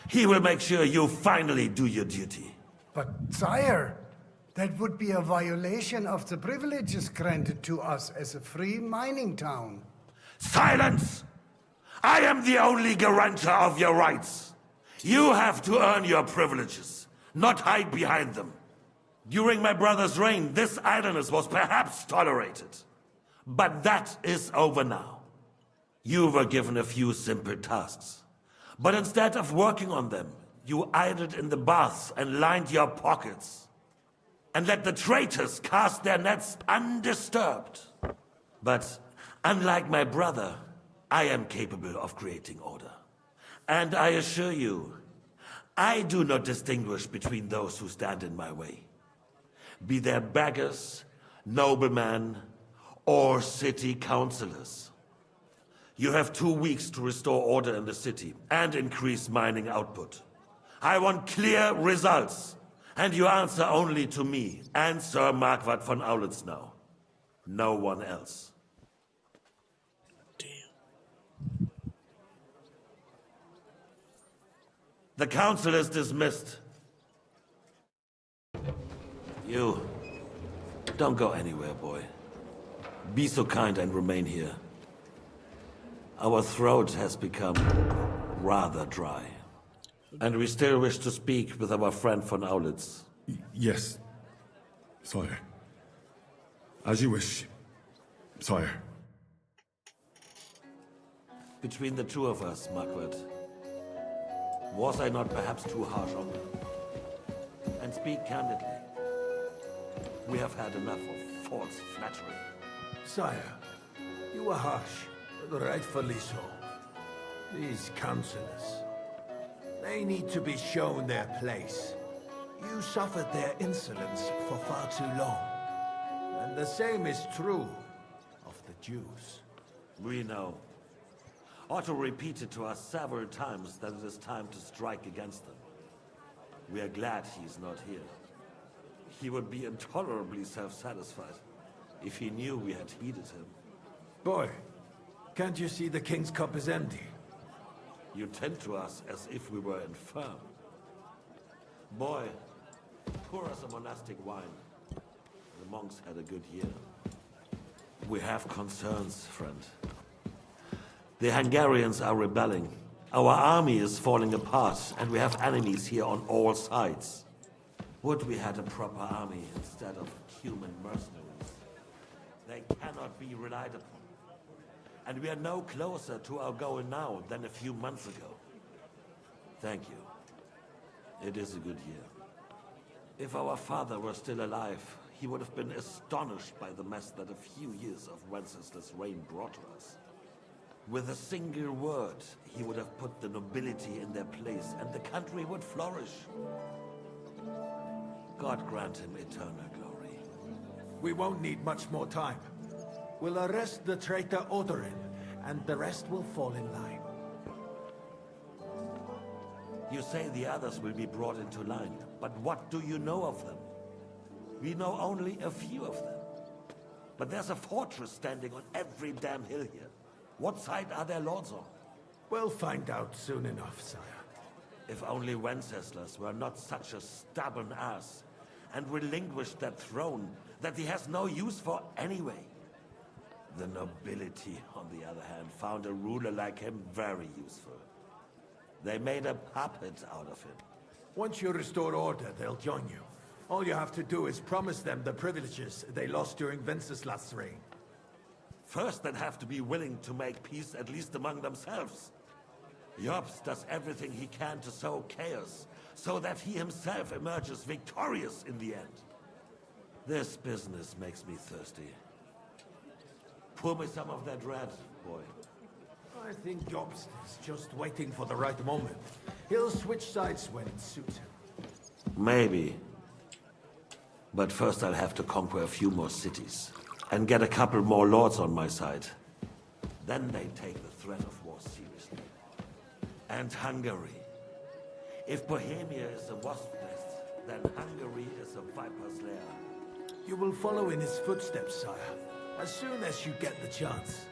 He will make sure you finally do your duty. But, sire, that would be a violation of the privileges granted to us as a free mining town. Silence! I am the only guarantor of your rights. You have to earn your privileges, not hide behind them. During my brother's reign, this idleness was perhaps tolerated. But that is over now. You were given a few simple tasks. But instead of working on them, you idled in the baths and lined your pockets. And let the traitors cast their nets undisturbed. But unlike my brother, I am capable of creating order. And I assure you, I do not distinguish between those who stand in my way. Be they beggars, noblemen, or city councillors. You have 2 weeks to restore order in the city and increase mining output. I want clear results, and you answer only to me and Sir Marquardt von Aulitz now. No one else. Damn. The council is dismissed. You, don't go anywhere, boy. Be so kind and remain here. Our throat has become rather dry. And we still wish to speak with our friend von Aulitz. Yes, sire. As you wish, sire. Between the two of us, Marquardt, was I not perhaps too harsh on him? And speak candidly. We have had enough of false flattery. Sire, you were harsh, but rightfully so. These councillors, they need to be shown their place. You suffered their insolence for far too long. And the same is true of the Jews. We know. Otto repeated to us several times that it is time to strike against them. We are glad he's not here. He would be intolerably self-satisfied if he knew we had heeded him. Boy, can't you see the king's cup is empty? You tend to us as if we were infirm. Boy, pour us a monastic wine. The monks had a good year. We have concerns, friend. The Hungarians are rebelling. Our army is falling apart, and we have enemies here on all sides. Would we had a proper army instead of human mercenaries? They cannot be relied upon. And we are no closer to our goal now than a few months ago. Thank you. It is a good year. If our father were still alive, he would have been astonished by the mess that a few years of Wenceslas' reign brought to us. With a single word, he would have put the nobility in their place, and the country would flourish. God grant him eternal glory. We won't need much more time. We'll arrest the traitor Odorin, and the rest will fall in line. You say the others will be brought into line, but what do you know of them? We know only a few of them. But there's a fortress standing on every damn hill here. What side are their lords on? We'll find out soon enough, sire. If only Wenceslas were not such a stubborn ass, and relinquished that throne that he has no use for anyway. The nobility, on the other hand, found a ruler like him very useful. They made a puppet out of him. Once you restore order, they'll join you. All you have to do is promise them the privileges they lost during Wenceslas' reign. First, they'd have to be willing to make peace at least among themselves. Jobst does everything he can to sow chaos, so that he himself emerges victorious in the end. This business makes me thirsty. Pour me some of that red, boy. I think Jobst is just waiting for the right moment. He'll switch sides when it suits him. Maybe. But first I'll have to conquer a few more cities. And get a couple more lords on my side. Then they take the threat of war seriously. And Hungary. If Bohemia is a wasp nest, then Hungary is a viper's lair. You will follow in his footsteps, sire, as soon as you get the chance.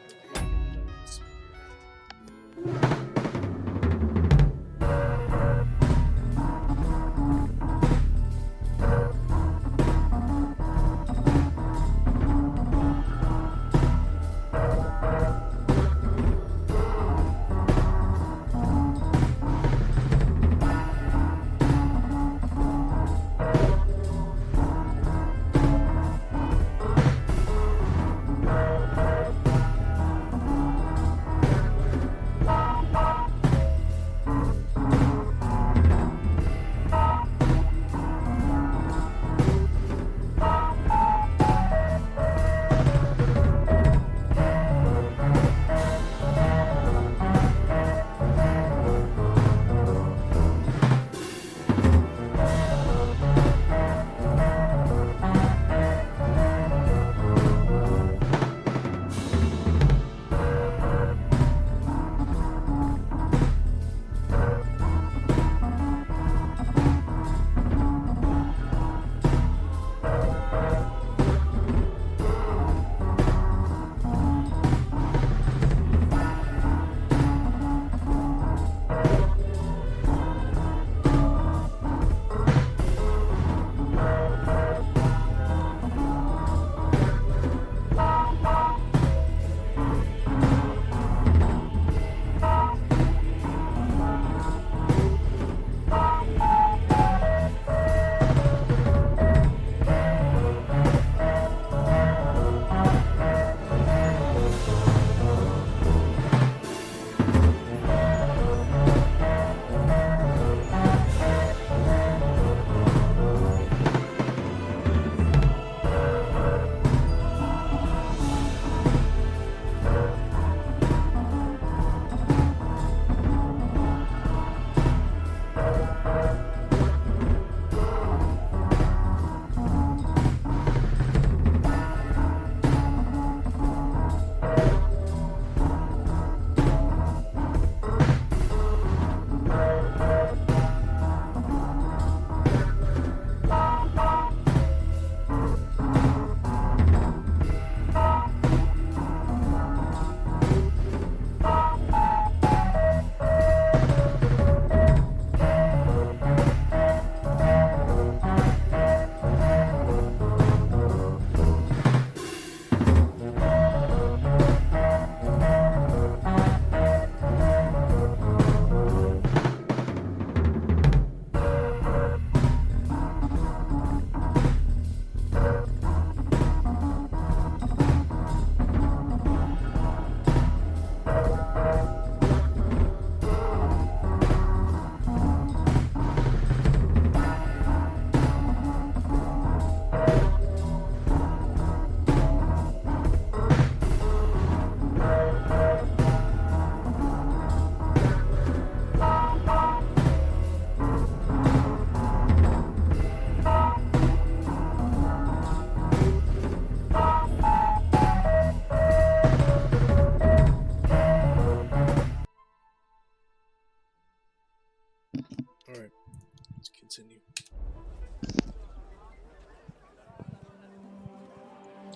continue.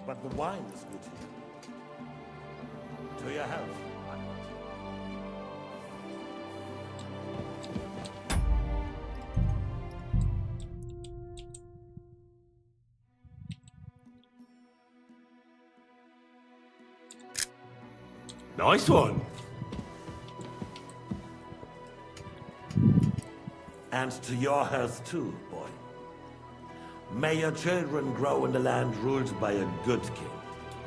But the wine is good here. To your health. Nice one. And to your health too, boy. May your children grow in the land ruled by a good king.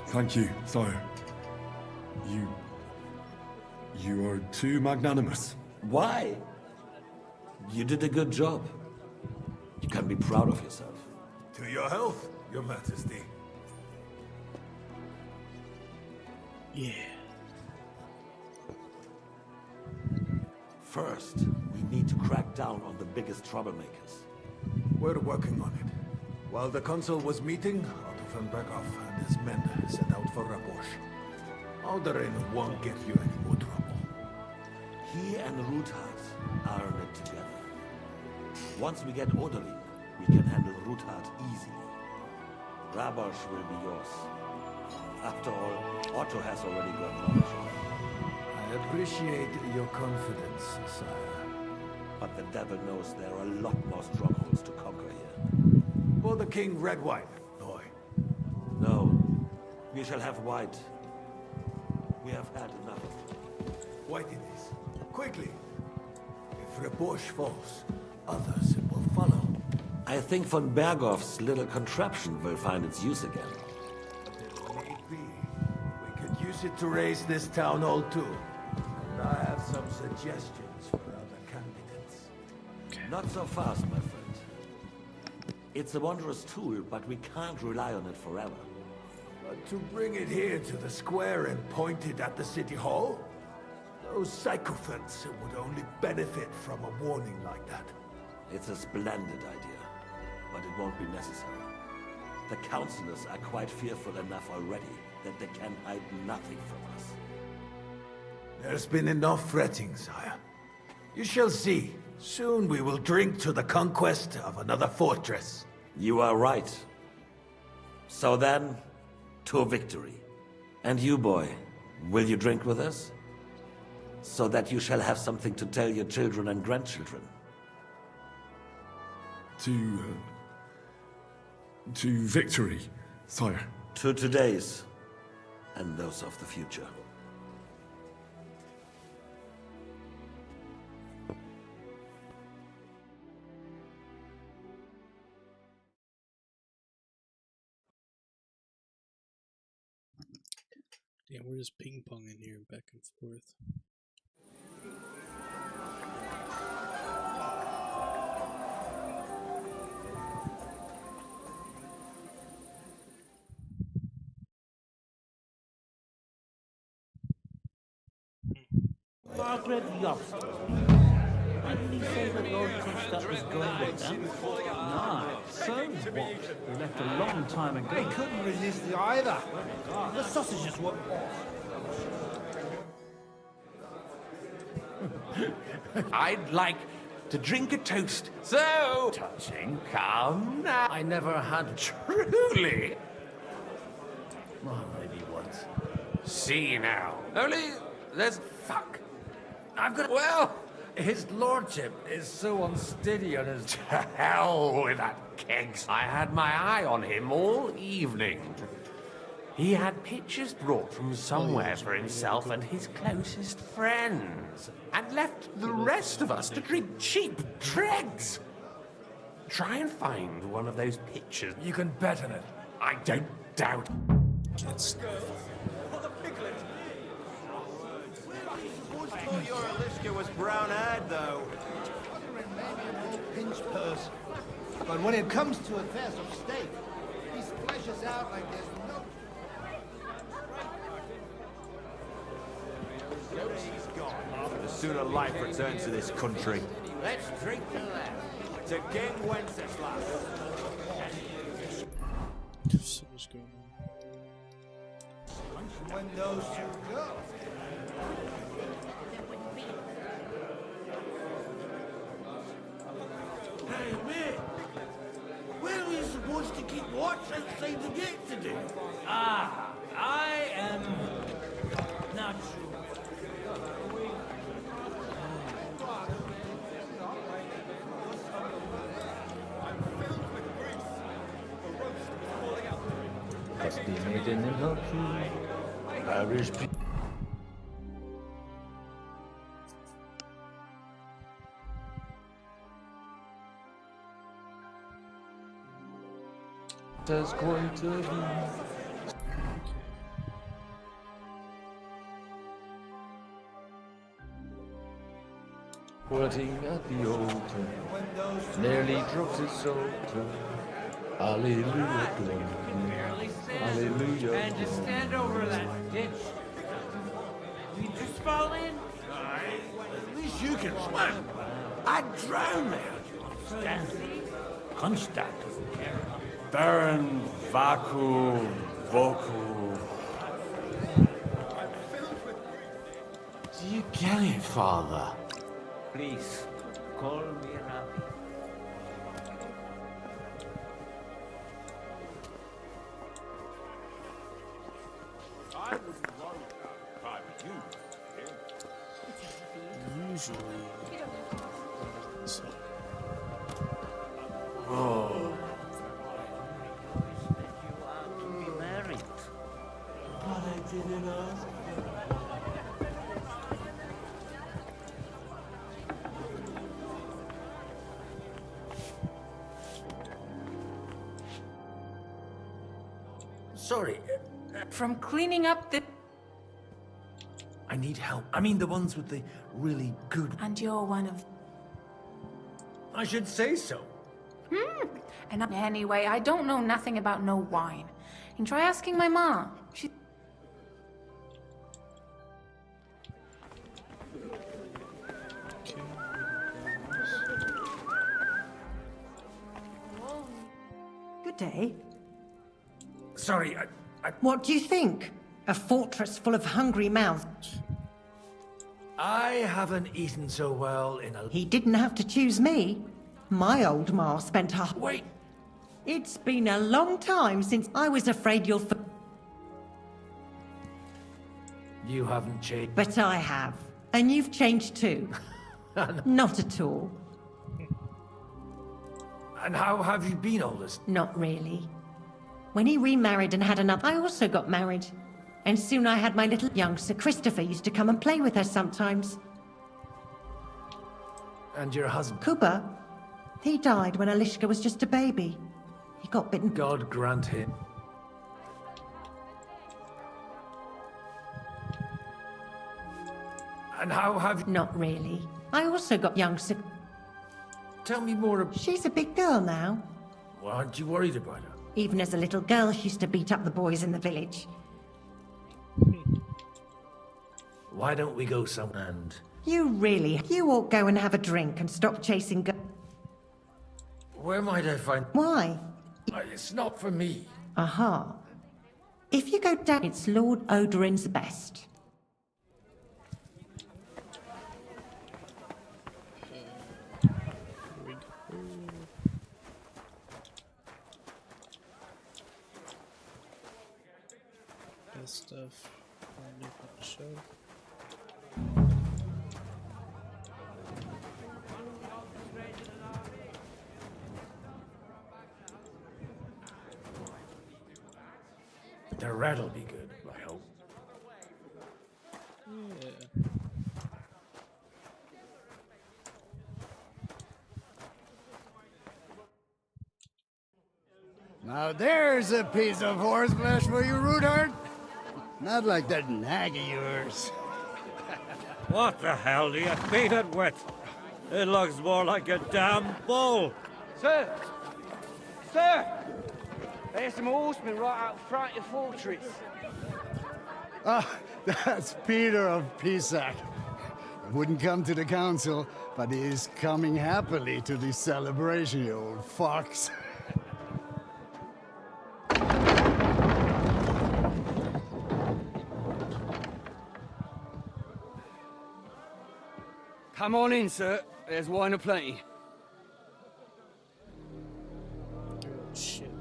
Thank you, sire. You are too magnanimous. Why? You did a good job. You can be proud of yourself. To your health, your majesty. Yeah. First, we need to crack down on the biggest troublemakers. We're working on it. While the council was meeting, Otto von Berghoff and his men set out for Rabosch. Alderin won't give you any more trouble. He and Ruthard are in it together. Once we get Odalin, we can handle Ruthard easily. Rabosch will be yours. After all, Otto has already got knowledge of it. I appreciate your confidence, sire. But the devil knows there are a lot more strongholds to conquer here. For the king, red wine, boy. No, we shall have white. We have had enough of it. White it is. Quickly. If Rabosch falls, others will follow. I think von Berghoff's little contraption will find its use again. Need be. We could use it to raise this town hall too. And I have some suggestions for other candidates. Not so fast, my friend. It's a wondrous tool, but we can't rely on it forever. But to bring it here to the square and point it at the city hall? Those sycophants would only benefit from a warning like that. It's a splendid idea, but it won't be necessary. The councillors are quite fearful enough already that they can hide nothing from us. There's been enough fretting, sire. You shall see. Soon we will drink to the conquest of another fortress. You are right. So then, to victory. And you, boy, will you drink with us? So that you shall have something to tell your children and grandchildren. To victory, sire. To today's, and those of the future. Yeah, we're just ping-ponging here back and forth. Margaret Yost. Didn't he say that Lord Kunstadt was going with them? No. So what? They left a long time ago. They couldn't resist you either. The sausages were I'd like to drink a toast. So touching, come now. I never had. Truly. Well, maybe once. See now. Only there's fuck. I've got. Well, his lordship is so unsteady on his. To hell with that kegs. I had my eye on him all evening. He had pictures brought from somewhere for himself and his closest friends, and left the rest of us to drink cheap dregs. Try and find one of those pictures. You can bet on it. I don't doubt. Your Alicia was brown-eyed, though. pinch purse. But when it comes to affairs of state, he splashes out like there's no... The sooner life returns to this country. Let's drink to that. To King Wenceslas. So much going on. When those two go. Hey, What sense to get to do? Ah, I am not sure. Must be made in the country. Irish people. There's going to be waiting at the altar, nearly drops his altar. Hallelujah, glory. Hallelujah. And just stand over that ditch. You just fall in. At least you can swim. I'd drown there. Stand. Constant. Baron Vaku Voku. Do you get it, Father? Please, call me Rabbi. I wouldn't worry about it if I were you. Usually. So. Oh. You are to be married. But I didn't ask. Sorry. From cleaning up the... I need help. I mean the ones with the really good... And you're one of... I should say so. And anyway, I don't know nothing about no wine. You can try asking my ma. She... Good day. Sorry, What do you think? A fortress full of hungry mouths. I haven't eaten so well in a... He didn't have to choose me. My old ma spent her... Wait! It's been a long time since I was afraid you'll... You haven't changed. But I have. And you've changed too. Not at all. And how have you been all this? Not really. When he remarried and had another, I also got married. And soon I had my little young Sir Christopher used to come and play with her sometimes. And your husband? Kuba, he died when Alishka was just a baby. He got bitten. God grant him. And how have you... Not really. I also got young Sir... Tell me more about... She's a big girl now. Well, aren't you worried about her? Even as a little girl, she used to beat up the boys in the village. Why don't we go somewhere and... You ought go and have a drink and stop chasing Where might I find... Why? It's not for me. Aha. If you go down, it's Lord Odorin's best. Best stuff. New show. The rat'll be good, I hope. Yeah. Now there's a piece of horseflesh for you, Rudart. Not like that nag of yours. What the hell do you feed it with? It looks more like a damn bull. Sir! Sir! There's some horsemen right out front of the fortress. Ah, that's Peter of Pisac. He wouldn't come to the council, but he is coming happily to the celebration, you old fox. Come on in, sir. There's wine aplenty. Oh, shit.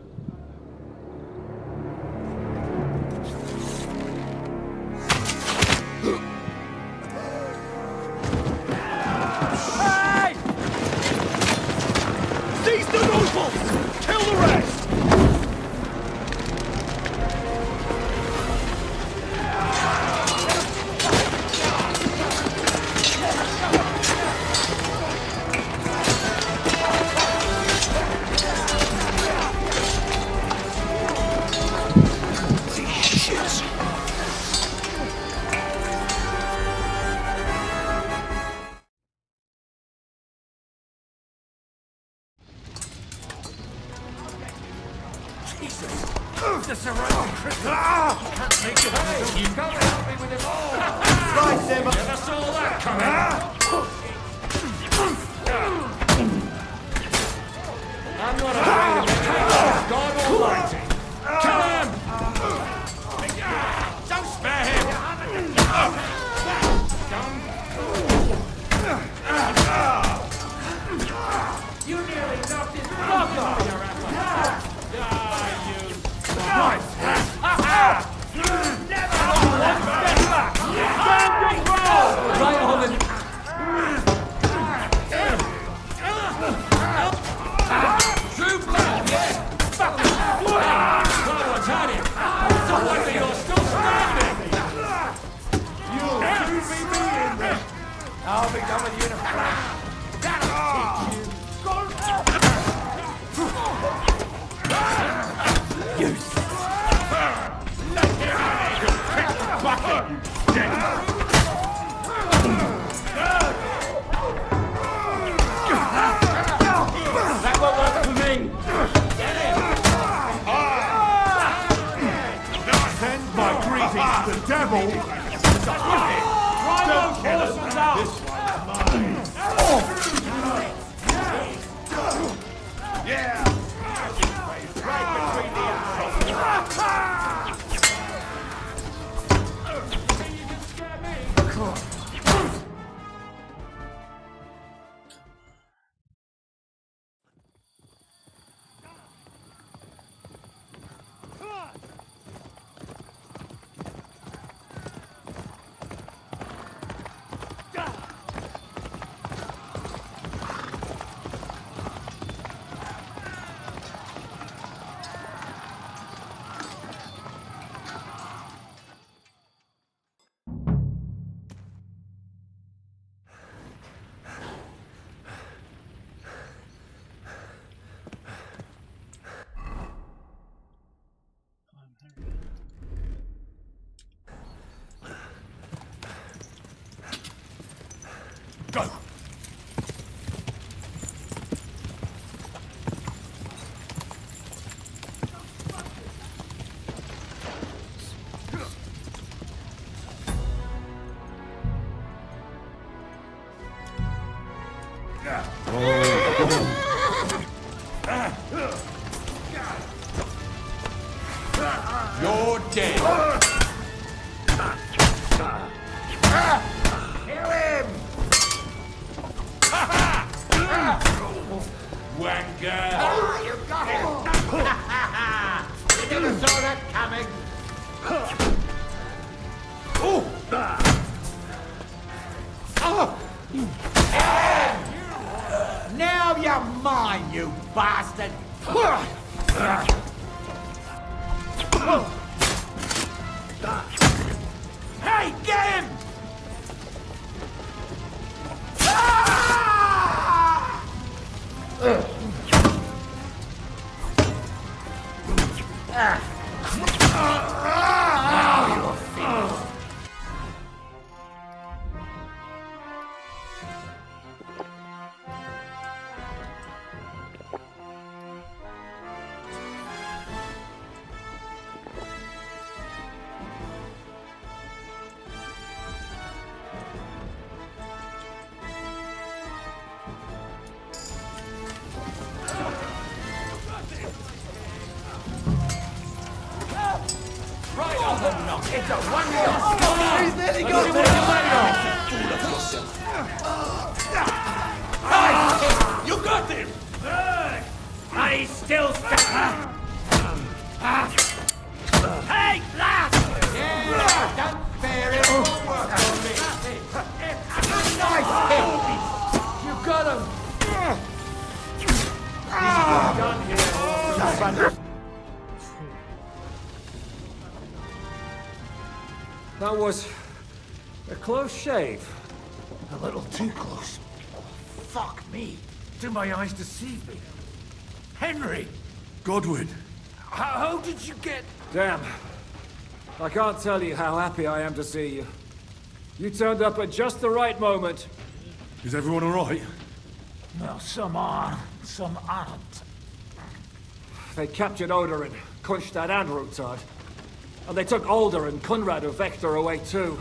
to surround Christmas. Can't make it. Hey, you come and help me with him all. Slice him. Never saw that coming. I'm not afraid of him. God Almighty. Kill him! Don't spare him! You nearly knocked his block off your apple. Never one step back! Stand your ground! Right on the... True blood, yeah! Fucking blood! What's at him? So wonder you're still standing! You'll soon be in there! I'll be done with you in a flash! That'll teach you! You that won't work for me! Get him! Send my greetings to the devil! Don't kill us! This one's mine! Yeah! Right between the eyes! Go! You're dead. Kill him! Wanker! You got him! You never saw that coming! Now you're mine, you bastard! Hey, get him! Now you're finished. Right on the knock. It's a one-shot. He's nearly got it. You got him! And he's still standing. Hey, lad! Yeah, don't bear it. All work on me. Nice hit. You got him! Done here. That was a close shave. A little too close. Fuck me. Do my eyes deceive me? Henry! Godwin! How did you get... Damn. I can't tell you how happy I am to see you. You turned up at just the right moment. Is everyone alright? Well, some are, some aren't. They captured Oda and Kunstad and Rutard. And they took Alder and Conrad of Vector away too.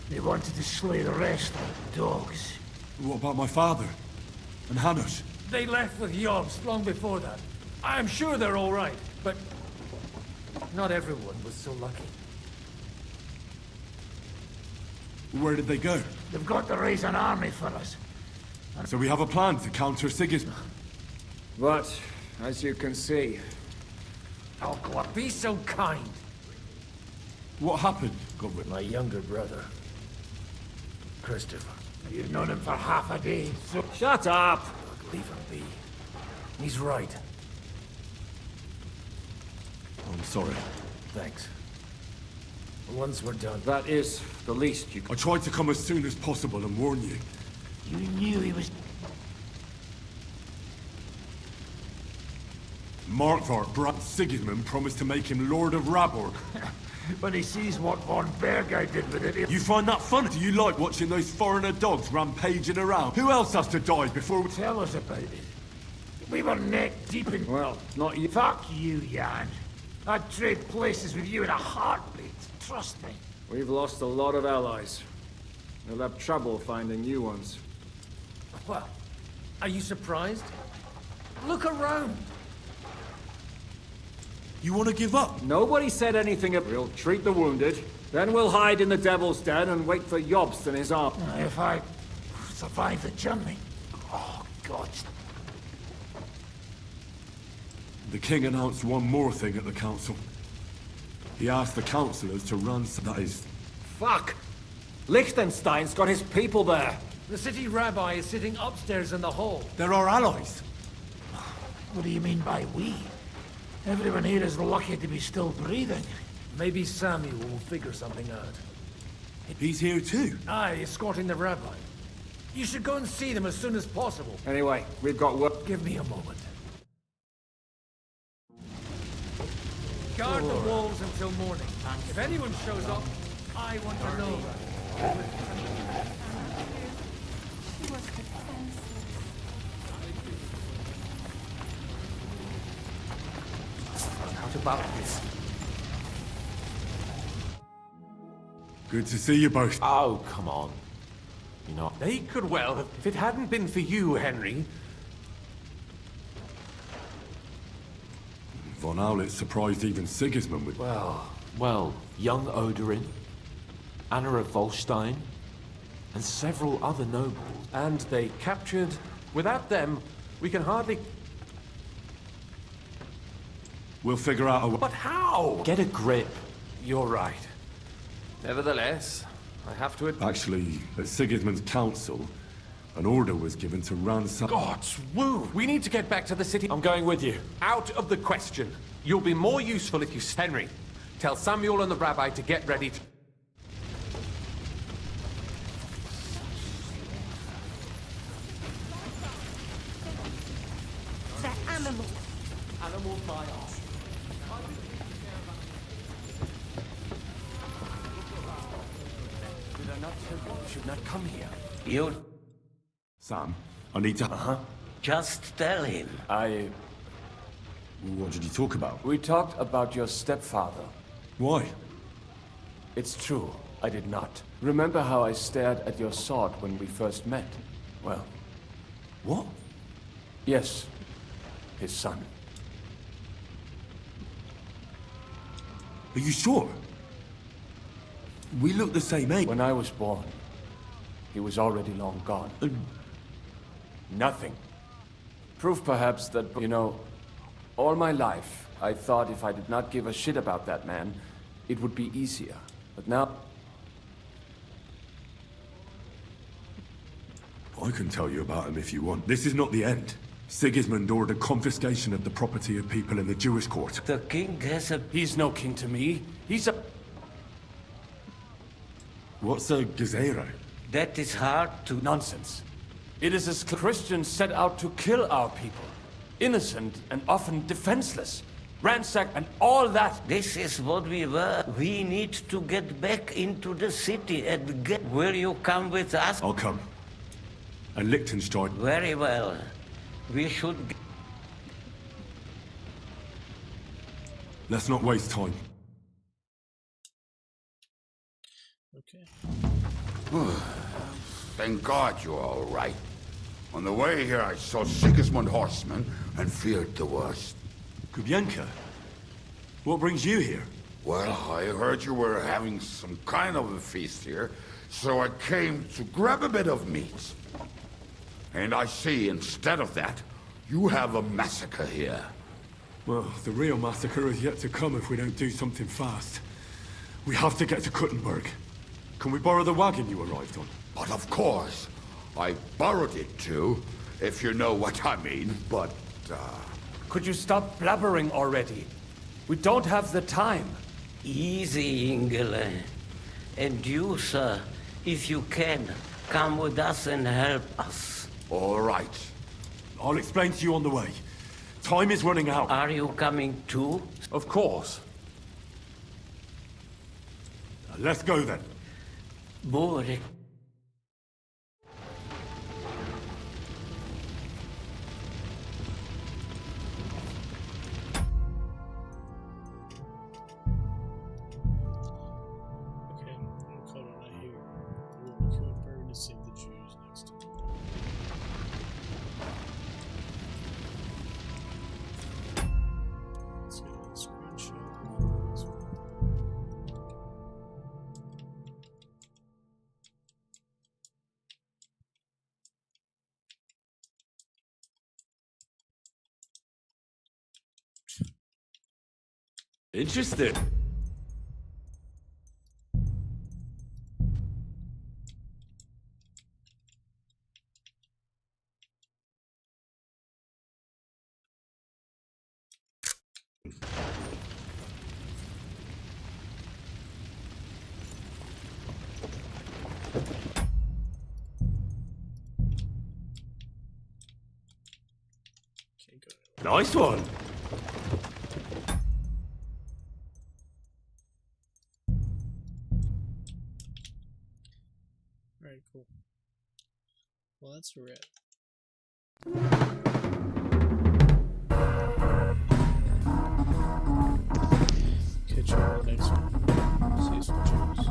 They wanted to slay the rest, dogs. What about my father? And Hanush? They left with Yobs long before that. I'm sure they're all right, but not everyone was so lucky. Where did they go? They've got to raise an army for us. So we have a plan to counter Sigismund. But, as you can see... Oh, God, be so kind. What happened, Godwin? My younger brother, Christopher. You've known him for half a day, so... Shut up! Leave him be. He's right. I'm sorry. Thanks. Once we're done... That is the least you... I tried to come as soon as possible and warn you. You knew he was... Markvart brat Sigismund promised to make him Lord of Raborg. But he sees what von Bergay did with it. You find that funny? Do you like watching those foreigner dogs rampaging around? Who else has to die before we... Tell us about it. We were neck deep in... Well, not you. Fuck you, Jan. I'd trade places with you in a heartbeat. Trust me. We've lost a lot of allies. We'll have trouble finding new ones. Well, are you surprised? Look around. You want to give up? Nobody said anything. We'll treat the wounded, then we'll hide in the Devil's Den and wait for Jobst and his arm. If I survive the journey... Oh, God. The king announced one more thing at the council. He asked the councillors to run... That is... Fuck! Liechtenstein's got his people there. The city rabbi is sitting upstairs in the hall. They're our allies. What do you mean by we? Everyone here is lucky to be still breathing. Maybe Samuel will figure something out. He's here too. Aye, escorting the rabbi. You should go and see them as soon as possible. Anyway, we've got work. Give me a moment. Guard the walls until morning. If anyone shows up, I want to know. What about this? Good to see you both. Oh, come on. You know, they could well have... If it hadn't been for you, Henry... Von Aulitz surprised even Sigismund with... Well, young Odorin, Anna of Volstein, and several other nobles. And they captured... Without them, we can hardly... We'll figure out a way... But how? Get a grip. You're right. Nevertheless, I have to... Actually, at Sigismund's council, an order was given to ransack... God's woo! We need to get back to the city. I'm going with you. Out of the question. You'll be more useful if you... Henry, tell Samuel and the rabbi to get ready to... They're animals. Animals my arse. Did I not tell you you should not come here? You Sam, I need to... just tell him. What did you talk about? We talked about your stepfather. Why? It's true, I did not. Remember how I stared at your sword when we first met? Well... What? Yes. His son. Are you sure? We look the same age. When I was born, he was already long gone. Nothing. Proof perhaps that, you know, all my life, I thought if I did not give a shit about that man, it would be easier. But now... I can tell you about him if you want. This is not the end. Sigismund ordered confiscation of the property of people in the Jewish court. The king has a... He's no king to me. He's a... What's a gezerah? That is hard to... Nonsense. It is as Christians set out to kill our people. Innocent and often defenseless. Ransacked and all that. This is what we were. We need to get back into the city and get... Will you come with us? I'll come. And Liechtenstein. Very well. We should... Let's not waste time. Okay. Thank God you're all right. On the way here, I saw Sigismund horsemen and feared the worst. Kubienka? What brings you here? Well, I heard you were having some kind of a feast here, so I came to grab a bit of meat. And I see, instead of that, you have a massacre here. Well, the real massacre is yet to come if we don't do something fast. We have to get to Kuttenberg. Can we borrow the wagon you arrived on? But of course. I borrowed it too, if you know what I mean, but, Could you stop blabbering already? We don't have the time. Easy, Ingele. And you, sir, if you can, come with us and help us. All right. I'll explain to you on the way. Time is running out. Are you coming too? Of course. Let's go then. Bore. Interesting. Nice one. Alright, cool. Well, that's a wrap. Catch you on the next one. See you some jokes.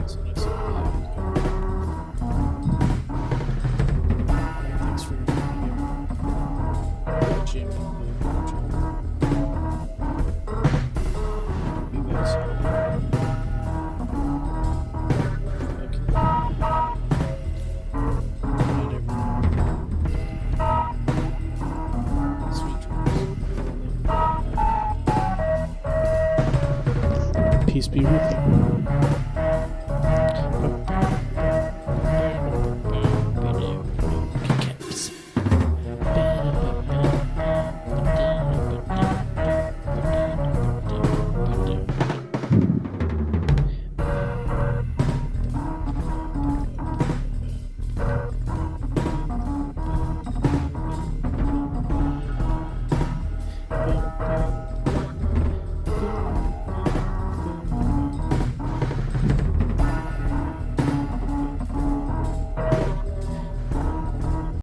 So next time. Thanks for Jim. You guys. Peace be with you.